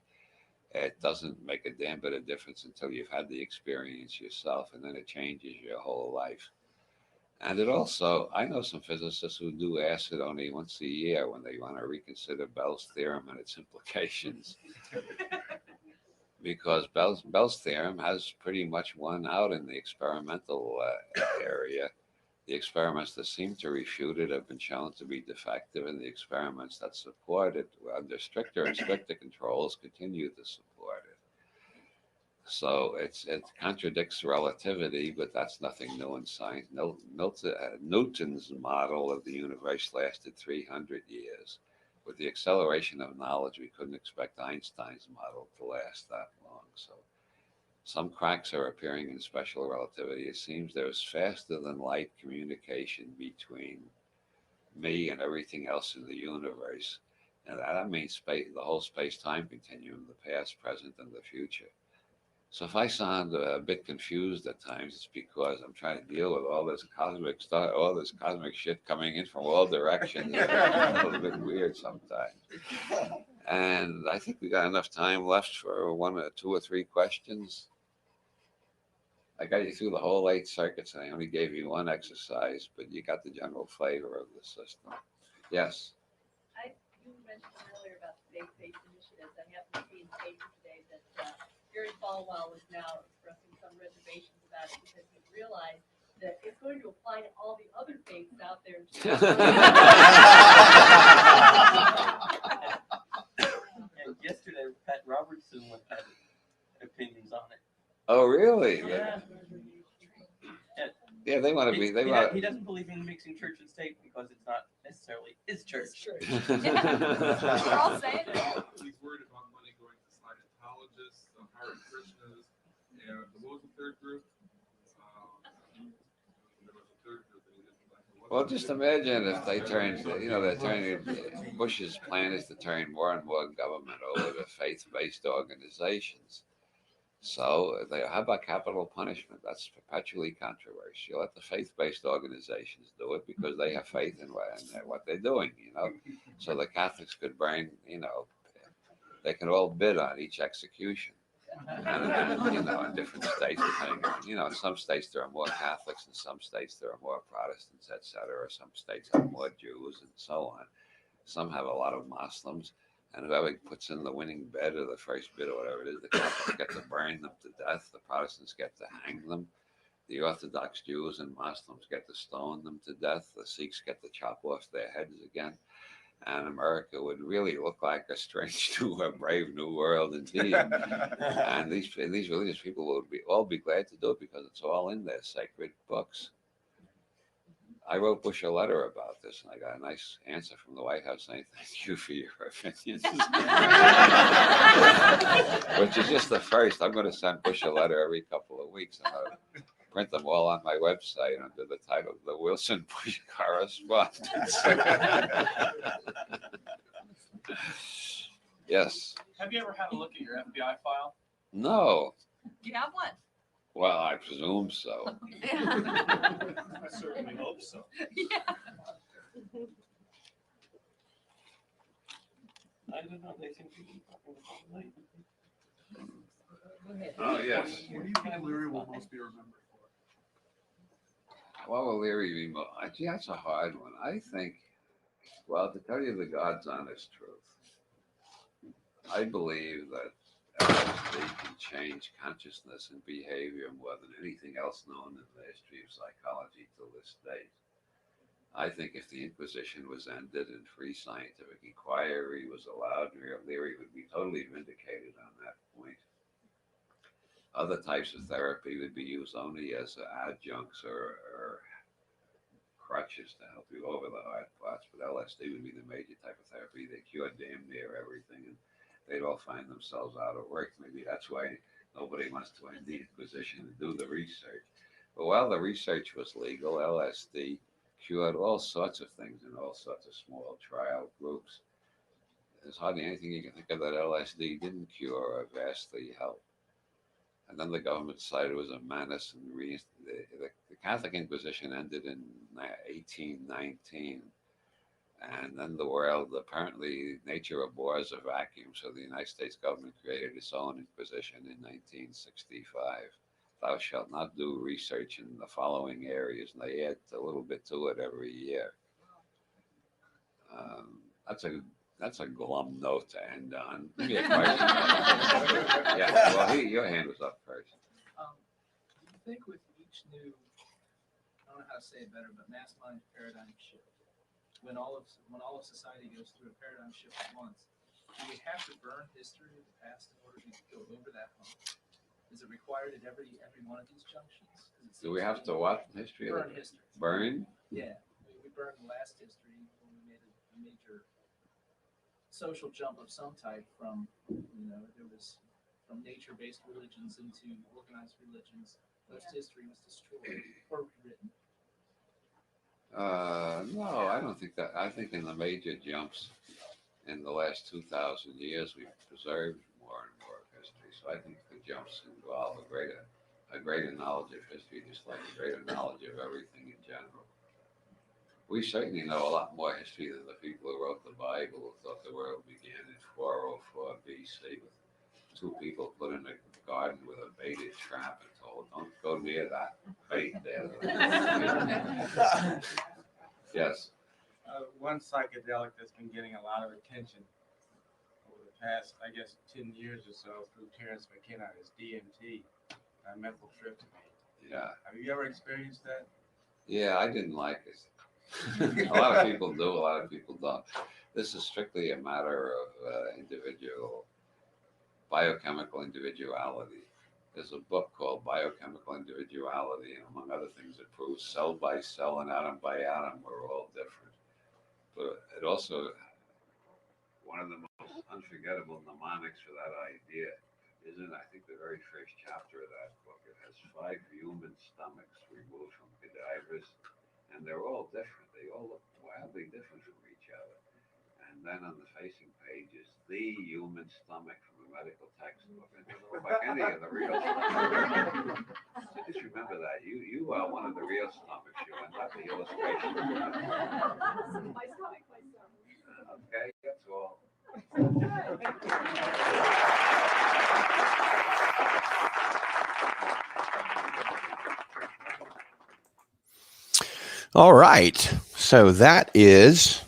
it doesn't make a damn bit of difference until you've had the experience yourself, and then it changes your whole life. And it also, I know some physicists who do acid only once a year when they want to reconsider Bell's theorem and its implications. Because Bell's theorem has pretty much won out in the experimental area. The experiments that seem to refute it have been shown to be defective, and the experiments that support it under stricter and stricter controls continue to support it. So it contradicts relativity, but that's nothing new in science. Newton's model of the universe lasted 300 years. With the acceleration of knowledge, we couldn't expect Einstein's model to last that long. So some cracks are appearing in special relativity. It seems there's faster than light communication between me and everything else in the universe. And that means space, the whole space-time continuum, the past, present, and the future. So if I sound a bit confused at times, it's because I'm trying to deal with all this cosmic stuff, all this cosmic shit coming in from all directions. It's a little bit weird sometimes. And I think we got enough time left for one or two or three questions. I got you through the whole 8 circuits, and I only gave you one exercise, but you got the general flavor of the system. Yes? You mentioned earlier about the faith-based initiatives. I happened to see in the paper today that Gary Falwell was now expressing some reservations about it because he realized that it's going to apply to all the other faiths out there. And yesterday, Pat Robertson had opinions on it. Oh, really? Yeah. Yeah, they want to be. He doesn't believe in mixing church and state because it's not necessarily his church. We're all saying that. He's worried about money going to Scientologists, Hare Krishnas, and what was the third group? There was a third group that he didn't like. Well, just imagine if they turned, they're turning, Bush's plan is to turn more and more government over to faith-based organizations. So how about capital punishment? That's perpetually controversial. Let the faith-based organizations do it because they have faith in what they're doing, So the Catholics could bring, they can all bid on each execution. And in different states, depending on, in some states there are more Catholics, in some states there are more Protestants, etc. Or some states have more Jews and so on. Some have a lot of Muslims. And whoever puts in the winning bid or the first bid or whatever it is, the Catholics get to burn them to death. The Protestants get to hang them. The Orthodox Jews and Muslims get to stone them to death. The Sikhs get to chop off their heads again. And America would really look like a strange new, brave new world indeed. And these religious people would all be glad to do it because it's all in their sacred books. I wrote Bush a letter about this, and I got a nice answer from the White House saying, thank you for your opinions. Which is just the first. I'm going to send Bush a letter every couple of weeks. I'm going to print them all on my website under the title "The Wilson Bush Correspondence." Yes. Have you ever had a look at your FBI file? No. Do you have one? Well, I presume so. I certainly hope so. Yeah. I don't know, they seem to be talking about night. Go ahead. Oh, yes. What do you think Leary will most be remembered for? What will Leary be? Gee, that's a hard one. I think, well, to tell you the God's honest truth, I believe that LSD can change consciousness and behavior more than anything else known in the history of psychology to this date. I think if the Inquisition was ended and free scientific inquiry was allowed, Leary would be totally vindicated on that point. Other types of therapy would be used only as adjuncts or crutches to help you over the hard parts, but LSD would be the major type of therapy. They cure damn near everything, and they'd all find themselves out of work. Maybe that's why nobody wants to end the Inquisition and do the research. But while the research was legal, LSD cured all sorts of things in all sorts of small trial groups. There's hardly anything you can think of that LSD didn't cure or vastly help. And then the government decided it was a menace, and the Catholic Inquisition ended in 1819. And then the world, apparently, nature abhors a vacuum, so the United States government created its own Inquisition in 1965. Thou shalt not do research in the following areas, and they add a little bit to it every year. That's a glum note to end on. Give me a question. Yeah, well, your hand was up first. Do you think with each new, I don't know how to say it better, but mass mind paradigm shift, when all of society goes through a paradigm shift at once, do we have to burn history of the past in order to go over that hump? Is it required at every one of these junctions? Do we have to what? History? Burn history. Burn? Yeah, we burned the last history when we made a major social jump of some type from, there was from nature-based religions into organized religions. Most history was destroyed or rewritten. No, I don't think that. I think in the major jumps in the last 2,000 years, we've preserved more and more of history. So I think the jumps involve a greater knowledge of history, just like a greater knowledge of everything in general. We certainly know a lot more history than the people who wrote the Bible, who thought the world began in 404 BC with two people put in a garden with a baited trap and told, "Don't go near that bait there." Yes. One psychedelic that's been getting a lot of attention over the past, I guess, 10 years or so through Terrence McKenna is DMT, methyltryptamine. Yeah. Have you ever experienced that? Yeah, I didn't like it. A lot of people do, a lot of people don't. This is strictly a matter of individual, biochemical individuality. There's a book called Biochemical Individuality, and among other things, it proves cell by cell and atom by atom we're all different. But it also, one of the most unforgettable mnemonics for that idea is in, I think, the very first chapter of that book. It has 5 human stomachs removed from cadavers, and they're all different. They all look wildly different from each other. And then on the facing page is the human stomach from a medical textbook. It doesn't look like any of the real stomachs. So just remember that. You are one of the real stomachs, you are not the illustration. My stomach, my stomach. Okay, that's all. All right. So that is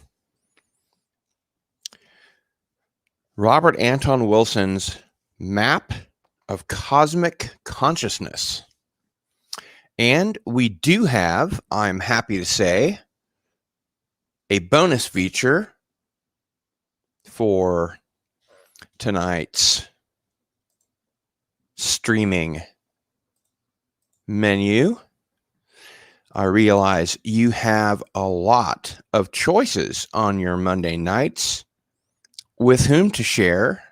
Robert Anton Wilson's map of cosmic consciousness. And we do have, I'm happy to say, a bonus feature for tonight's streaming menu. I realize you have a lot of choices on your Monday nights with whom to share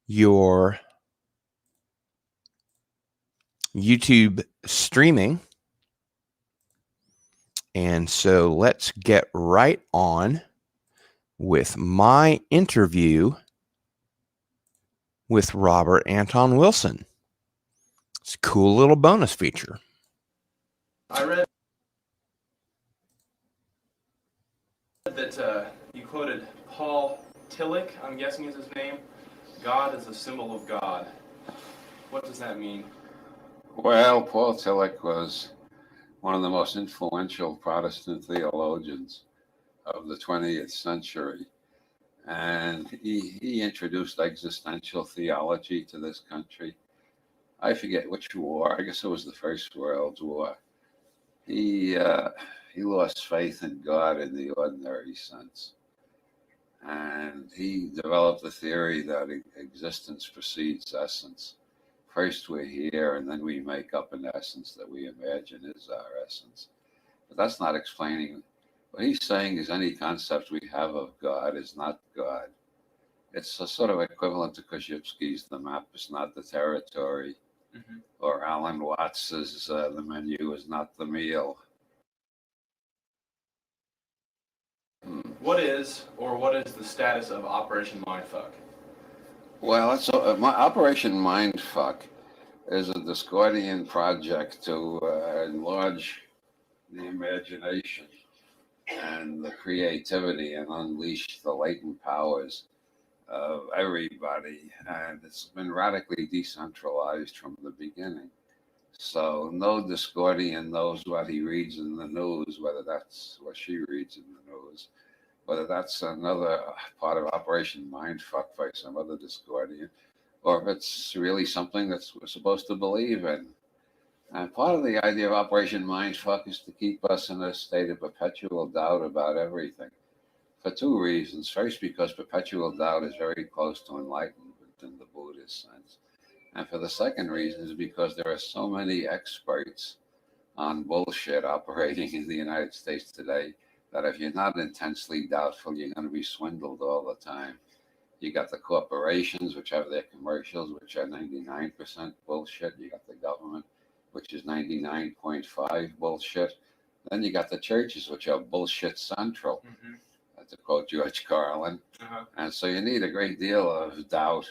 your YouTube streaming. And so let's get right on with my interview with Robert Anton Wilson. It's a cool little bonus feature. I read that you quoted Paul Tillich, I'm guessing is his name. God is a symbol of God. What does that mean? Well, Paul Tillich was one of the most influential Protestant theologians of the 20th century. And he introduced existential theology to this country. I forget which war. I guess it was the First World War. He lost faith in God in the ordinary sense. And he developed the theory that existence precedes essence. First we're here, and then we make up an essence that we imagine is our essence. But that's not explaining. What he's saying is any concept we have of God is not God. It's a sort of equivalent to Koszybski's "the map is not the territory," or Alan Watts's "the menu is not the meal." What is the status of Operation Mindfuck? Well, Operation Mindfuck is a Discordian project to enlarge the imagination and the creativity and unleash the latent powers of everybody. And it's been radically decentralized from the beginning. So no Discordian knows what he reads in the news, whether that's what she reads in the news, whether that's another part of Operation Mindfuck by some other Discordian, or if it's really something that's we're supposed to believe in. And part of the idea of Operation Mindfuck is to keep us in a state of perpetual doubt about everything, for two reasons. First, because perpetual doubt is very close to enlightenment in the Buddhist sense. And for the second reason is because there are so many experts on bullshit operating in the United States today that if you're not intensely doubtful, you're going to be swindled all the time. You got the corporations, which have their commercials, which are 99% bullshit. You got the government, which is 99.5 bullshit. Then you got the churches, which are bullshit central, to quote George Carlin. And so you need a great deal of doubt.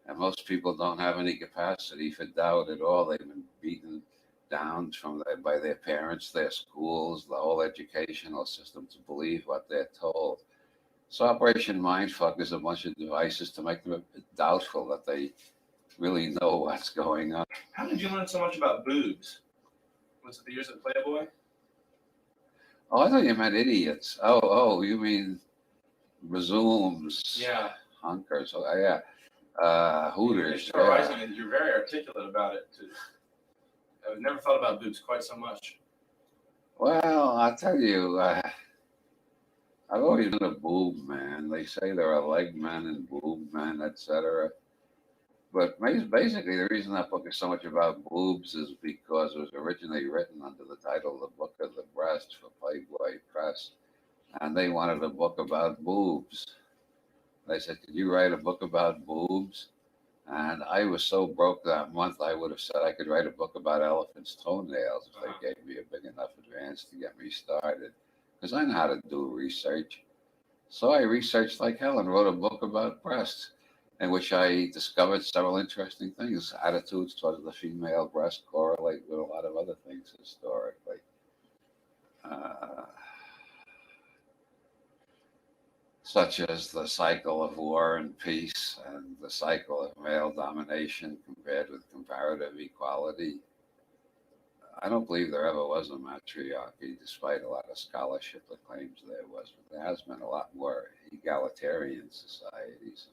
And most people don't have any capacity for doubt at all. They've been beaten down by their parents, their schools, the whole educational system to believe what they're told. So Operation Mindfuck is a bunch of devices to make them doubtful that they really know what's going on. How did you learn so much about boobs? Was it the years of Playboy? Oh, I thought you meant idiots. Oh, you mean resumes? Yeah. Hunkers. Oh, yeah. Hooters. Surprising, and you're very articulate about it too. I've never thought about boobs quite so much. Well, I'll tell you, I've always been a boob man. They say there are leg men and boob men, etc. But basically, the reason that book is so much about boobs is because it was originally written under the title "The Book of the Breast" for Playboy Press, and they wanted a book about boobs. They said, "Could you write a book about boobs?" And I was so broke that month, I would have said I could write a book about elephants' toenails if they gave me a big enough advance to get me started, because I know how to do research. So I researched like hell and wrote a book about breasts, in which I discovered several interesting things. Attitudes towards the female breast correlate with a lot of other things historically. Such as the cycle of war and peace and the cycle of male domination compared with comparative equality. I don't believe there ever was a matriarchy, despite a lot of scholarship that claims there was. But there has been a lot more egalitarian societies.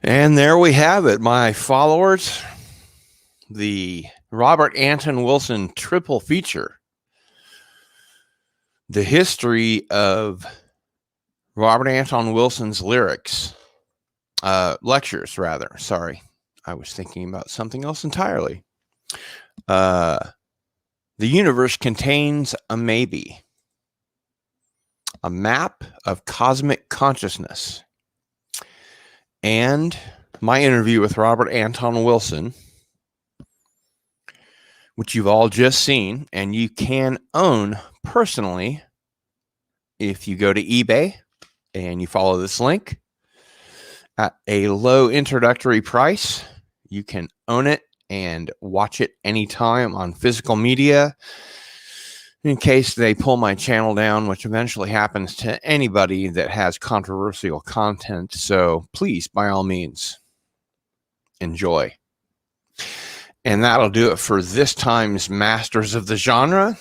And there we have it, my followers. The Robert Anton Wilson triple feature. The history of Robert Anton Wilson's lectures, rather. Sorry, I was thinking about something else entirely. The universe contains a maybe, a map of cosmic consciousness, and my interview with Robert Anton Wilson, which you've all just seen, and you can own personally if you go to eBay and you follow this link at a low introductory price. You can own it and watch it anytime on physical media in case they pull my channel down, which eventually happens to anybody that has controversial content. So please, by all means, enjoy. And that'll do it for this time's Masters of the Genre.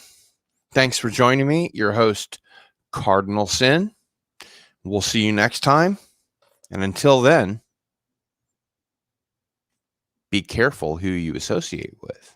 Thanks for joining me, your host, Cardinal Sin. We'll see you next time. And until then, be careful who you associate with.